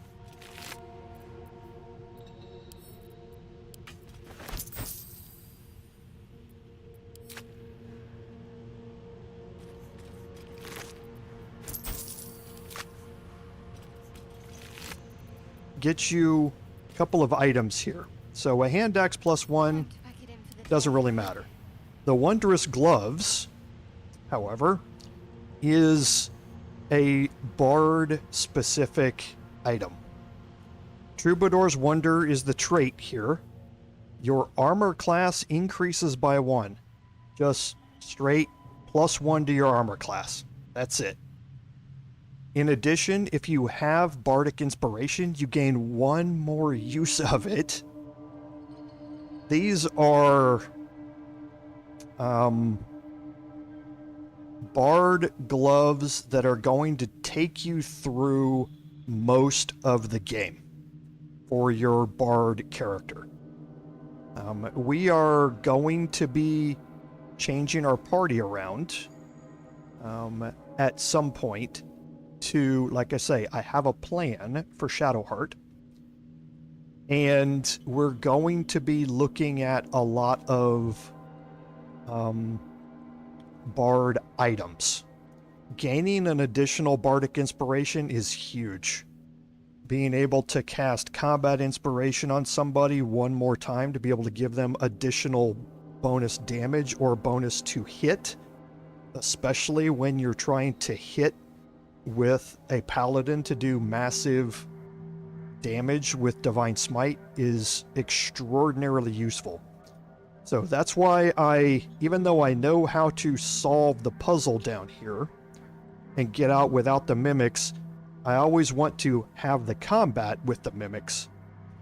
gets you a couple of items here. So a hand axe +1 doesn't really matter. The Wondrous Gloves, however, is a bard specific item. Troubadour's Wonder is the trait here. Your armor class increases by 1. Just straight +1 to your armor class. That's it. In addition, if you have Bardic Inspiration, you gain 1 more use of it. These are Bard gloves that are going to take you through most of the game for your Bard character. We are going to be changing our party around at some point to, like I say, I have a plan for Shadowheart, and we're going to be looking at a lot of Bard items. Gaining an additional Bardic Inspiration is huge. Being able to cast Combat Inspiration on somebody 1 more time to be able to give them additional bonus damage or bonus to hit, especially when you're trying to hit with a Paladin to do massive damage with Divine Smite, is extraordinarily useful. So that's why even though I know how to solve the puzzle down here and get out without the mimics, I always want to have the combat with the mimics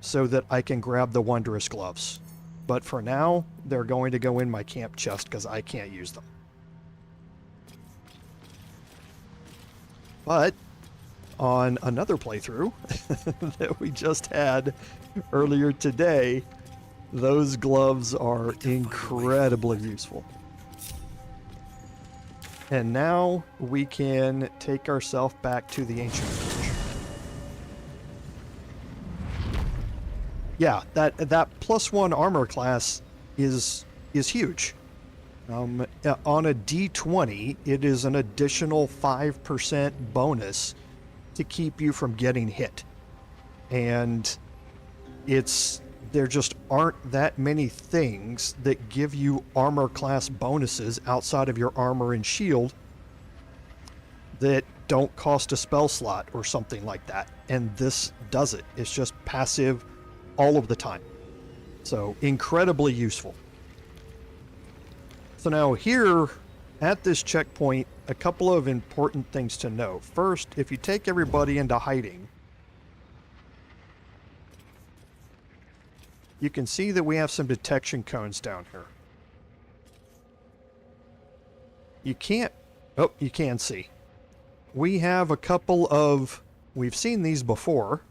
so that I can grab the wondrous gloves. But for now, they're going to go in my camp chest because I can't use them. But on another playthrough that we just had earlier today, those gloves are incredibly useful. And now we can take ourselves back to the ancient village. Yeah, that +1 armor class is huge. On a D20, it is an additional 5% bonus to keep you from getting hit. And there just aren't that many things that give you armor class bonuses outside of your armor and shield that don't cost a spell slot or something like that. And this does it. It's just passive all of the time. So incredibly useful. So now here at this checkpoint, a couple of important things to know. First, if you take everybody into hiding, you can see that we have some detection cones down here. You can't... Oh, you can see. We have a couple of... We've seen these before.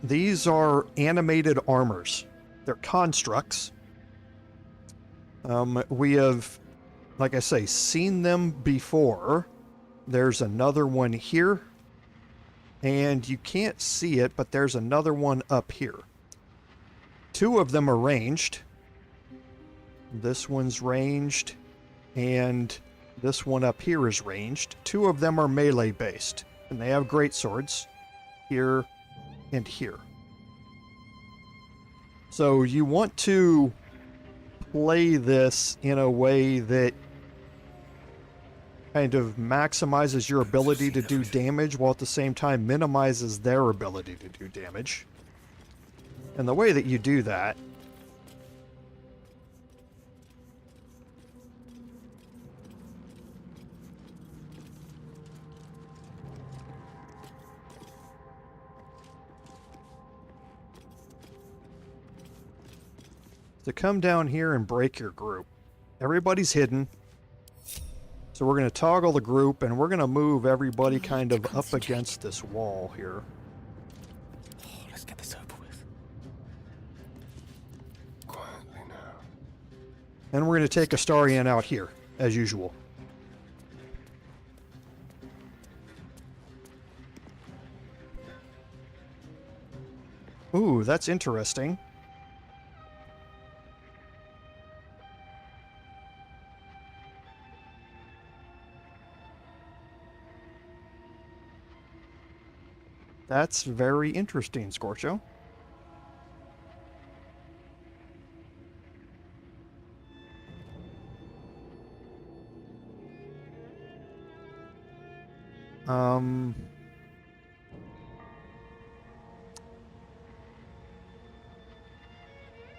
These are animated armors. They're constructs. We have, like I say, seen them before. There's another one here. And you can't see it, but there's another one up here. Two of them are ranged. This one's ranged, and this one up here is ranged. Two of them are melee based, and they have great swords here and here. So you want to play this in a way that kind of maximizes your ability to do damage while at the same time minimizes their ability to do damage. And the way that you do that to come down here and break your group. Everybody's hidden. So we're going to toggle the group, and we're going to move everybody kind of up against this wall here. Oh, let's get this over with. Quietly now. And we're going to take Astarion out here, as usual. Ooh, that's interesting. That's very interesting, Scorcho.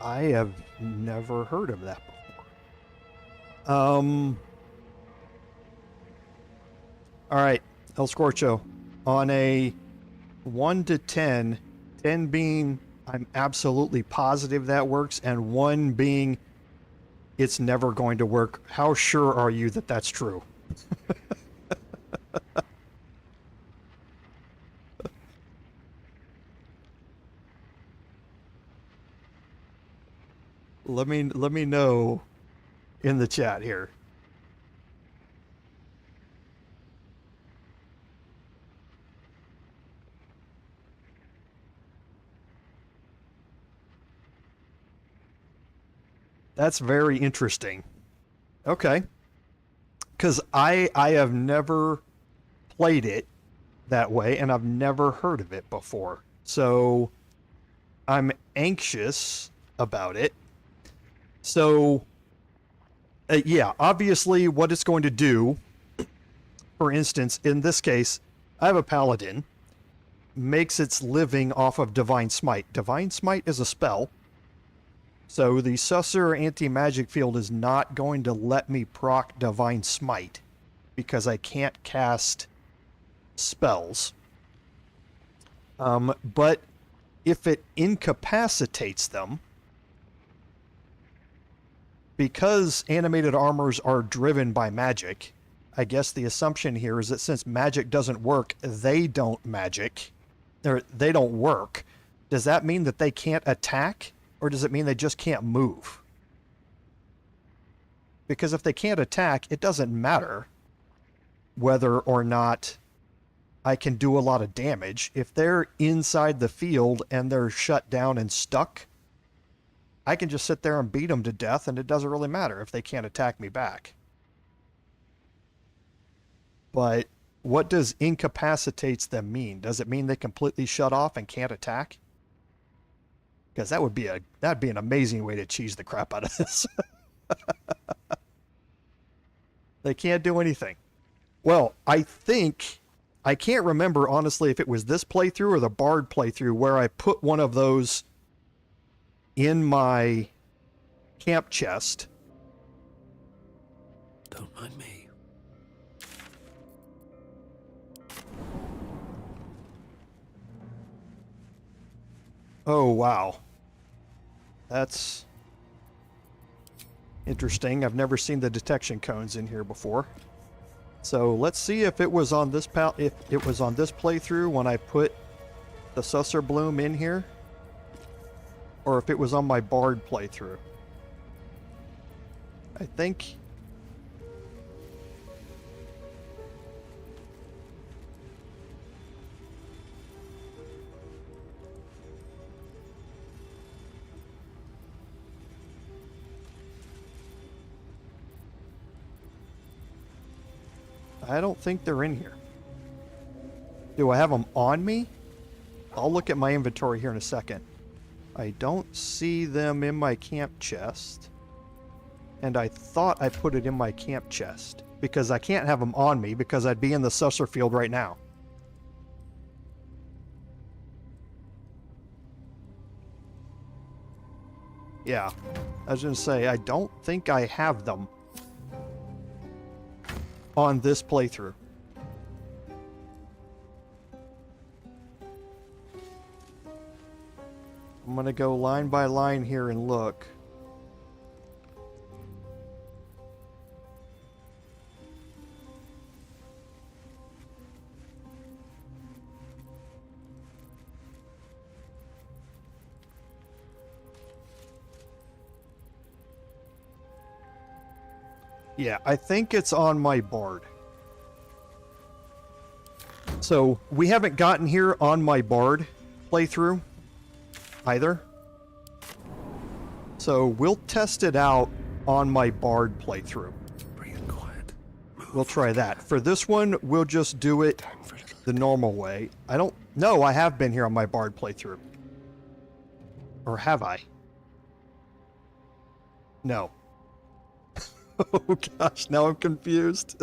I have never heard of that before. All right, El Scorcho, on a 1 to 10, 10 being I'm absolutely positive that works, and 1 being it's never going to work. How sure are you that that's true? Let me know in the chat here. That's very interesting. Okay. Because I have never played it that way, and I've never heard of it before. So I'm anxious about it. So, yeah, obviously what it's going to do, for instance, in this case, I have a Paladin. makes its living off of Divine Smite. Divine Smite is a spell, so the Susser anti-magic field is not going to let me proc Divine Smite because I can't cast spells. But if it incapacitates them, because animated armors are driven by magic, I guess the assumption here is that since magic doesn't work, they don't magic, or they don't work. Does that mean that they can't attack, or does it mean they just can't move? Because if they can't attack, it doesn't matter whether or not I can do a lot of damage. If they're inside the field and they're shut down and stuck, I can just sit there and beat them to death, and it doesn't really matter if they can't attack me back. But what does incapacitates them mean? Does it mean they completely shut off and can't attack? Because that'd be an amazing way to cheese the crap out of this. They can't do anything. Well, I can't remember honestly if it was this playthrough or the Bard playthrough where I put one of those in my camp chest. Don't mind me. Oh, wow. That's interesting. I've never seen the detection cones in here before. So let's see if it was on this playthrough when I put the Susser Bloom in here, or if it was on my Bard playthrough. I think I don't think they're in here. Do I have them on me? I'll look at my inventory here in a second. I don't see them in my camp chest. And I thought I put it in my camp chest, because I can't have them on me because I'd be in the Susser field right now. Yeah, I was going to say, I don't think I have them on this playthrough. I'm going to go line by line here and look. Yeah, I think it's on my Bard. So, we haven't gotten here on my Bard playthrough either. So, we'll test it out on my Bard playthrough. Bring it quiet. We'll try that. For this one, we'll just do it the normal way. No, I have been here on my Bard playthrough. Or have I? No. Oh gosh, now I'm confused.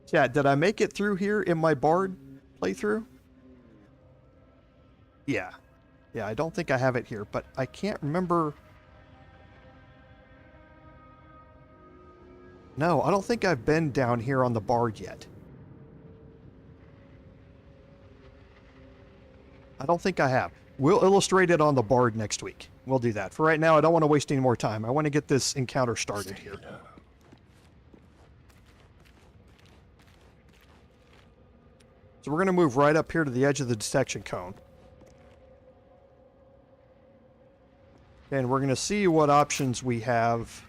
Chat, did I make it through here in my Bard playthrough? Yeah. Yeah, I don't think I have it here, but I can't remember. No, I don't think I've been down here on the Bard yet. I don't think I have. We'll illustrate it on the Bard next week. We'll do that. For right now, I don't want to waste any more time. I want to get this encounter started here. So we're going to move right up here to the edge of the detection cone. And we're going to see what options we have.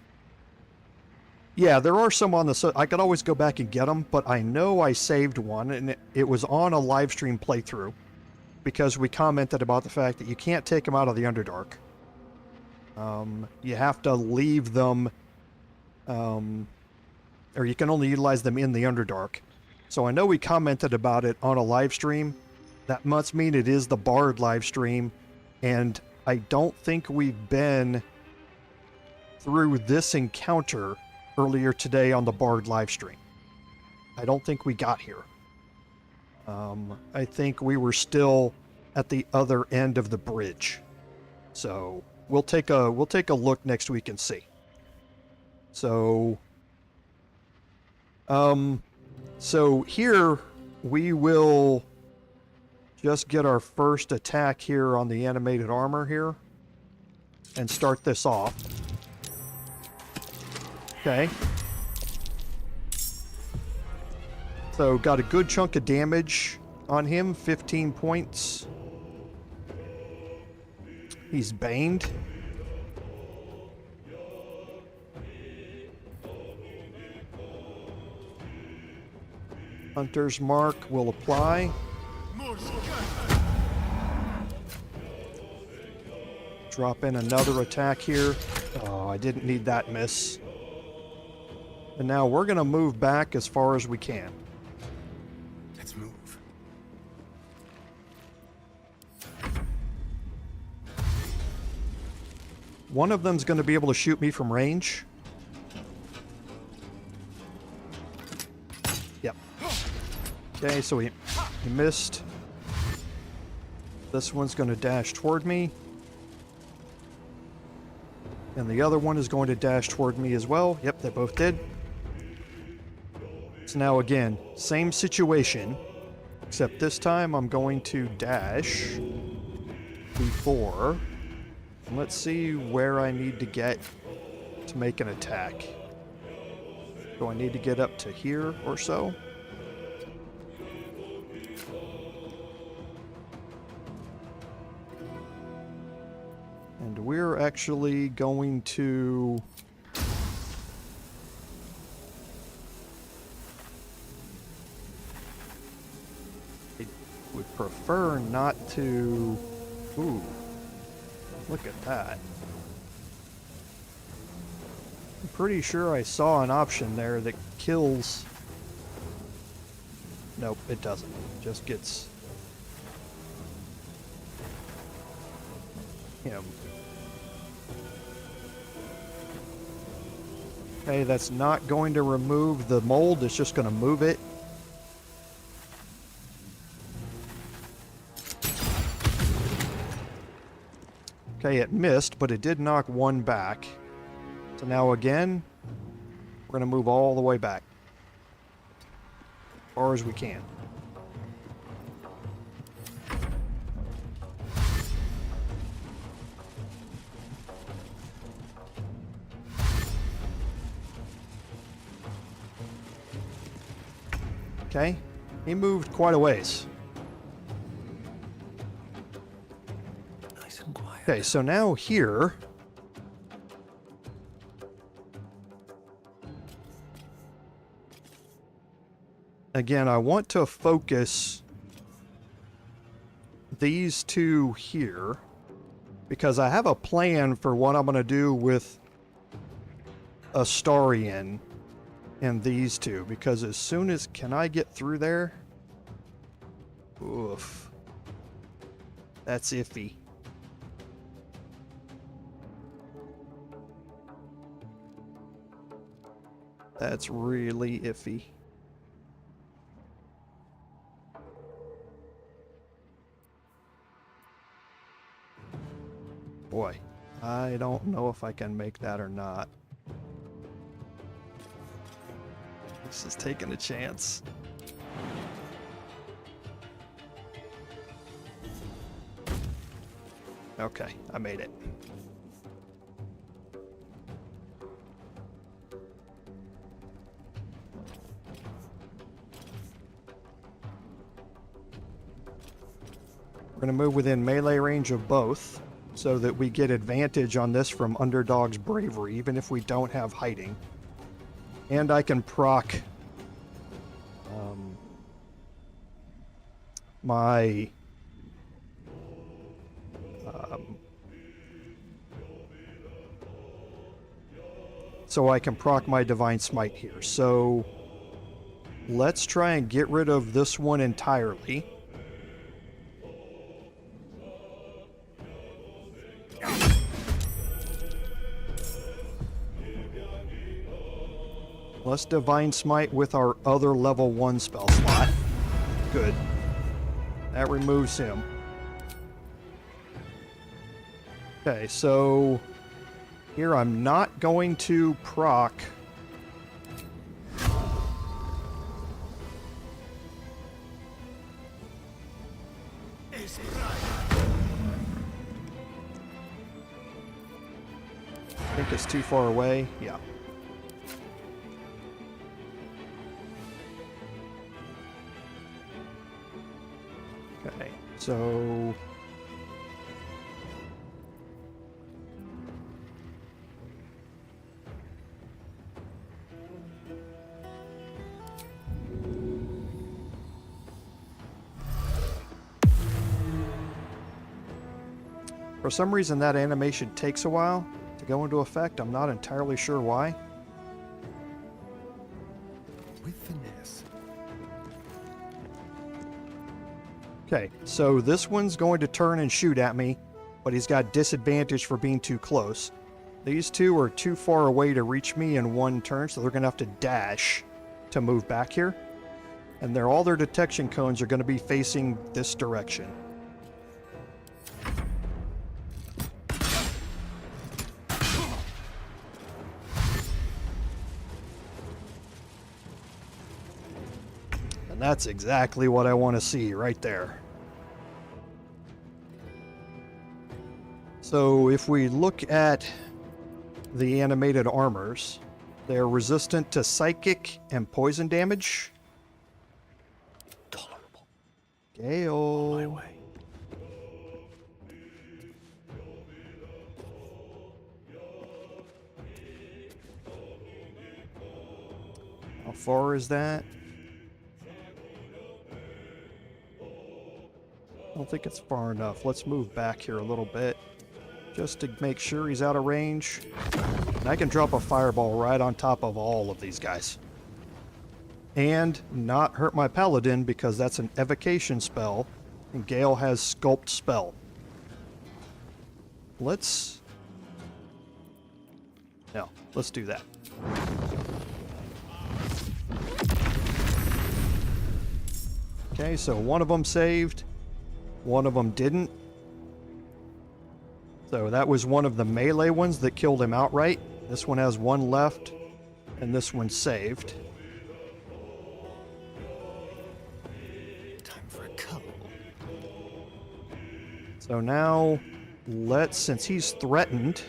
Yeah, there are some on the... I could always go back and get them, but I know I saved one, and it was on a live stream playthrough, because we commented about the fact that you can't take them out of the Underdark. You have to leave them, or you can only utilize them in the Underdark. So I know we commented about it on a live stream. That must mean it is the Bard live stream, and I don't think we've been through this encounter earlier today on the Bard live stream. I don't think we got here. I think we were still at the other end of the bridge. So we'll take a look next week and see. So so here we will just get our first attack here on the animated armor here and start this off. Okay. So got a good chunk of damage on him, 15 points. He's baned. Hunter's Mark will apply. Drop in another attack here. Oh, I didn't need that miss. And now we're going to move back as far as we can. Let's move. One of them's going to be able to shoot me from range. Yep. Okay, so he missed. This one's going to dash toward me. And the other one is going to dash toward me as well. Yep, they both did. So now again, same situation, except this time I'm going to dash before. Let's see where I need to get to make an attack. Do I need to get up to here or so? And we're actually going to... I would prefer not to... Ooh. Look at that. I'm pretty sure I saw an option there that kills... Nope, it doesn't. It just gets... him. Okay, that's not going to remove the mold, it's just going to move it. Okay, it missed, but it did knock one back. So now again, we're going to move all the way back. As far as we can. Okay, he moved quite a ways. Nice and quiet. Okay, so now here... Again, I want to focus these two here because I have a plan for what I'm going to do with Astarion and these two, because as soon as... Can I get through there? Oof. That's iffy. That's really iffy. Boy, I don't know if I can make that or not. This is taking a chance. Okay, I made it. We're going to move within melee range of both so that we get advantage on this from Underdog's Bravery, even if we don't have hiding. And I can proc my so I can proc my Divine Smite here. So let's try and get rid of this one entirely. Let's Divine Smite with our other level 1 spell slot. Good. That removes him. Okay, so here I'm not going to proc. I think it's too far away. Yeah. Okay, so for some reason that animation takes a while to go into effect. I'm not entirely sure why. With finesse. Okay, so this one's going to turn and shoot at me, but he's got disadvantage for being too close. These two are too far away to reach me in one turn, so they're going to have to dash to move back here. And all their detection cones are going to be facing this direction. And that's exactly what I want to see right there. So if we look at the animated armors, they're resistant to psychic and poison damage. Tolerable. Gale. My way. How far is that? I don't think it's far enough. Let's move back here a little bit just to make sure he's out of range. And I can drop a fireball right on top of all of these guys. And not hurt my Paladin because that's an evocation spell. And Gale has sculpt spell. Let's do that. Okay, so one of them saved. One of them didn't. So that was one of the melee ones that killed him outright. This one has one left, and this one saved. Time for a cuddle. So now, since he's threatened,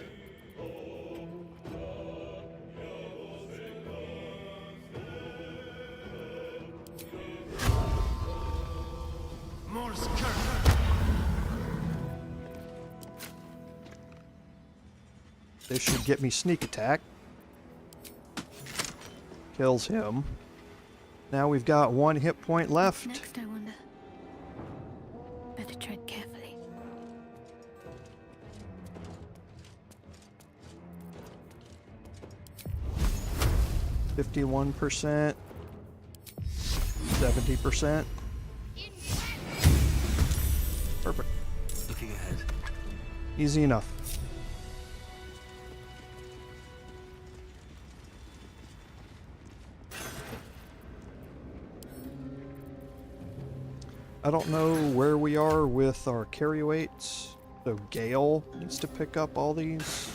this should get me sneak attack. Kills him. Now we've got one hit point left. Next, I wonder. Better tread carefully. %, 70%. Perfect. Looking ahead. Easy enough. I don't know where we are with our carry weights, so Gale needs to pick up all these.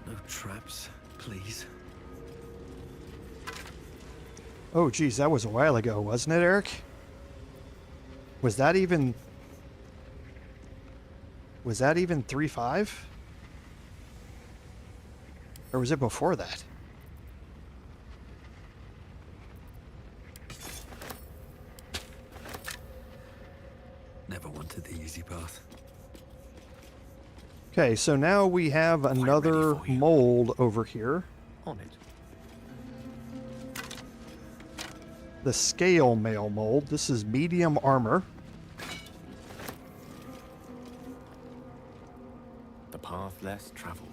No traps, please. Oh geez, that was a while ago, wasn't it, Eric? Was that even 3.5? Or was it before that? Never wanted the easy path. Okay, so now we have another mold over here. On it. The scale mail mold. This is medium armor. The path less traveled.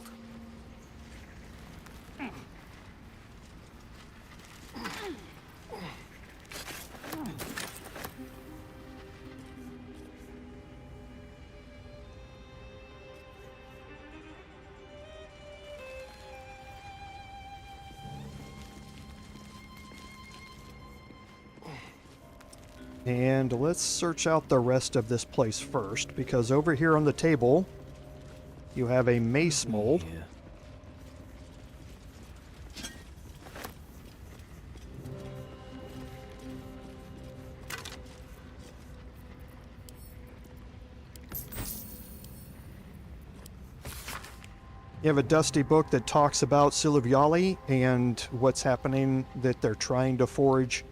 And let's search out the rest of this place first, because over here on the table, you have a mace mold. Yeah. You have a dusty book that talks about Silviali and what's happening, that they're trying to forge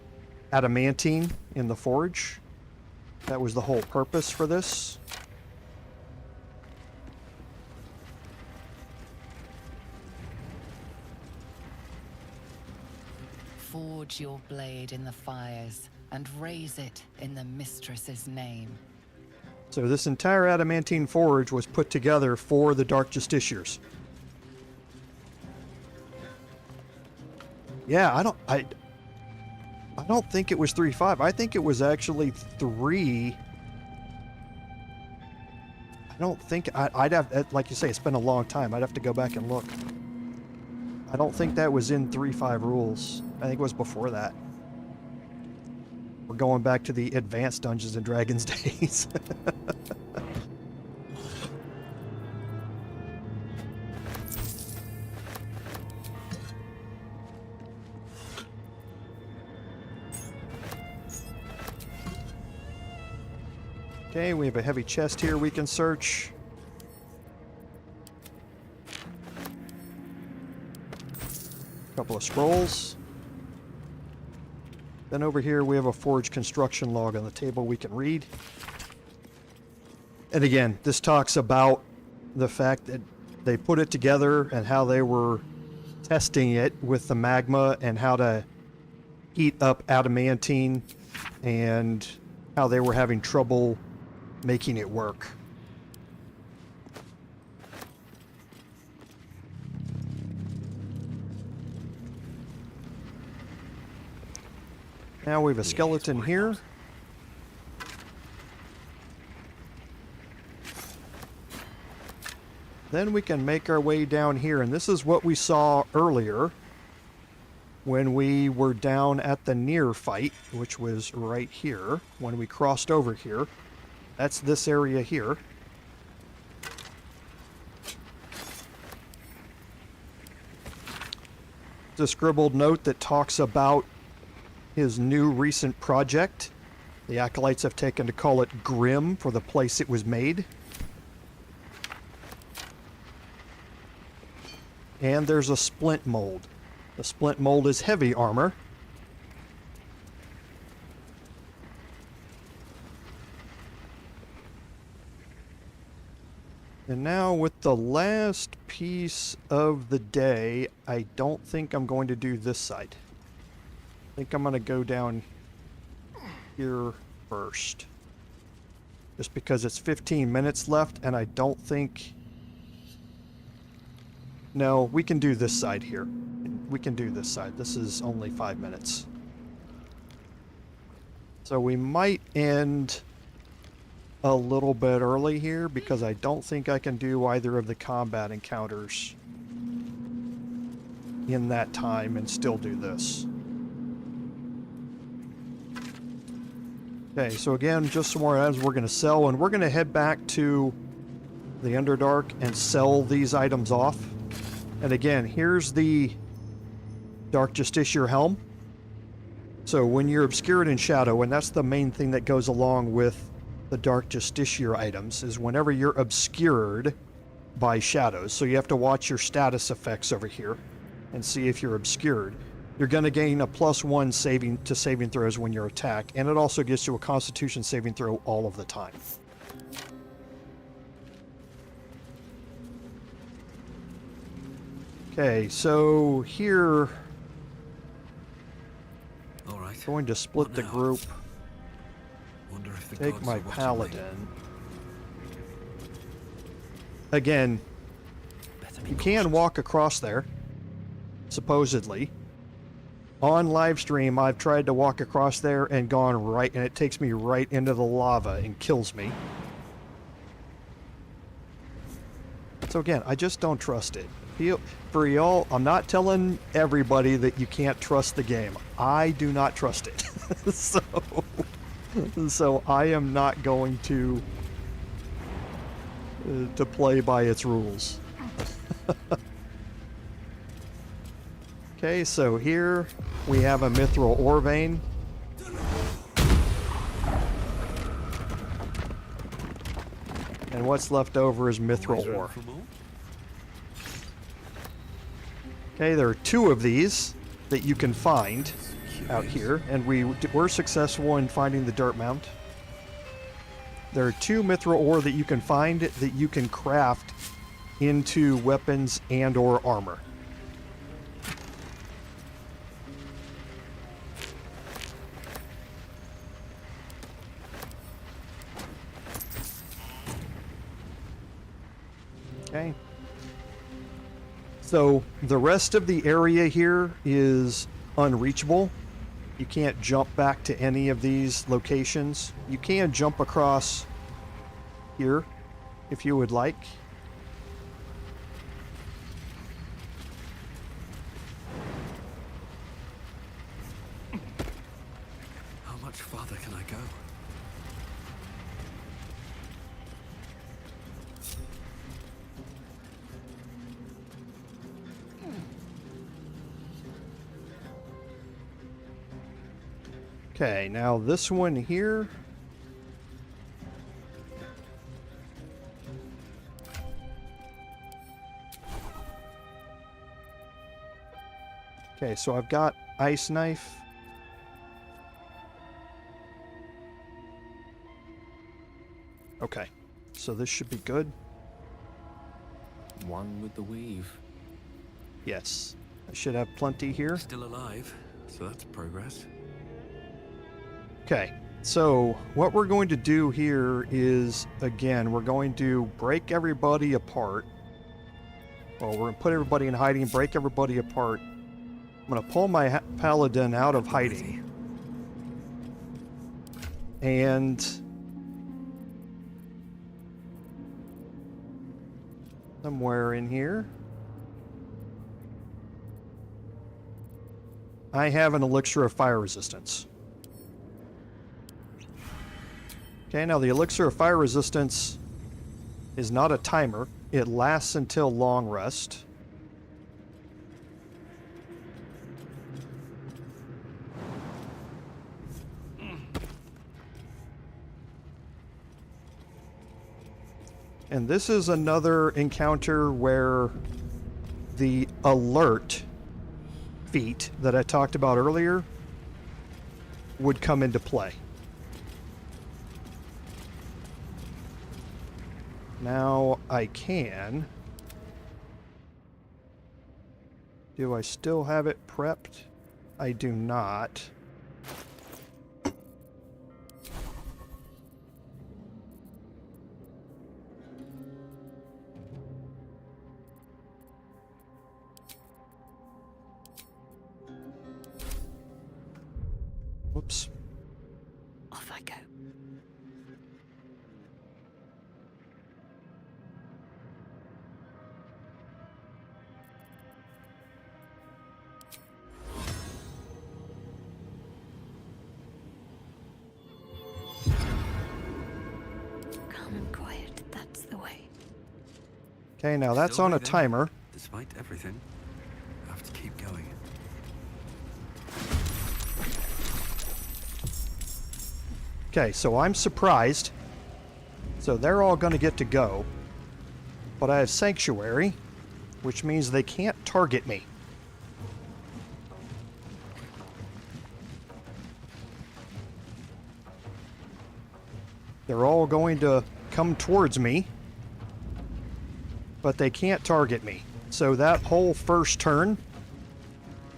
adamantine in the forge. That was the whole purpose for this. Forge your blade in the fires and raise it in the mistress's name. So this entire adamantine forge was put together for the Dark Justiciars. Yeah, I don't think it was 3.5. I think it was actually 3. I don't think I'd have, like you say, it's been a long time. I'd have to go back and look. I don't think that was in 3.5 rules. I think it was before that. We're going back to the advanced Dungeons and Dragons days. Okay, we have a heavy chest here we can search. Couple of scrolls. Then over here we have a forge construction log on the table we can read. And again, this talks about the fact that they put it together and how they were testing it with the magma and how to heat up adamantine and how they were having trouble making it work. Now we have a skeleton here. Then we can make our way down here, and this is what we saw earlier when we were down at the near fight, which was right here, when we crossed over here. That's this area here. It's a scribbled note that talks about his new recent project. The Acolytes have taken to call it Grym for the place it was made. And there's a splint mold. The splint mold is heavy armor. And now with the last piece of the day, I don't think I'm going to do this side. I think I'm going to go down here first. Just because it's 15 minutes left and I don't think... No, we can do this side here. We can do this side. This is only 5 minutes. So we might end a little bit early here because I don't think I can do either of the combat encounters in that time and still do this. Okay, so again, just some more items we're going to sell, and we're going to head back to the Underdark and sell these items off. And again, here's the Dark Justiciar helm. So when you're obscured in shadow, and that's the main thing that goes along with the Dark Justiciar items, is whenever you're obscured by shadows, so you have to watch your status effects over here and see if you're obscured. You're going to gain a +1 saving throws when you attack, and it also gives you a Constitution saving throw all of the time. Okay, so here, All right. I'm going to split the group. Wonder if the Take gods my are watching me. Paladin. Again, you can walk across there, supposedly. On live stream, I've tried to walk across there and gone right, and it takes me right into the lava and kills me. So again, I just don't trust it. For y'all, I'm not telling everybody that you can't trust the game. I do not trust it. So, So I am not going to play by its rules. Okay, so here we have a Mithril Ore vein. And what's left over is Mithril Ore. Okay, there are 2 of these that you can find out here, and we were successful in finding the dirt mount. There are 2 Mithril Ore that you can find that you can craft into weapons and or armor. Okay. So the rest of the area here is unreachable. You can't jump back to any of these locations. You can jump across here if you would like. How much farther can I go? Okay, now this one here. Okay, so I've got Ice Knife. Okay, so this should be good. One with the weave. Yes, I should have plenty here. Still alive, so that's progress. Okay, so what we're going to do here is, again, we're going to break everybody apart. Well, we're going to put everybody in hiding, break everybody apart. I'm going to pull my Paladin out of hiding. And somewhere in here, I have an elixir of fire resistance. Okay, now the elixir of fire resistance is not a timer. It lasts until long rest. And this is another encounter where the alert feat that I talked about earlier would come into play. Now I can. Do I still have it prepped? I do not. Whoops. Off I go. Calm and quiet, that's the way. Okay, now that's Still on a breathing. timer. Despite everything, I have to keep going. Okay, so I'm surprised. So they're all going to get to go. But I have Sanctuary, which means they can't target me. They're all going to come towards me, but they can't target me. So that whole first turn,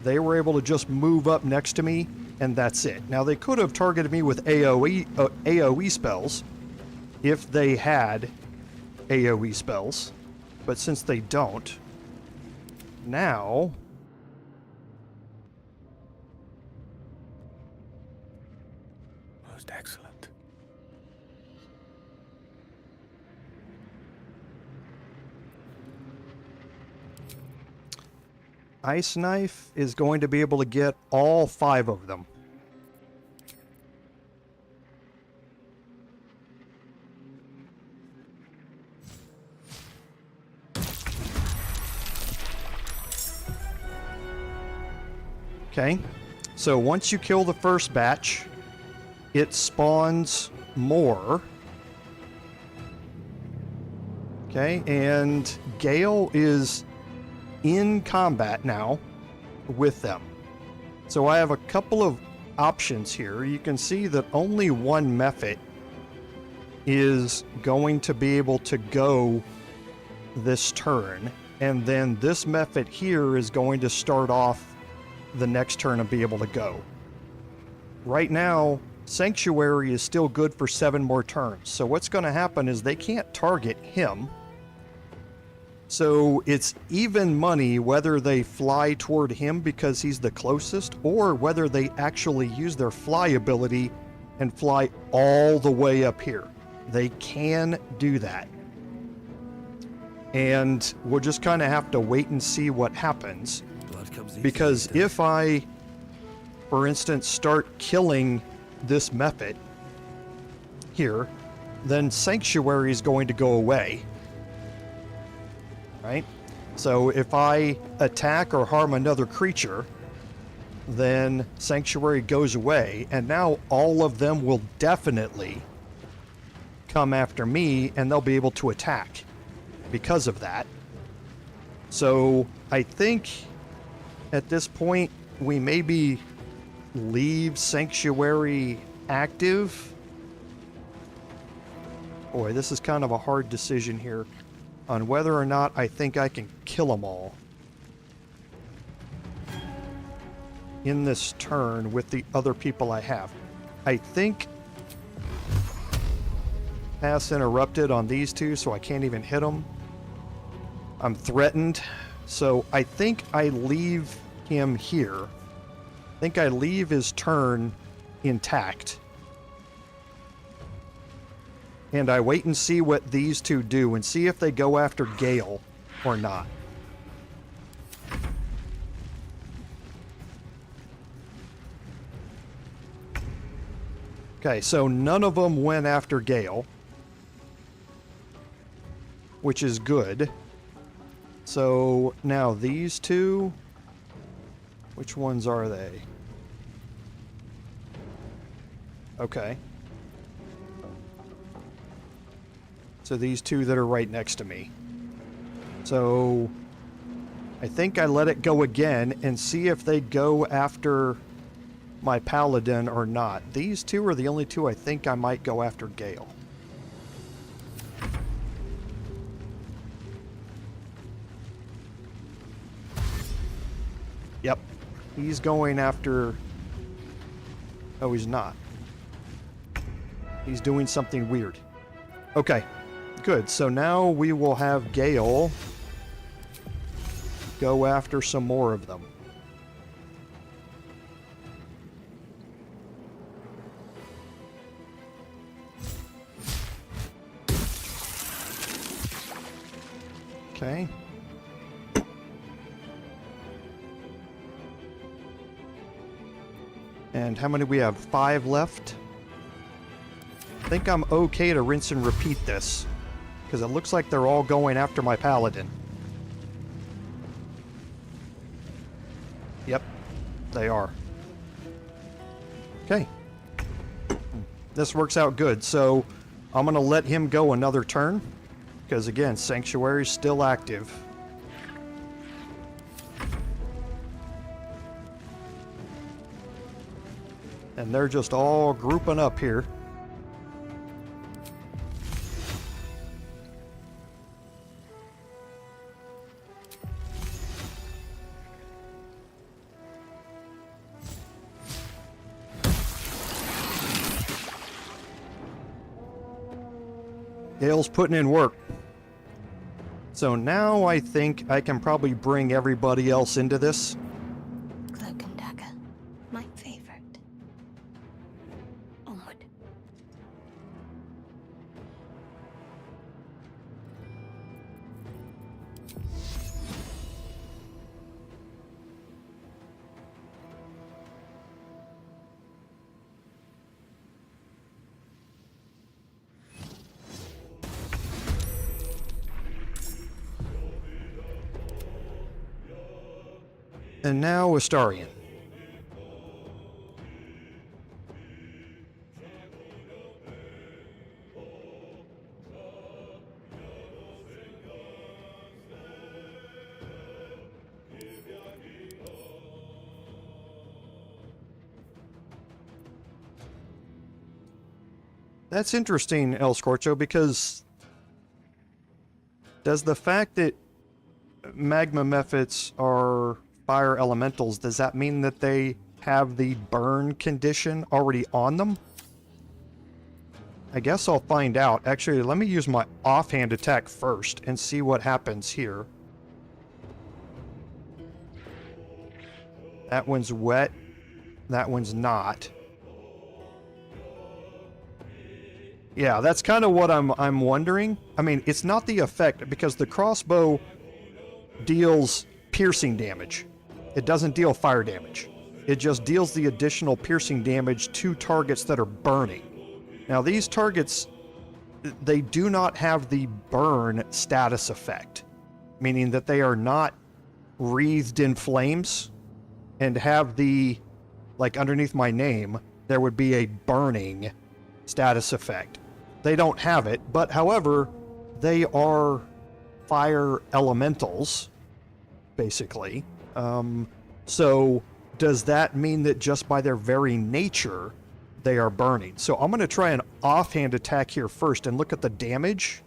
they were able to just move up next to me, and that's it. Now, they could have targeted me with AoE spells if they had AoE spells, but since they don't, now Most excellent. Ice Knife is going to be able to get all 5 of them. Okay, so once you kill the first batch, it spawns more. Okay, and Gale is in combat now with them. So I have a couple of options here. You can see that only one Mephit is going to be able to go this turn, and then this Mephit here is going to start off the next turn and be able to go. Right now, Sanctuary is still good for 7 more turns. So what's going to happen is they can't target him. So it's even money whether they fly toward him because he's the closest, or whether they actually use their fly ability and fly all the way up here. They can do that. And we'll just kind of have to wait and see what happens. Because if I, for instance, start killing this Mephit here, then Sanctuary is going to go away. Right? So if I attack or harm another creature, then Sanctuary goes away, and now all of them will definitely come after me, and they'll be able to attack because of that. So I think at this point we maybe leave Sanctuary active. Boy, this is kind of a hard decision here on whether or not I think I can kill them all in this turn with the other people I have. I think pass interrupted on these two, so I can't even hit them. I'm threatened, so I think I leave him here. I think I leave his turn intact. And I wait and see what these two do and see if they go after Gale or not. Okay, so none of them went after Gale, which is good. So now these two, which ones are they? Okay. So these two that are right next to me. So I think I let it go again and see if they go after my Paladin or not. These two are the only two I think I might go after Gale. Yep. He's going after... Oh, he's not. He's doing something weird. Okay. Good. So now we will have Gale go after some more of them. Okay. And how many we have? 5 left? I think I'm okay to rinse and repeat this, because it looks like they're all going after my Paladin. Yep, they are. Okay. This works out good, so I'm going to let him go another turn, because again, Sanctuary's still active. And they're just all grouping up here. Gale's putting in work. So now I think I can probably bring everybody else into this. Cloak and dagger. My favorite. Onward. And now Astarion. That's interesting, El Scorcho, because does the fact that magma mephits are fire elementals, does that mean that they have the burn condition already on them? I guess I'll find out. Actually, let me use my offhand attack first and see what happens here. That one's wet. That one's not. Yeah, that's kind of what I'm wondering. I mean, it's not the effect, because the crossbow deals piercing damage. It doesn't deal fire damage. It just deals the additional piercing damage to targets that are burning. Now, these targets, they do not have the burn status effect, meaning that they are not wreathed in flames and have the, like underneath my name, there would be a burning status effect. They don't have it, but however, they are fire elementals, basically. So does that mean that just by their very nature, they are burning? So I'm going to try an offhand attack here first and look at the damage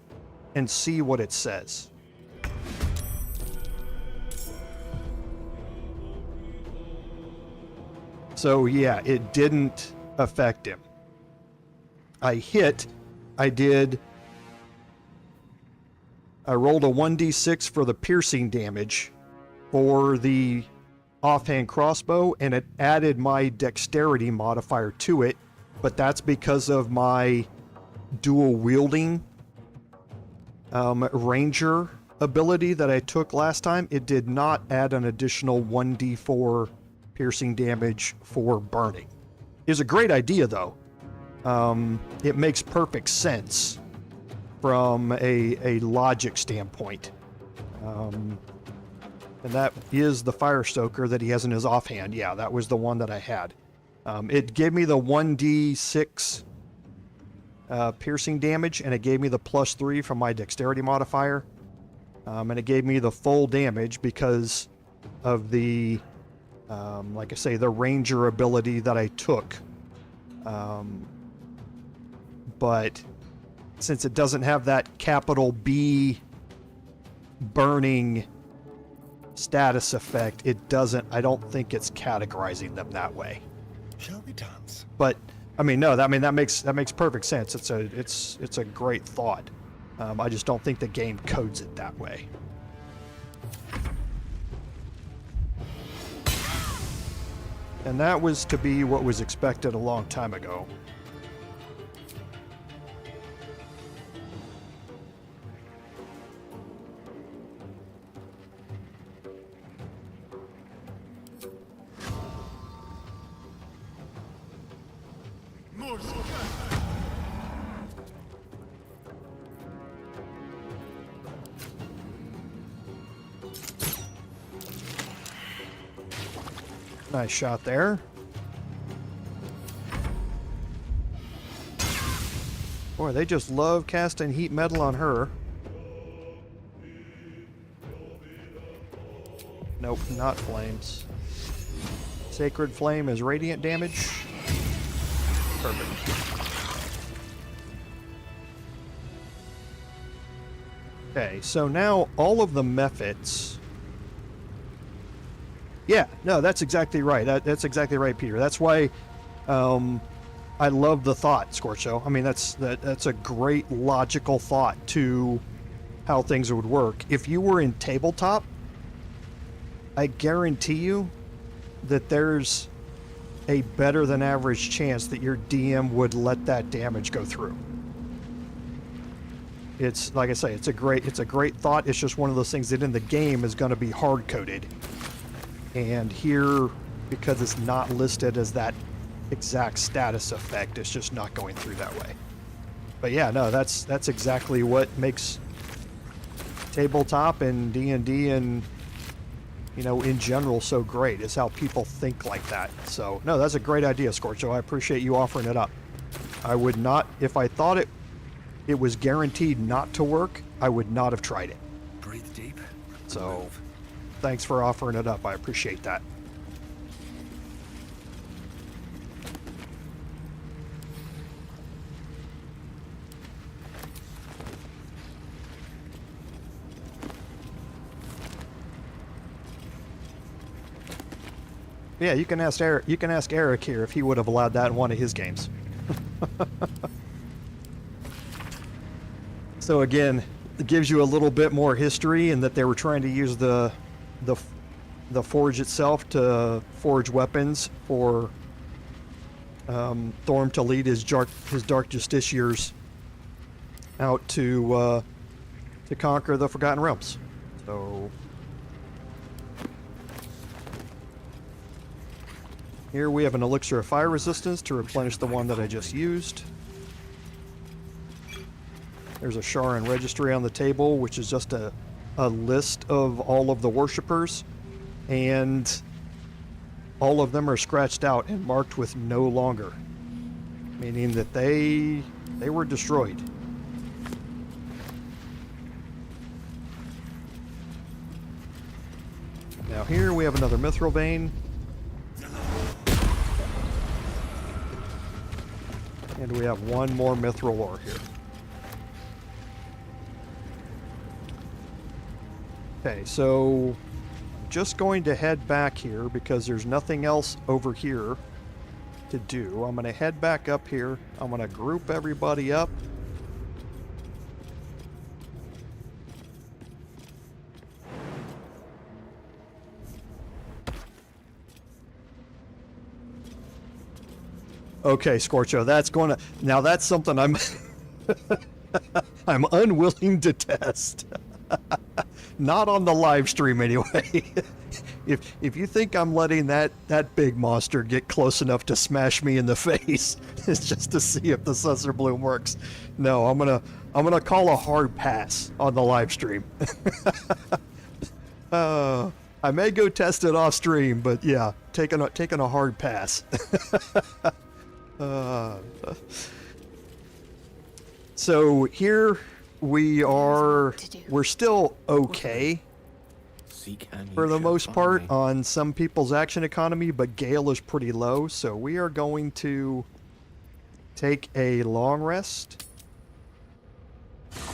and see what it says. So yeah, it didn't affect him. I rolled a 1d6 for the piercing damage for the offhand crossbow, and it added my dexterity modifier to it, but that's because of my dual wielding ranger ability that I took last time. It did not add an additional 1d4 piercing damage for burning. It's a great idea, though. It makes perfect sense from a logic standpoint. And that is the Fire Stoker that he has in his offhand. Yeah, that was the one that I had. It gave me the 1d6 piercing damage, and it gave me the +3 from my dexterity modifier. And it gave me the full damage because of the, like I say, the ranger ability that I took. But since it doesn't have that capital B burning status effect, it doesn't, I don't think it's categorizing them that way. Shall we dance? But I mean, no, that makes perfect sense. It's a great thought. I just don't think the game codes it that way. And that was to be what was expected a long time ago. Nice shot there. Boy, they just love casting heat metal on her. Nope, not flames. Sacred Flame is radiant damage. Perfect. Okay, so now all of the Mephits. Yeah, no, that's exactly right. That's exactly right, Peter. That's why I love the thought, Scorcho. I mean, that's a great logical thought to how things would work. If you were in tabletop, I guarantee you that there's a better than average chance that your DM would let that damage go through. It's like I say, it's a great thought. It's just one of those things that in the game is going to be hard coded. And here, because it's not listed as that exact status effect, it's just not going through that way. But yeah, no, that's exactly what makes tabletop and D&D and, you know, in general so great, is how people think like that. So, no, that's a great idea, Scorcho. I appreciate you offering it up. I would not, if I thought it was guaranteed not to work, I would not have tried it. Breathe deep. So, thanks for offering it up. I appreciate that. Yeah, you can ask Eric. You can ask Eric here if he would have allowed that in one of his games. So again, it gives you a little bit more history, in that they were trying to use the forge itself to forge weapons for Thorm to lead his dark justiciars out to conquer the Forgotten Realms. So here we have an elixir of fire resistance to replenish the one that I just used. There's a Sharan registry on the table, which is just a list of all of the worshippers, and all of them are scratched out and marked with no longer, meaning that they were destroyed. Now here we have another mithril vein. And we have one more mithril ore here. Okay, so just going to head back here because there's nothing else over here to do. I'm going to head back up here. I'm going to group everybody up. Okay, Scorcho, that's going to... Now that's something I'm... I'm unwilling to test. Not on the live stream anyway. If you think I'm letting that big monster get close enough to smash me in the face, it's just to see if the Sussur Bloom works. No, I'm gonna call a hard pass on the live stream. I may go test it off stream, but yeah, taking a hard pass. So here we are. We're still okay for the most part on some people's action economy, but Gale is pretty low, so we are going to take a long rest.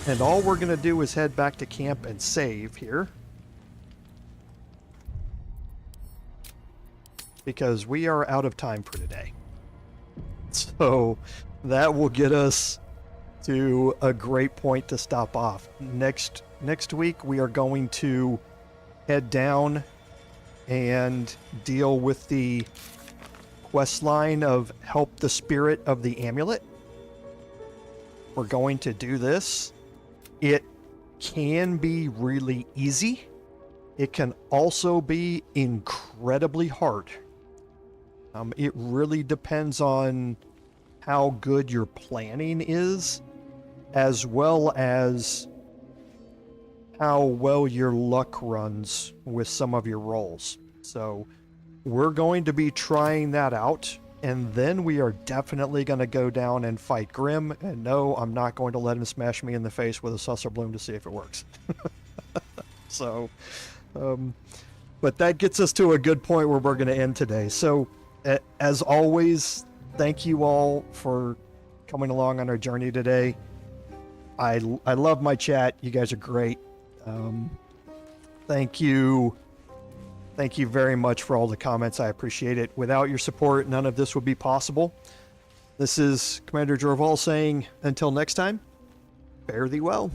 And all we're going to do is head back to camp and save here, because we are out of time for today. So that will get us to a great point to stop off. Next week we are going to head down and deal with the quest line of help the spirit of the amulet. We're going to do this. It can be really easy. It can also be incredibly hard. It really depends on how good your planning is, as well as how well your luck runs with some of your rolls. So we're going to be trying that out, and then we are definitely going to go down and fight Grym. And no, I'm not going to let him smash me in the face with a Sussur Bloom to see if it works. So, but that gets us to a good point where we're going to end today. So as always, thank you all for coming along on our journey today. I love my chat. You guys are great. Thank you very much for all the comments. I appreciate it. Without your support, none of this would be possible. This is Commander Jorval saying, until next time, fare thee well.